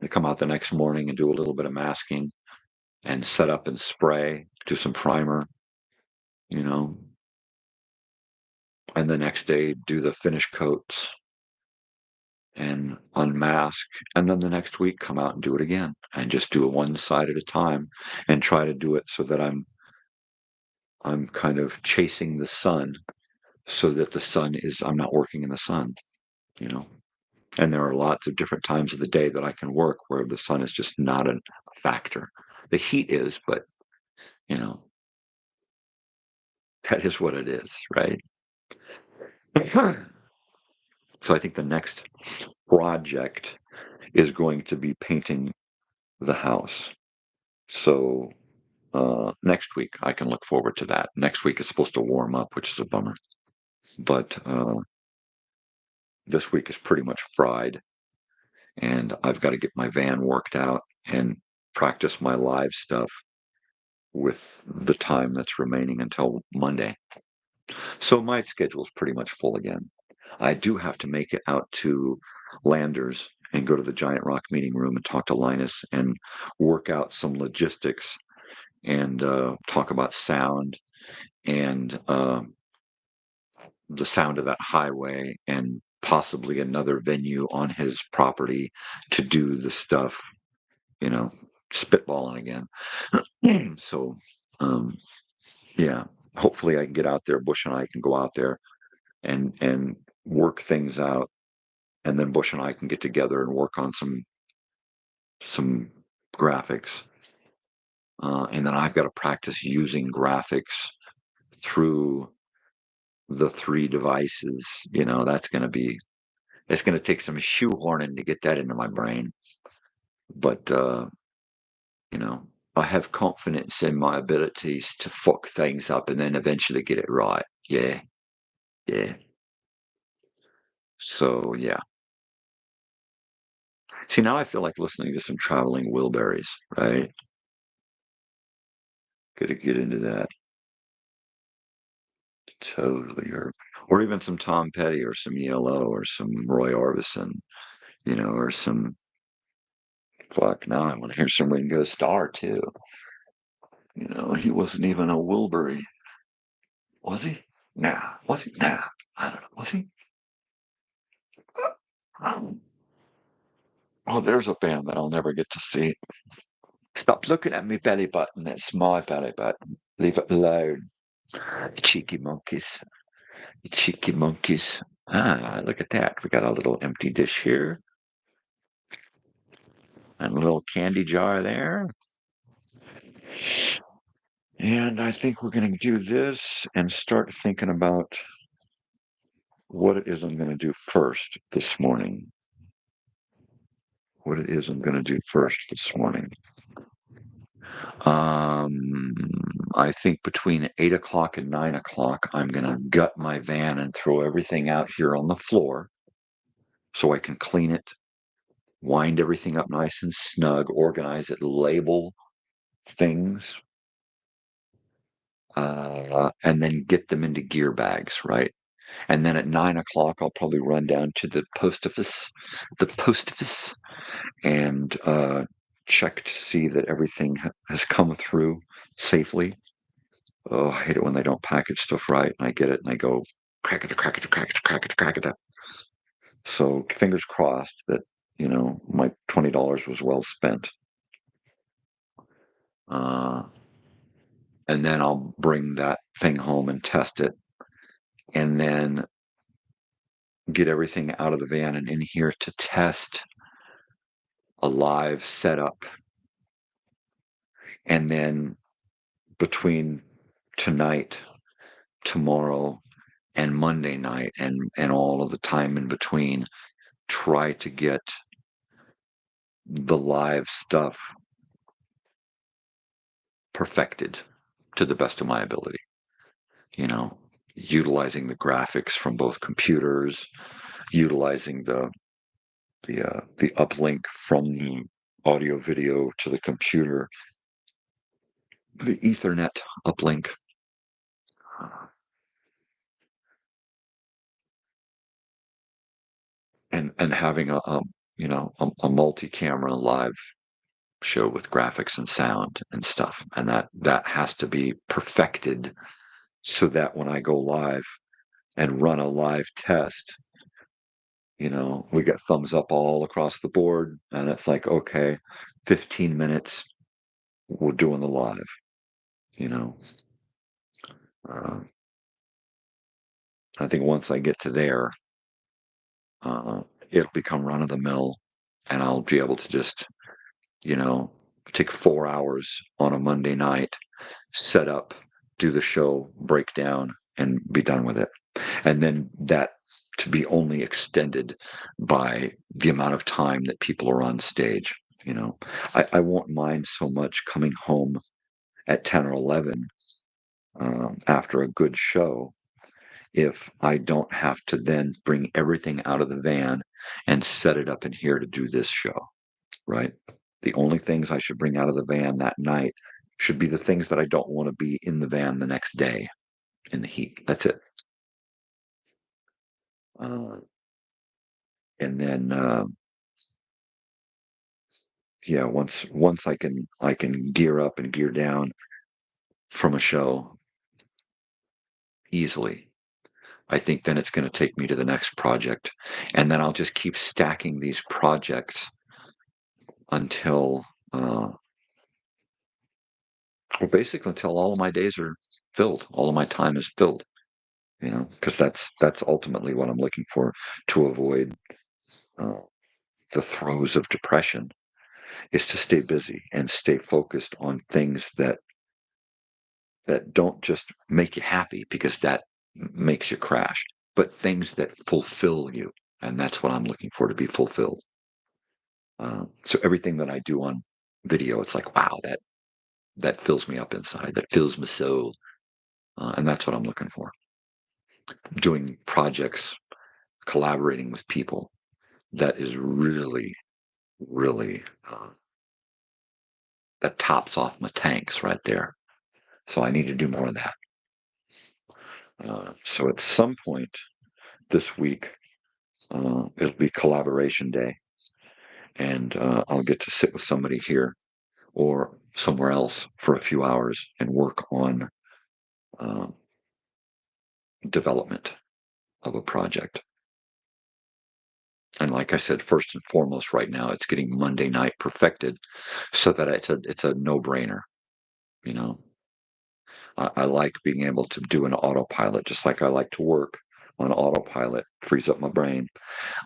I come out the next morning and do a little bit of masking and set up and spray, do some primer, you know, and the next day do the finish coats and unmask, and then the next week come out and do it again, and just do it one side at a time, and try to do it so that I'm kind of chasing the sun, so that I'm not working in the sun, you know. And there are lots of different times of the day that I can work where the sun is just not a factor. The heat is, but you know, that is what it is, right? So I think the next project is going to be painting the house. So next week I can look forward to that. Next week it's supposed to warm up, which is a bummer. But this week is pretty much fried, and I've got to get my van worked out and practice my live stuff with the time that's remaining until Monday. So my schedule is pretty much full again. I do have to make it out to Landers and go to the Giant Rock meeting room and talk to Linus and work out some logistics and talk about sound and the sound of that highway and possibly another venue on his property to do the stuff, you know, spitballing again. So, um, yeah, hopefully I can get out there. Bush and I can go out there and work things out, and then Bush and I can get together and work on some graphics. And then I've got to practice using graphics through the three devices. You know, it's going to take some shoehorning to get that into my brain. But, you know, I have confidence in my abilities to fuck things up and then eventually get it right. Yeah. Yeah. So, yeah. See, now I feel like listening to some Traveling Wilburys, right? Got to get into that. Totally. Or even some Tom Petty or some ELO or some Roy Orbison, you know, or some fuck. Now I want to hear some Ringo Starr too. You know, he wasn't even a Wilbury, was he? Nah, was he? Nah, I don't know. Was he? Oh, oh, there's a band that I'll never get to see. Stop looking at me belly button. It's my belly button. Leave it alone. You cheeky monkeys. You cheeky monkeys. Ah, look at that. We got a little empty dish here and a little candy jar there. And I think we're going to do this and start thinking about what it is I'm going to do first this morning. What it is I'm going to do first this morning. Um, I think between 8 o'clock and 9 o'clock, I'm going to gut my van and throw everything out here on the floor so I can clean it, wind everything up nice and snug, organize it, label things, and then get them into gear bags, right? And then at 9 o'clock, I'll probably run down to the post office, and check to see that everything has come through safely. Oh, I hate it when they don't package stuff right, and I get it, and I go crack it, crack it, crack it, crack it, crack it. So fingers crossed that my $20 was well spent. Uh, and then I'll bring that thing home and test it, and then get everything out of the van and in here to test a live setup. And then between tonight, tomorrow, and Monday night, and all of the time in between, try to get the live stuff perfected to the best of my ability. Utilizing the graphics from both computers, utilizing the uplink from the audio video to the computer, the Ethernet uplink. And having a multi-camera live show with graphics and sound and stuff, and that has to be perfected so that when I go live and run a live test, We get thumbs up all across the board, and it's like, okay, 15 minutes, we're doing the live, you know. Uh, I think once I get to there, uh, it'll become run of the mill, and I'll be able to just, you know, take 4 hours on a Monday night, set up, do the show, break down, and be done with it. And then that to be only extended by the amount of time that people are on stage. I won't mind so much coming home at 10 or 11 after a good show if I don't have to then bring everything out of the van and set it up in here to do this show, right? The only things I should bring out of the van that night should be the things that I don't want to be in the van the next day in the heat. That's it. Uh, and then, yeah, once I can gear up and gear down from a show easily, I think then it's going to take me to the next project, and then I'll just keep stacking these projects until, well, basically until all of my days are filled, all of my time is filled. Because that's ultimately what I'm looking for to avoid uh, the throes of depression is to stay busy and stay focused on things that don't just make you happy because that makes you crash, but things that fulfill you. And that's what I'm looking for, to be fulfilled. So everything that I do on video, it's like, wow, that fills me up inside. That fills my soul. And that's what I'm looking for. Doing projects, collaborating with people, that is really, really, that tops off my tanks right there. So I need to do more of that. So at some point this week, it'll be collaboration day, and I'll get to sit with somebody here or somewhere else for a few hours and work on uh, development of a project. And like I said, first and foremost, right now, it's getting Monday night perfected so that it's a no-brainer. You know, I like being able to do an autopilot, just like I like to work on autopilot, frees up my brain.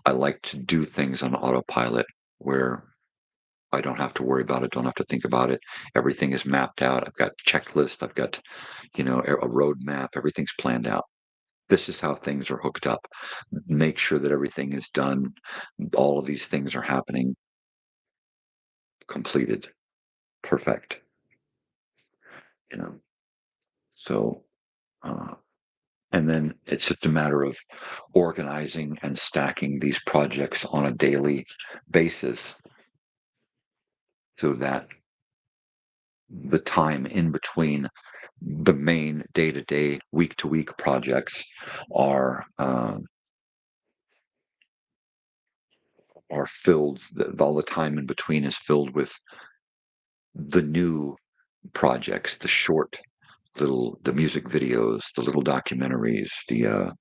I like to do things on autopilot where I don't have to worry about it, don't have to think about it. Everything is mapped out. I've got checklist. I've got, a roadmap. Everything's planned out. This is how things are hooked up. Make sure that everything is done. All of these things are happening, completed, perfect. You know, so uh, and then it's just a matter of organizing and stacking these projects on a daily basis so that the time in between the main day-to-day, week-to-week projects are are filled. All the time in between is filled with the new projects, the short the music videos, the little documentaries, the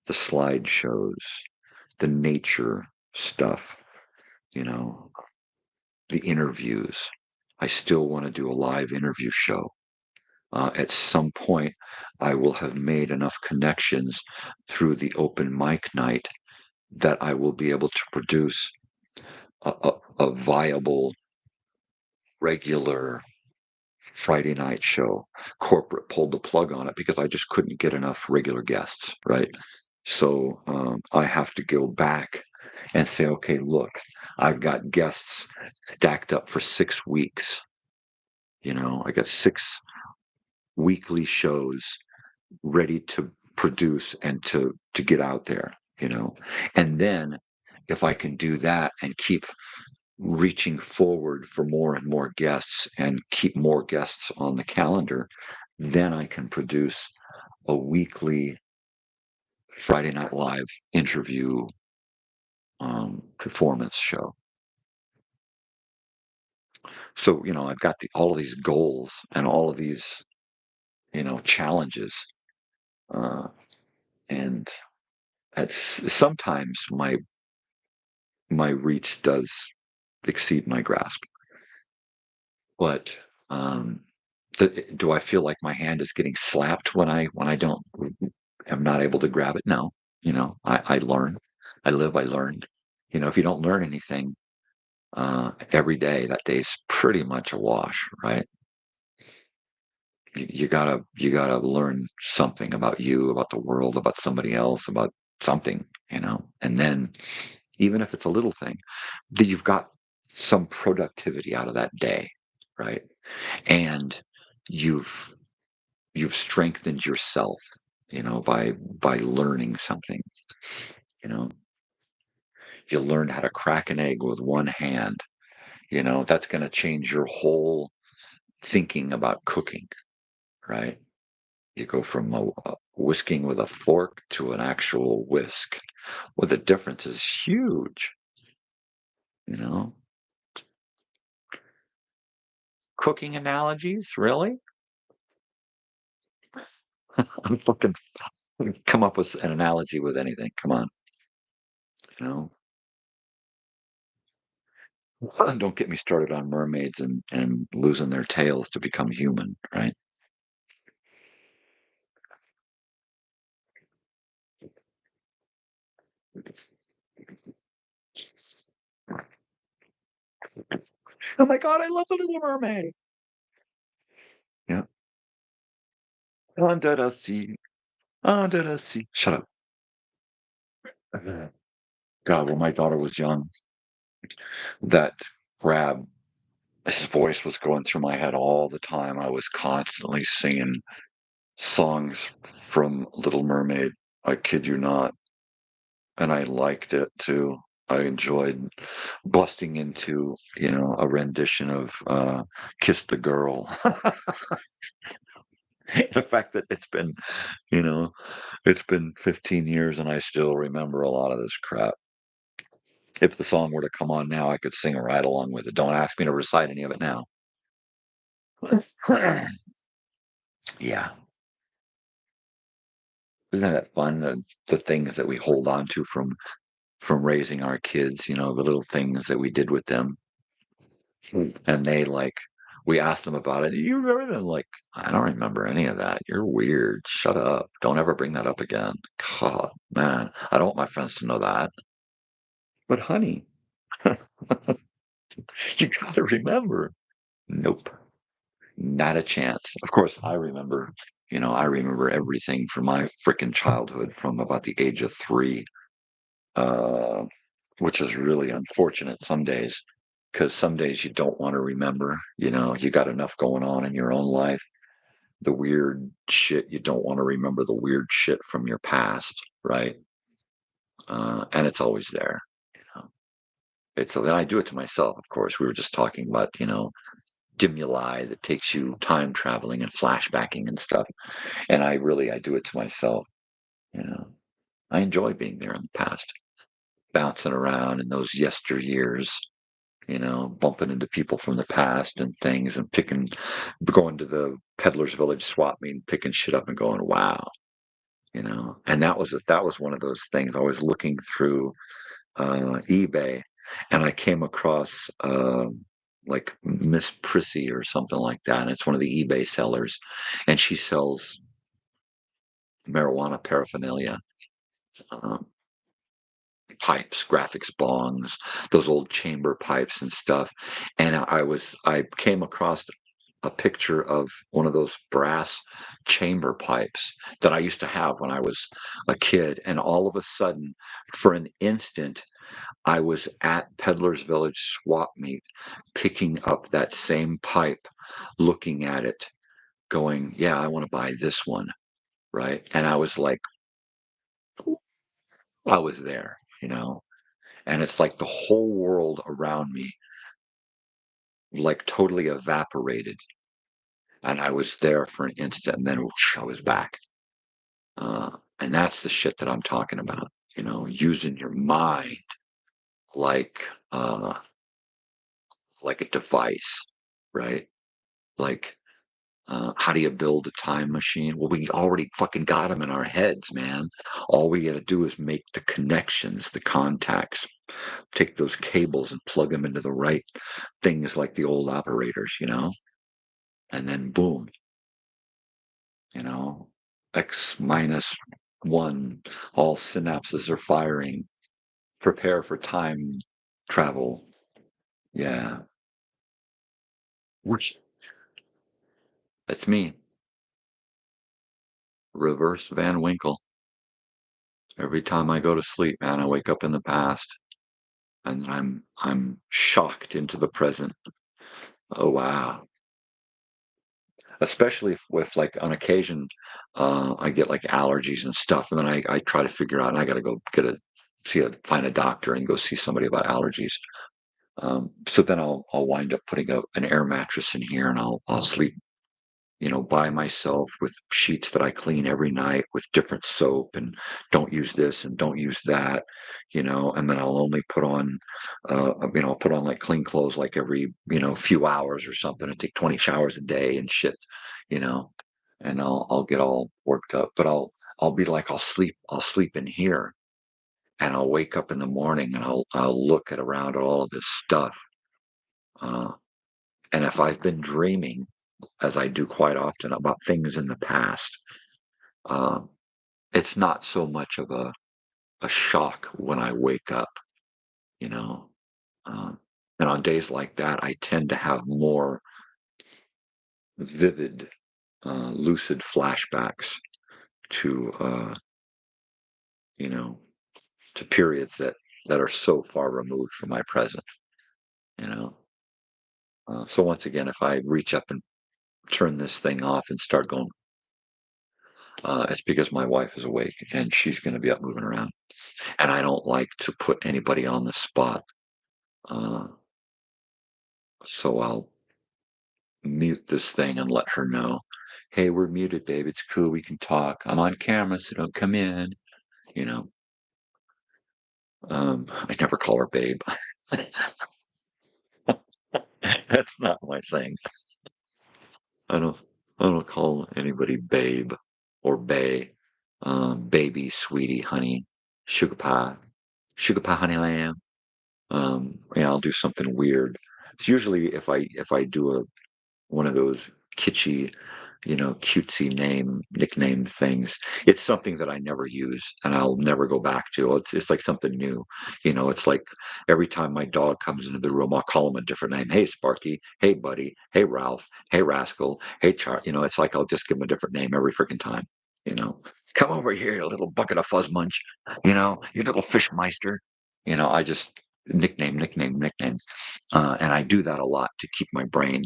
slideshows, the nature stuff. You know, the interviews. I still want to do a live interview show. At some point, I will have made enough connections through the open mic night that I will be able to produce a viable, regular Friday night show. Corporate pulled the plug on it because I just couldn't get enough regular guests, right? So I have to go back and say, okay, look, I've got guests stacked up for 6 weeks. I got 6 weekly shows ready to produce and to get out there. And then if I can do that and keep reaching forward for more and more guests and keep more guests on the calendar, then I can produce a weekly Friday Night Live interview performance show. So, I've got all of these goals and all of these, challenges. Uh, and sometimes my reach does exceed my grasp, but um, do I feel like my hand is getting slapped when I don't am not able to grab it? No, I learn, I live, I learn. If you don't learn anything every day, that day's pretty much a wash, right? You gotta learn something about you, about the world, about somebody else, about something, and then even if it's a little thing, that you've got some productivity out of that day, right? And you've you've strengthened yourself, by learning something. You know, you learned how to crack an egg with one hand. That's going to change your whole thinking about cooking, right? You go from a whisking with a fork to an actual whisk. Well, the difference is huge. You know, cooking analogies, really? I'm fucking come up with an analogy with anything. Come on, you know. Don't get me started on mermaids and losing their tails to become human, right? Oh my god, I love the Little Mermaid. Yeah. Under the sea, under the sea. Shut up. God, when my daughter was young, that crab, his voice was going through my head all the time. I was constantly singing songs from Little Mermaid. I kid you not. And I liked it too. I enjoyed busting into, a rendition of Kiss the Girl. The fact that you know, it's been 15 years and I still remember a lot of this crap. If the song were to come on now, I could sing right along with it. Don't ask me to recite any of it now. Yeah. Isn't that fun? The things that we hold on to from raising our kids, the little things that we did with them. And we asked them about it. You remember them? Like, I don't remember any of that. You're weird. Shut up. Don't ever bring that up again. God, man, I don't want my friends to know that. But honey, you gotta remember. Nope, not a chance. Of course, I remember everything from my freaking childhood from about the age of 3, uh, which is really unfortunate some days, because some days you don't want to remember. You got enough going on in your own life. The weird shit, you don't want to remember the weird shit from your past, right? And it's always there. You know, and I do it to myself, of course. We were just talking about, stimuli that takes you time traveling and flashbacking and stuff. And I do it to myself. You know, I enjoy being there in the past, bouncing around in those yesteryears. Bumping into people from the past and things, and going to the Peddler's Village swap meet, and picking shit up and going, wow. And that was one of those things. I was looking through eBay, and I came across like Miss Prissy or something like that. And it's one of the eBay sellers, and she sells marijuana paraphernalia, um, pipes, graphics bongs, those old chamber pipes and stuff. And I came across a picture of one of those brass chamber pipes that I used to have when I was a kid. And all of a sudden, for an instant, I was at Peddler's Village swap meet, picking up that same pipe, looking at it, going, yeah, I want to buy this one. Right. And I was like, I was there. And it's like the whole world around me, like totally evaporated. And I was there for an instant, and then whoosh, I was back. And that's the shit that I'm talking about, using your mind like uh like a device, right? Like How do you build a time machine? Well, we already fucking got them in our heads, man. All we got to do is make the connections, the contacts, take those cables and plug them into the right things like the old operators, and then boom, you know, X minus one, all synapses are firing. Prepare for time travel. Yeah. Which That's me, reverse Van Winkle. Every time I go to sleep, man, I wake up in the past and I'm shocked into the present. Oh wow. Especially if, with like on occasion, I get like allergies and stuff, and then I try to figure out, and I got to go find a doctor and go see somebody about allergies. So then I'll wind up putting an air mattress in here, and I'll sleep by myself with sheets that I clean every night with different soap and don't use this and don't use that, and then I'll only I'll put on like clean clothes like every, few hours or something and take 20 showers a day and shit, you know, and I'll get all worked up, but I'll be like, I'll sleep in here and I'll wake up in the morning and I'll look at around all of this stuff. Uh, and if I've been dreaming, as I do quite often, about things in the past, um, it's not so much of a shock when I wake up, you know. Um, and on days like that, I tend to have more vivid, lucid flashbacks to, you know, to periods that are so far removed from my present, you know. So once again, if I reach up and turn this thing off and start going, it's because my wife is awake and she's going to be up moving around. And I don't like to put anybody on the spot. Uh, so I'll mute this thing and let her know, hey, we're muted, babe. It's cool. We can talk. I'm on camera, so don't come in. You know, I never call her babe. That's not my thing. I don't. I don't call anybody babe or bae. Baby, sweetie, honey, sugar pie, honey lamb. I'll do something weird. It's usually if I do one of those kitschy, cutesy nickname things. It's something that I never use and I'll never go back to. It's like something new. It's like every time my dog comes into the room, I'll call him a different name. Hey, Sparky. Hey, Buddy. Hey, Ralph. Hey, Rascal. Hey, Char. It's like I'll just give him a different name every freaking time. You know, come over here, you little bucket of fuzz munch. You little fish meister. I just nickname, nickname, nickname. And I do that a lot to keep my brain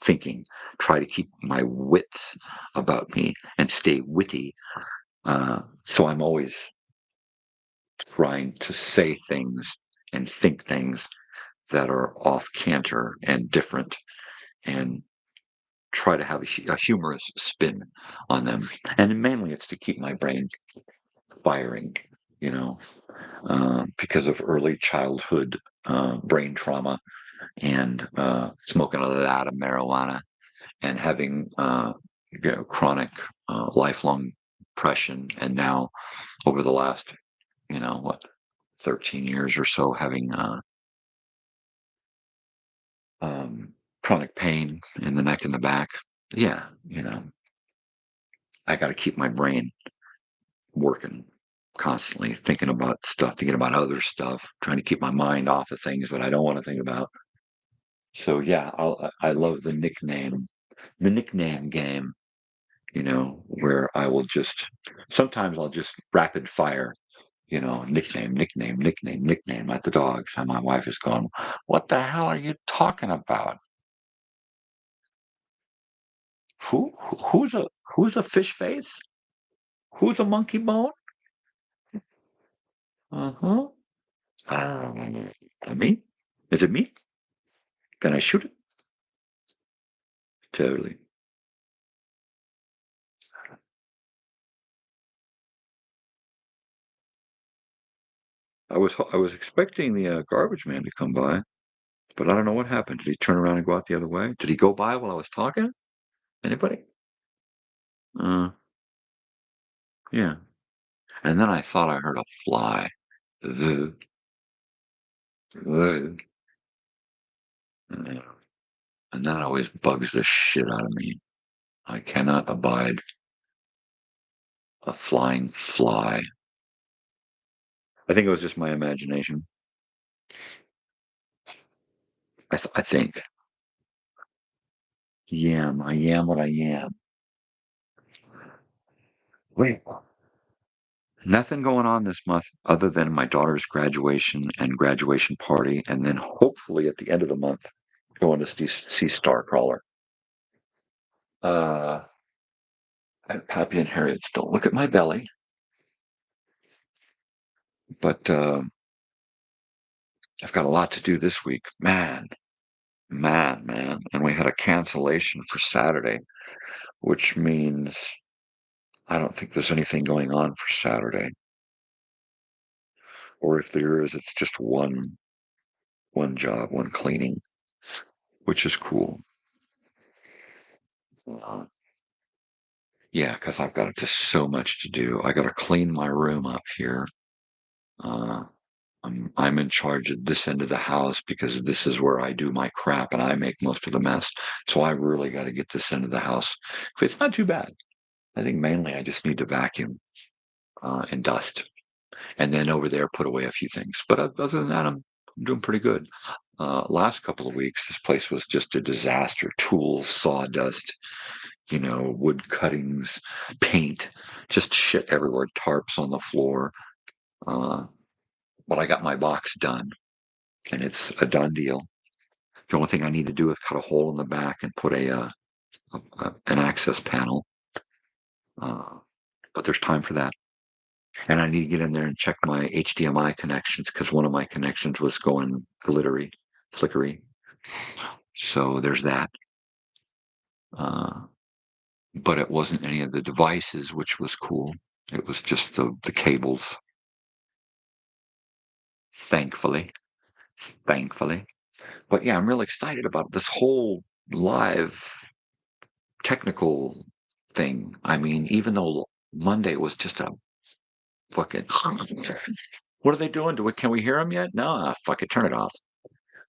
thinking, try to keep my wits about me and stay witty. So I'm always trying to say things and think things that are off canter and different and try to have a humorous spin on them. And mainly it's to keep my brain firing, you know, because of early childhood brain trauma and smoking a lot of marijuana and having chronic lifelong depression, and now over the last 13 years or so having chronic pain in the neck and the back. Yeah, I got to keep my brain working constantly, thinking about stuff, thinking about other stuff, trying to keep my mind off of things that I don't want to think about. So yeah, I love the nickname game, where sometimes I'll just rapid fire, nickname, nickname, nickname, nickname at the dogs. And my wife is going, what the hell are you talking about? Who's a fish face? Who's a monkey bone? Uh-huh. Me? Is it me? Can I shoot it? Totally. I was expecting the garbage man to come by, but I don't know what happened. Did he turn around and go out the other way? Did he go by while I was talking? Anybody? Uh, yeah. And then I thought I heard a fly. The, the, and that always bugs the shit out of me. I cannot abide a flying fly. I think it was just my imagination. I think. I am what I am. Wait. Nothing going on this month other than my daughter's graduation and graduation party, and then hopefully at the end of the month, going to see Starcrawler. And Pappy and Harriet still look at my belly, but I've got a lot to do this week. Man. And we had a cancellation for Saturday, which means I don't think there's anything going on for Saturday. Or if there is, it's just one job, one cleaning, which is cool. Uh, yeah, because I've got just so much to do. I got to clean my room up here. Uh, I'm in charge of this end of the house because this is where I do my crap and I make most of the mess. So I really got to get this end of the house. It's not too bad. I think mainly I just need to vacuum and dust, and then over there put away a few things. But other than that, I'm doing pretty good. Last couple of weeks, this place was just a disaster. Tools, sawdust, wood cuttings, paint, just shit everywhere. Tarps on the floor. Uh, but I got my box done, and it's a done deal. The only thing I need to do is cut a hole in the back and put an access panel. Uh, but there's time for that. And I need to get in there and check my HDMI connections because one of my connections was going glittery, flickery. So there's that. Uh, but it wasn't any of the devices, which was cool. It was just the cables. Thankfully. Thankfully. But yeah, I'm really excited about this whole live technical thing. I mean, even though Monday was just a fucking. What are they doing? Can we hear them yet? No, fuck it, turn it off.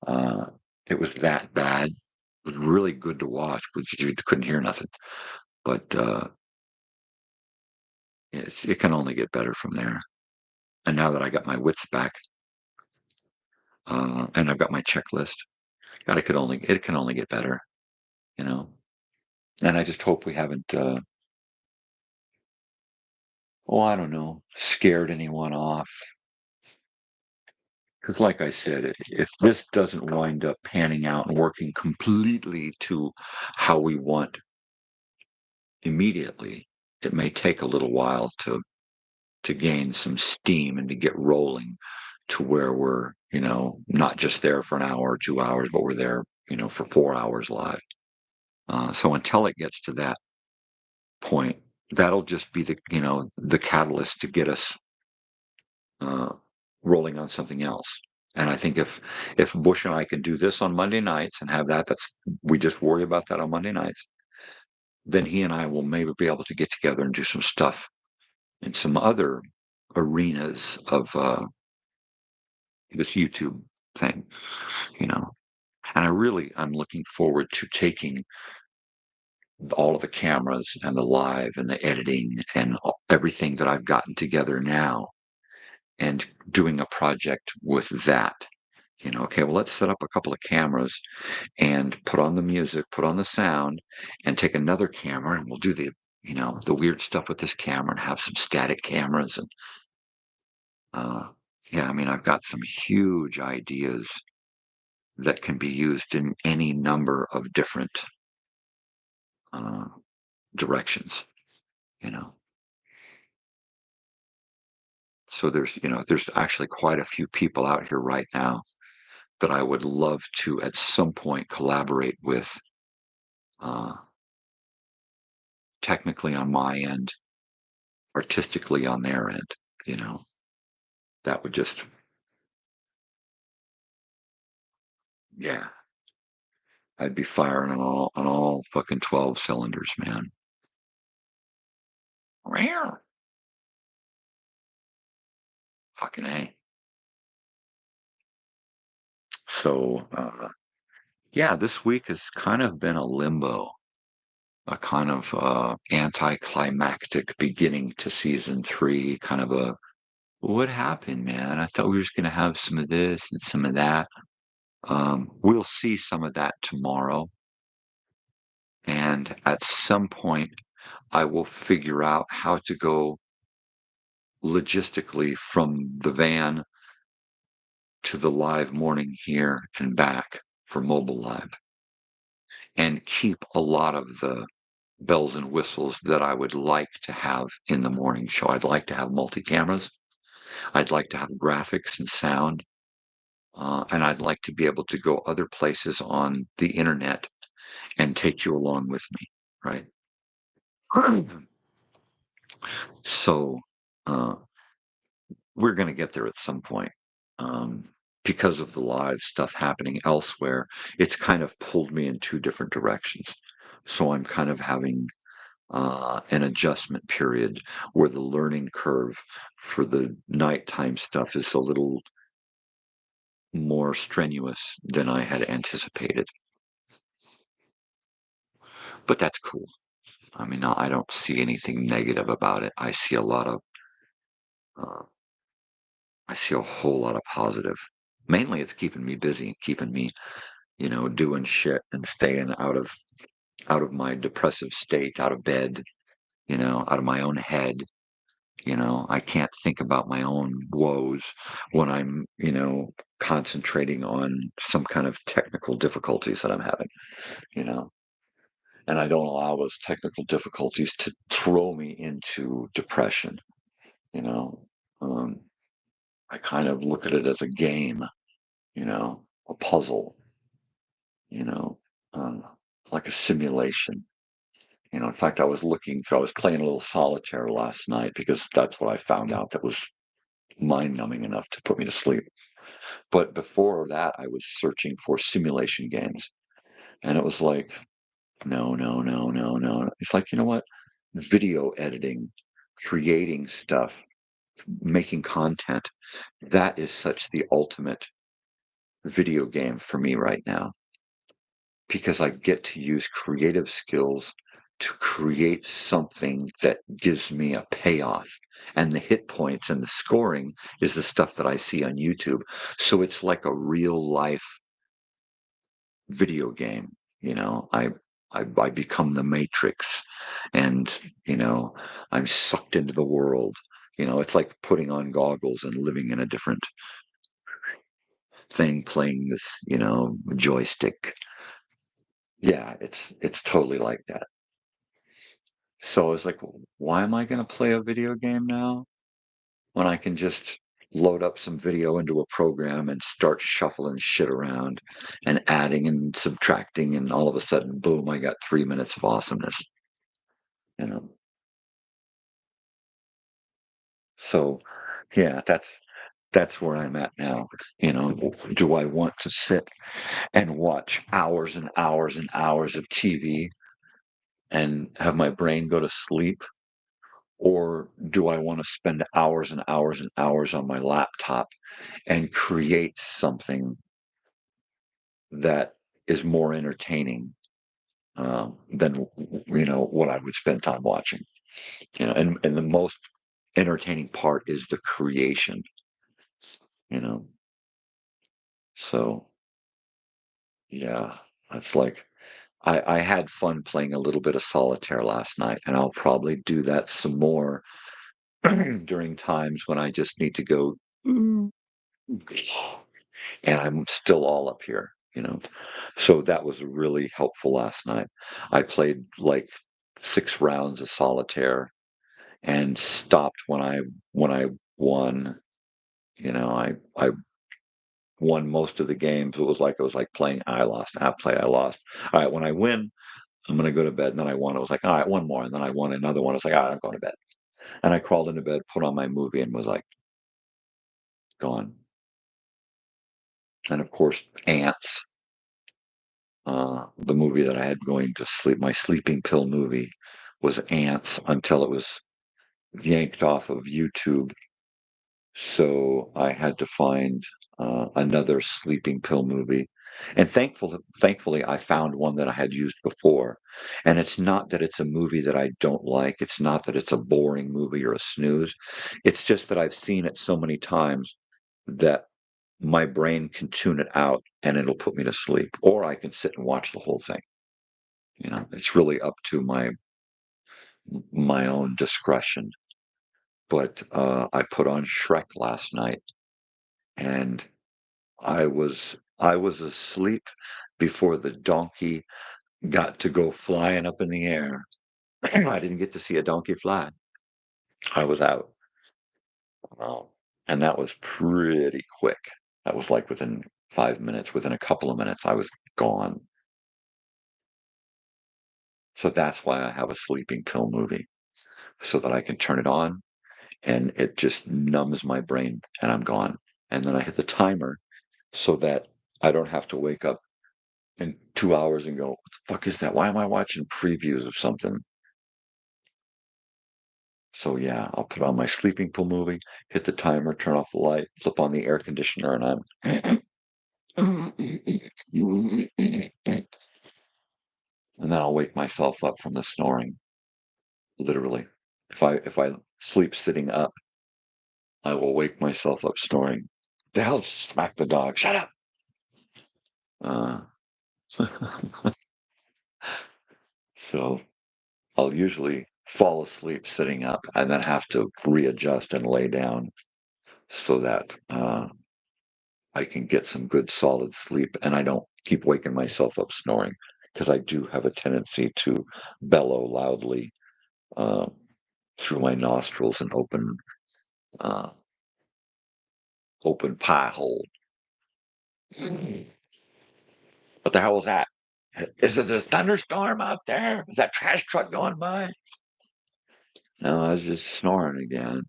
Uh, it was that bad. It was really good to watch, but you couldn't hear nothing. But it can only get better from there. And now that I got my wits back, and I've got my checklist, God, it can only get better, you know. And I just hope we haven't, I don't know, scared anyone off. Because, like I said, if this doesn't wind up panning out and working completely to how we want immediately, it may take a little while to gain some steam and to get rolling to where we're, not just there for an hour or 2 hours, but we're there, for 4 hours live. So until it gets to that point, that'll just be the catalyst to get us uh, rolling on something else. And I think if Bush and I can do this on Monday nights and have we just worry about that on Monday nights, then he and I will maybe be able to get together and do some stuff in some other arenas of this YouTube thing, you know. And I'm looking forward to taking all of the cameras and the live and the editing and everything that I've gotten together now and doing a project with that. Okay, well, let's set up a couple of cameras and put on the music, put on the sound, and take another camera and we'll do the weird stuff with this camera and have some static cameras. And yeah, I mean, I've got some huge ideas that can be used in any number of different uh, directions, you know. So there's actually quite a few people out here right now that I would love to at some point collaborate with, uh, technically on my end, artistically on their end. You know, that would just, yeah. I'd be firing on all fucking 12 cylinders, man. Rare. Fucking A. So, yeah, this week has kind of been a limbo, a kind of anticlimactic beginning to season 3, kind of a what happened, man? I thought we were just gonna have some of this and some of that. We'll see some of that tomorrow, and at some point, I will figure out how to go logistically from the van to the live morning here and back for mobile live, and keep a lot of the bells and whistles that I would like to have in the morning show. I'd like to have multi-cameras. I'd like to have graphics and sound. And I'd like to be able to go other places on the internet and take you along with me, right? So uh, we're going to get there at some point. Um, because of the live stuff happening elsewhere, it's kind of pulled me in two different directions. So I'm kind of having an adjustment period where the learning curve for the nighttime stuff is a little more strenuous than I had anticipated. But that's cool. I mean, I don't see anything negative about it. Uh, I see a whole lot of positive. Mainly, it's keeping me busy, keeping me, doing shit and staying out of my depressive state, out of bed, out of my own head. I can't think about my own woes when I'm, concentrating on some kind of technical difficulties that I'm having, you know. And I don't allow those technical difficulties to throw me into depression, you know. Um, I kind of look at it as a game, a puzzle, you know, um, like a simulation. In fact, I was playing a little solitaire last night because that's what I found out that was mind numbing enough to put me to sleep. But before that, I was searching for simulation games. And it was like, no, no, no, no, no. It's like, you know what? Video editing, creating stuff, making content, that is such the ultimate video game for me right now because I get to use creative skills to create something that gives me a payoff. And the hit points and the scoring is the stuff that I see on YouTube. So it's like a real life video game. I become the Matrix, and I'm sucked into the world. It's like putting on goggles and living in a different thing, playing this, joystick. Yeah, it's totally like that. So I was like, why am I going to play a video game now when I can just load up some video into a program and start shuffling shit around and adding and subtracting, and all of a sudden, boom, I got 3 minutes of awesomeness, you know? So yeah, that's where I'm at now. Do I want to sit and watch hours and hours and hours of TV and have my brain go to sleep? Or do I want to spend hours and hours and hours on my laptop and create something that is more entertaining than what I would spend time watching? And the most entertaining part is the creation. You know, so yeah, it's like I had fun playing a little bit of solitaire last night, and I'll probably do that some more during times when I just need to go. "Mm," and I'm still all up here. So that was really helpful last night. I played like 6 rounds of solitaire and stopped when I won. I won most of the games. It was like playing I lost, I play, I lost. All right, when I win, I'm gonna go to bed. And then I won. It was like, all right, one more. And then I won another one. I was like, all right, I'm going to bed. And I crawled into bed, put on my movie, and was like, gone. And of course, ants. The movie that I had going to sleep, my sleeping pill movie, was Ants until it was yanked off of YouTube. So I had to find another sleeping pill movie. And thankfully, I found one that I had used before. And it's not that it's a movie that I don't like. It's not that it's a boring movie or a snooze. It's just that I've seen it so many times that my brain can tune it out and it'll put me to sleep. Or I can sit and watch the whole thing. It's really up to my own discretion. But I put on Shrek last night, and I was asleep before the donkey got to go flying up in the air. I didn't get to see a donkey fly. I was out. And that was pretty quick. That was like within 5 minutes. Within a couple of minutes, I was gone. So that's why I have a sleeping pill movie, so that I can turn it on and it just numbs my brain and I'm gone. And then I hit the timer so that I don't have to wake up in 2 hours and go, what the fuck is that? Why am I watching previews of something? So yeah, I'll put on my sleeping pill movie, hit the timer, turn off the light, flip on the air conditioner, and I'm and then I'll wake myself up from the snoring. Literally. If I sleep sitting up, I will wake myself up snoring. The hell, smack the dog. Shut up. Uh, so I'll usually fall asleep sitting up and then have to readjust and lay down so that I can get some good solid sleep and I don't keep waking myself up snoring, because I do have a tendency to bellow loudly uh, through my nostrils and uh, open pie hole. What the hell was that? Is it a thunderstorm out there? Is that trash truck going by? No, I was just snoring again.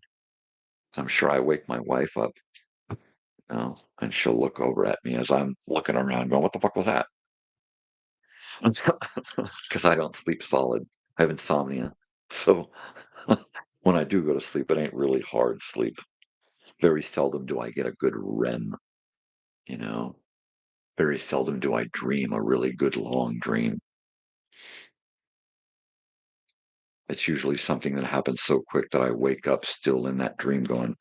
I'm sure I wake my wife up, and she'll look over at me as I'm looking around going, what the fuck was that? Because I don't sleep solid. I have insomnia. So when I do go to sleep, it ain't really hard sleep. Very seldom do I get a good REM, you know? Very seldom do I dream a really good long dream. It's usually something that happens so quick that I wake up still in that dream going,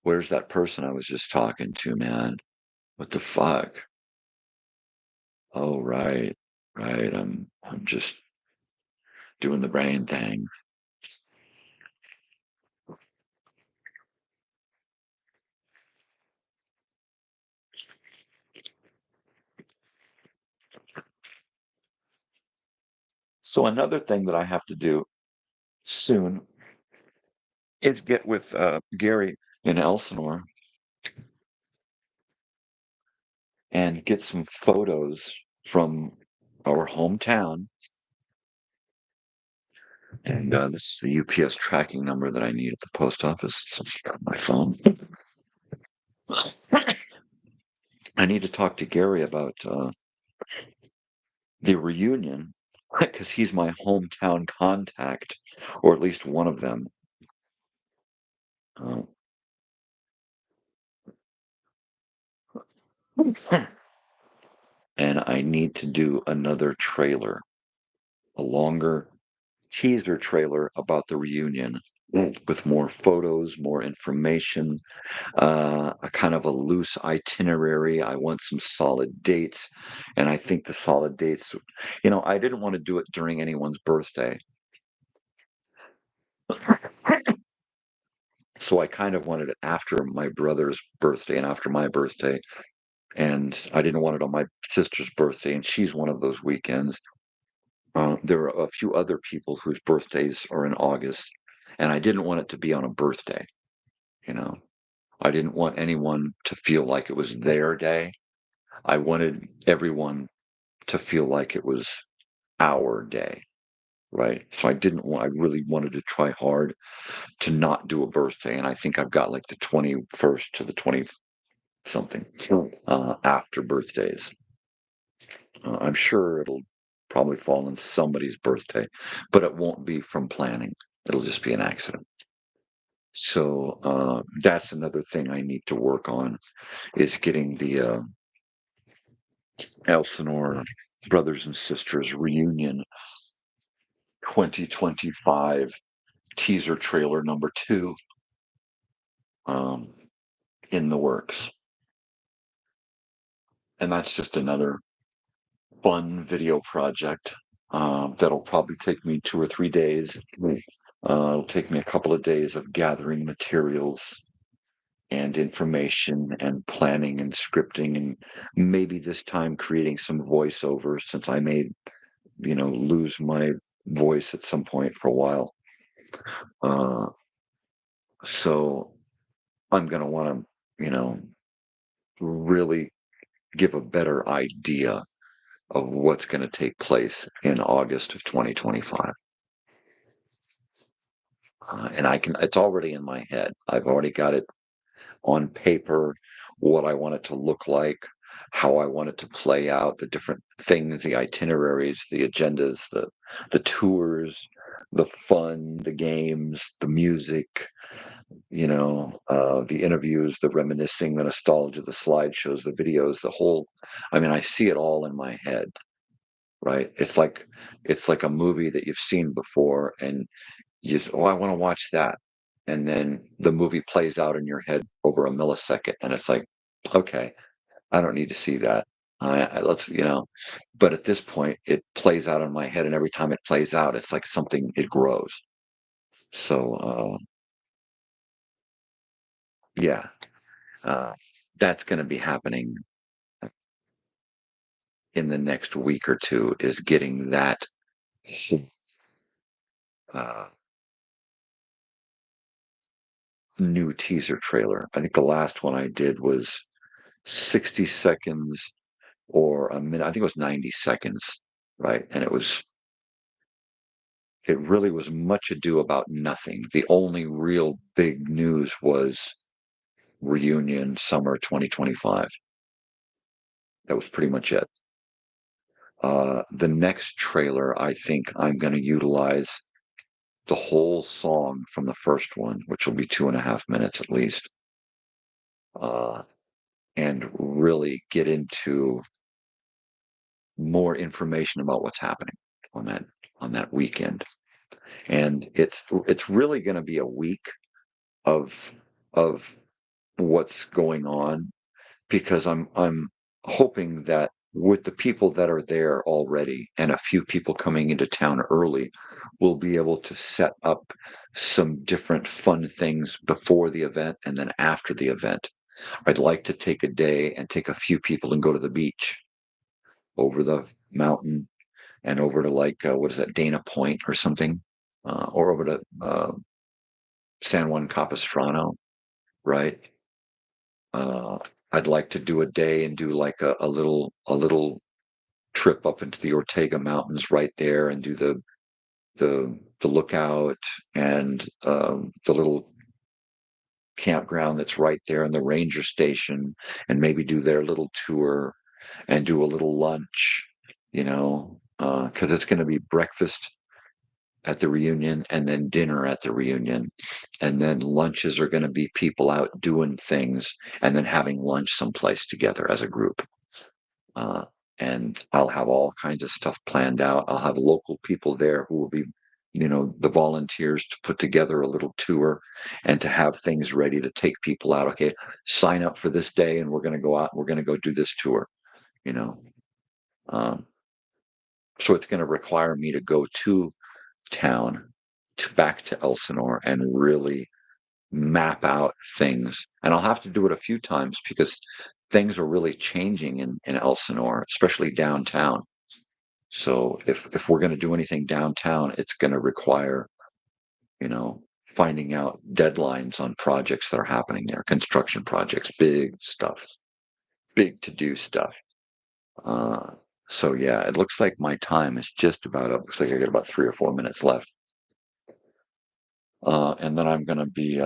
where's that person I was just talking to, man? What the fuck? Oh, right. Right. I'm just doing the brain thing. So another thing that I have to do soon is get with Gary in Elsinore and get some photos from our hometown. And this is the UPS tracking number that I need at the post office. It's on my phone. I need to talk to Gary about the reunion, because he's my hometown contact, or at least one of them. Uh, and I need to do another trailer, a longer teaser trailer about the reunion with more photos, more information, a kind of a loose itinerary. I want some solid dates. And I think the solid dates, I didn't want to do it during anyone's birthday. So I kind of wanted it after my brother's birthday and after my birthday. And I didn't want it on my sister's birthday, and she's one of those weekends. There are a few other people whose birthdays are in August, and I didn't want it to be on a birthday. You know, I didn't want anyone to feel like it was their day. I wanted everyone to feel like it was our day, right? So I really wanted to try hard to not do a birthday. And I think I've got like the 21st to the 20 something after birthdays. I'm sure it'll probably fall on somebody's birthday, but it won't be from planning. It'll just be an accident. So that's another thing I need to work on is getting the Elsinore Brothers and Sisters reunion 2025 teaser trailer number 2 um, in the works. And that's just another fun video project that'll probably take me 2 or 3 days. It'll take me a couple of days of gathering materials and information and planning and scripting, and maybe this time creating some voiceovers since I may, lose my voice at some point for a while. Uh, so I'm going to want to, really give a better idea of what's going to take place in August of 2025. And it's already in my head. I've already got it on paper, what I want it to look like, how I want it to play out, the different things, the itineraries, the agendas, the tours, the fun, the games, the music, the interviews, the reminiscing, the nostalgia, the slideshows, the videos, I see it all in my head, right? It's like a movie that you've seen before and you just, I want to watch that. And then the movie plays out in your head over a millisecond, and it's like, okay, I don't need to see that. Let's, but at this point, it plays out in my head, and every time it plays out, it's like something, it grows. So, yeah, uh, that's going to be happening in the next week or two, is getting that uh, new teaser trailer. I think the last one I did was 60 seconds or a minute. I think it was 90 seconds, right? And it really was much ado about nothing. The only real big news was reunion summer 2025. That was pretty much it. The next trailer, I think I'm going to utilize the whole song from the first one, which will be 2.5 minutes at least, uh, and really get into more information about what's happening on that weekend. And it's really going to be a week of of what's going on, because I'm hoping that with the people that are there already and a few people coming into town early, we'll be able to set up some different fun things before the event and then after the event. I'd like to take a day and take a few people and go to the beach over the mountain and over to, like, what is that, Dana Point or something, or over to San Juan Capistrano, right? Uh, I'd like to do a day and do like a little trip up into the Ortega Mountains right there and do the lookout and the little campground that's right there and the ranger station, and maybe do their little tour and do a little lunch, because it's going to be breakfast at the reunion and then dinner at the reunion. And then lunches are going to be people out doing things and then having lunch someplace together as a group. Uh, and I'll have all kinds of stuff planned out. I'll have local people there who will be, the volunteers to put together a little tour and to have things ready to take people out. Okay, sign up for this day and we're going to go out and we're going to go do this tour, you know. Um, so it's going to require me to go to town, back to Elsinore, and really map out things. And I'll have to do it a few times because things are really changing in Elsinore, especially downtown. So if we're going to do anything downtown, it's going to require, you know, finding out deadlines on projects that are happening there, construction projects, big stuff, big to do stuff. Uh, so yeah, it looks like my time is just about up. Looks like I got about 3 or 4 minutes left. And then I'm going to be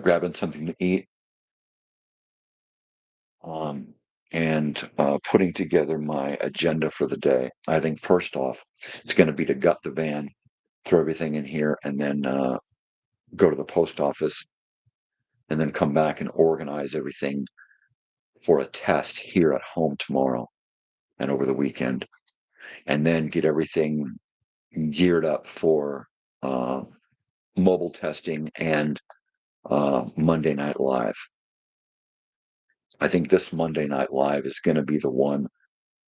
grabbing something to eat. Um, and putting together my agenda for the day. I think first off, it's going to be to gut the van, throw everything in here, and then go to the post office, and then come back and organize everything for a test here at home tomorrow and over the weekend, and then get everything geared up for mobile testing and Monday Night Live. I think this Monday Night Live is going to be the one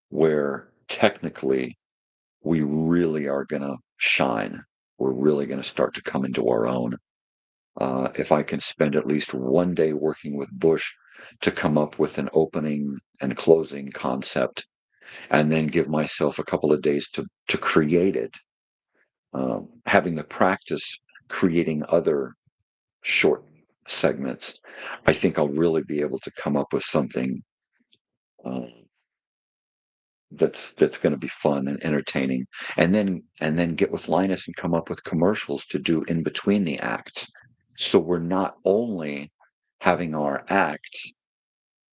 where technically we really are going to shine. We're really going to start to come into our own. If I can spend at least one day working with Bush to come up with an opening and closing concept, and then give myself a couple of days to create it, having the practice creating other short segments, I think I'll really be able to come up with something that's going to be fun and entertaining, and then get with Linus and come up with commercials to do in between the acts. So we're not only having our acts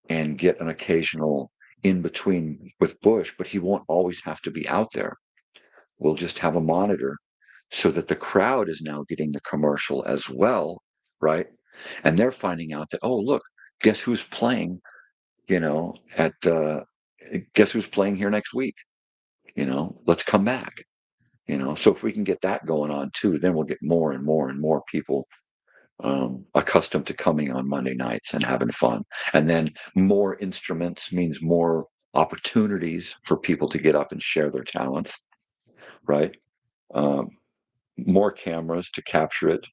and get an occasional in between with Bush, but he won't always have to be out there. We'll just have a monitor so that the crowd is now getting the commercial as well, right? And they're finding out that, oh, look, guess who's playing, at guess who's playing here next week? Let's come back. So if we can get that going on too, then we'll get more and more and more people accustomed to coming on Monday nights and having fun. And then more instruments means more opportunities for people to get up and share their talents, right? Um, more cameras to capture it,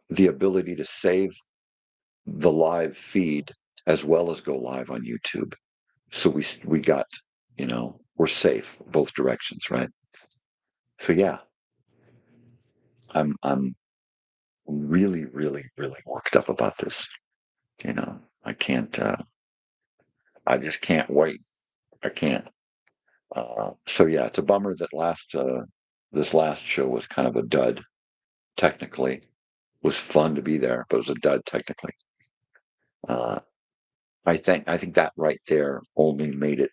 the ability to save the live feed as well as go live on YouTube. So we got, we're safe both directions, right? So yeah, I'm really, really, really worked up about this. I can't. I just can't wait. I can't. So yeah, it's a bummer that this last show was kind of a dud. Technically, it was fun to be there, but it was a dud technically. Uh, I think that right there only made it,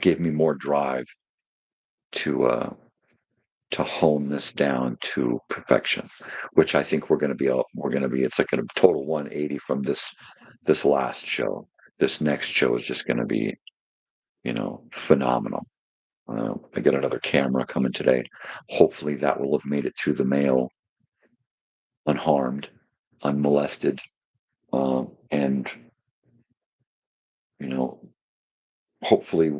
gave me more drive to hone this down to perfection, which I think it's like a total 180 from this last show. This next show is just going to be, phenomenal. I got another camera coming today. Hopefully that will have made it through the mail unharmed, unmolested, and hopefully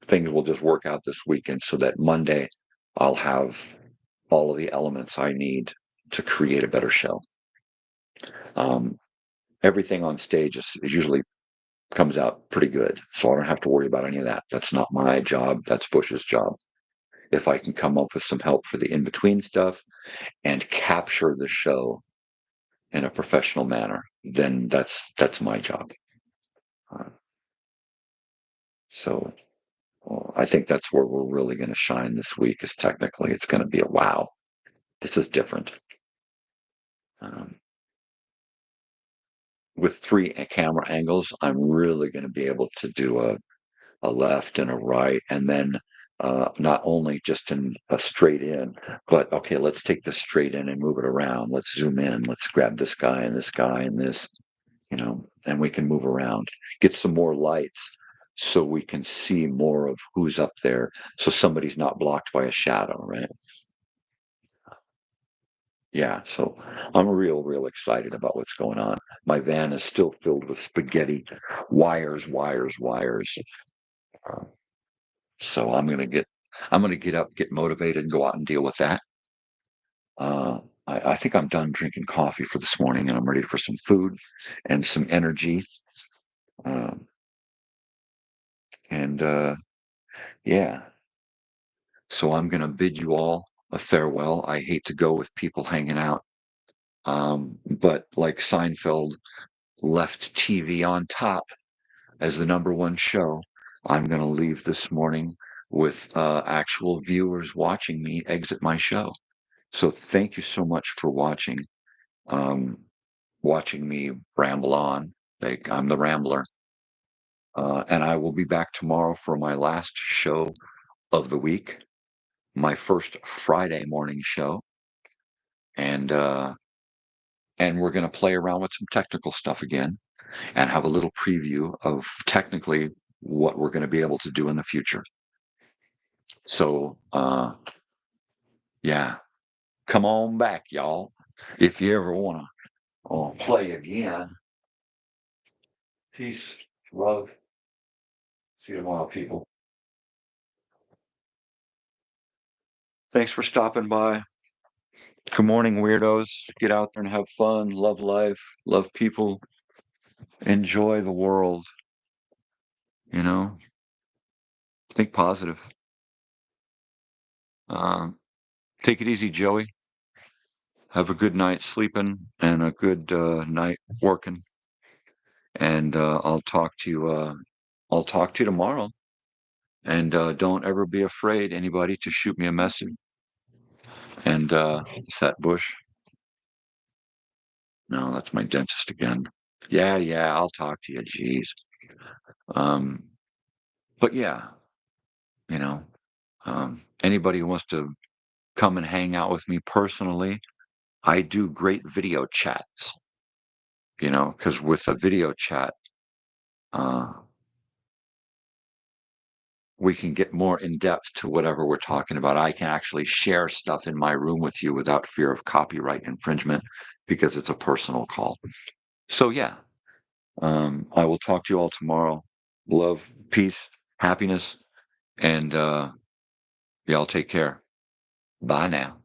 things will just work out this weekend so that Monday I'll have all of the elements I need to create a better show. Everything on stage is usually comes out pretty good, so I don't have to worry about any of that. That's not my job. That's Bush's job. If I can come up with some help for the in-between stuff and capture the show in a professional manner, then that's my job. So I think that's where we're really going to shine this week. Is technically it's going to be a wow. This is different. With three camera angles, I'm really going to be able to do a left and a right, and then not only just in a straight in, but okay, let's take this straight in and move it around. Let's zoom in. Let's grab this guy and this guy and this, and we can move around. Get some more lights so we can see more of who's up there, so somebody's not blocked by a shadow, right? Yeah, so I'm real excited about what's going on. My van is still filled with spaghetti, wires, wires, wires. Uh, so I'm gonna get up, get motivated, and go out and deal with that. I think I'm done drinking coffee for this morning, and I'm ready for some food and some energy. Um, and yeah, so I'm gonna bid you all a farewell. I hate to go with people hanging out, but like Seinfeld left TV on top as the number one show, I'm going to leave this morning with actual viewers watching me exit my show. So thank you so much for watching me ramble on sake. I'm the Rambler. And I will be back tomorrow for my last show of the week, my first Friday morning show. And we're going to play around with some technical stuff again and have a little preview of technically what we're going to be able to do in the future. So, yeah, come on back, y'all. If you ever want to play again. Peace, love. See you tomorrow, people. Thanks for stopping by. Good morning, weirdos. Get out there and have fun. Love life. Love people. Enjoy the world. You know, think positive. Um, take it easy, Joey. Have a good night sleeping and a good night working. And I'll talk to you. I'll talk to you tomorrow. And don't ever be afraid, anybody, to shoot me a message. And is that Bush? No, that's my dentist again. Yeah, I'll talk to you. Jeez. Um, but yeah, you know, anybody who wants to come and hang out with me personally, I do great video chats, because with a video chat, uh, we can get more in depth to whatever we're talking about. I can actually share stuff in my room with you without fear of copyright infringement because it's a personal call. So yeah, I will talk to you all tomorrow. Love, peace, happiness, and y'all take care. Bye now.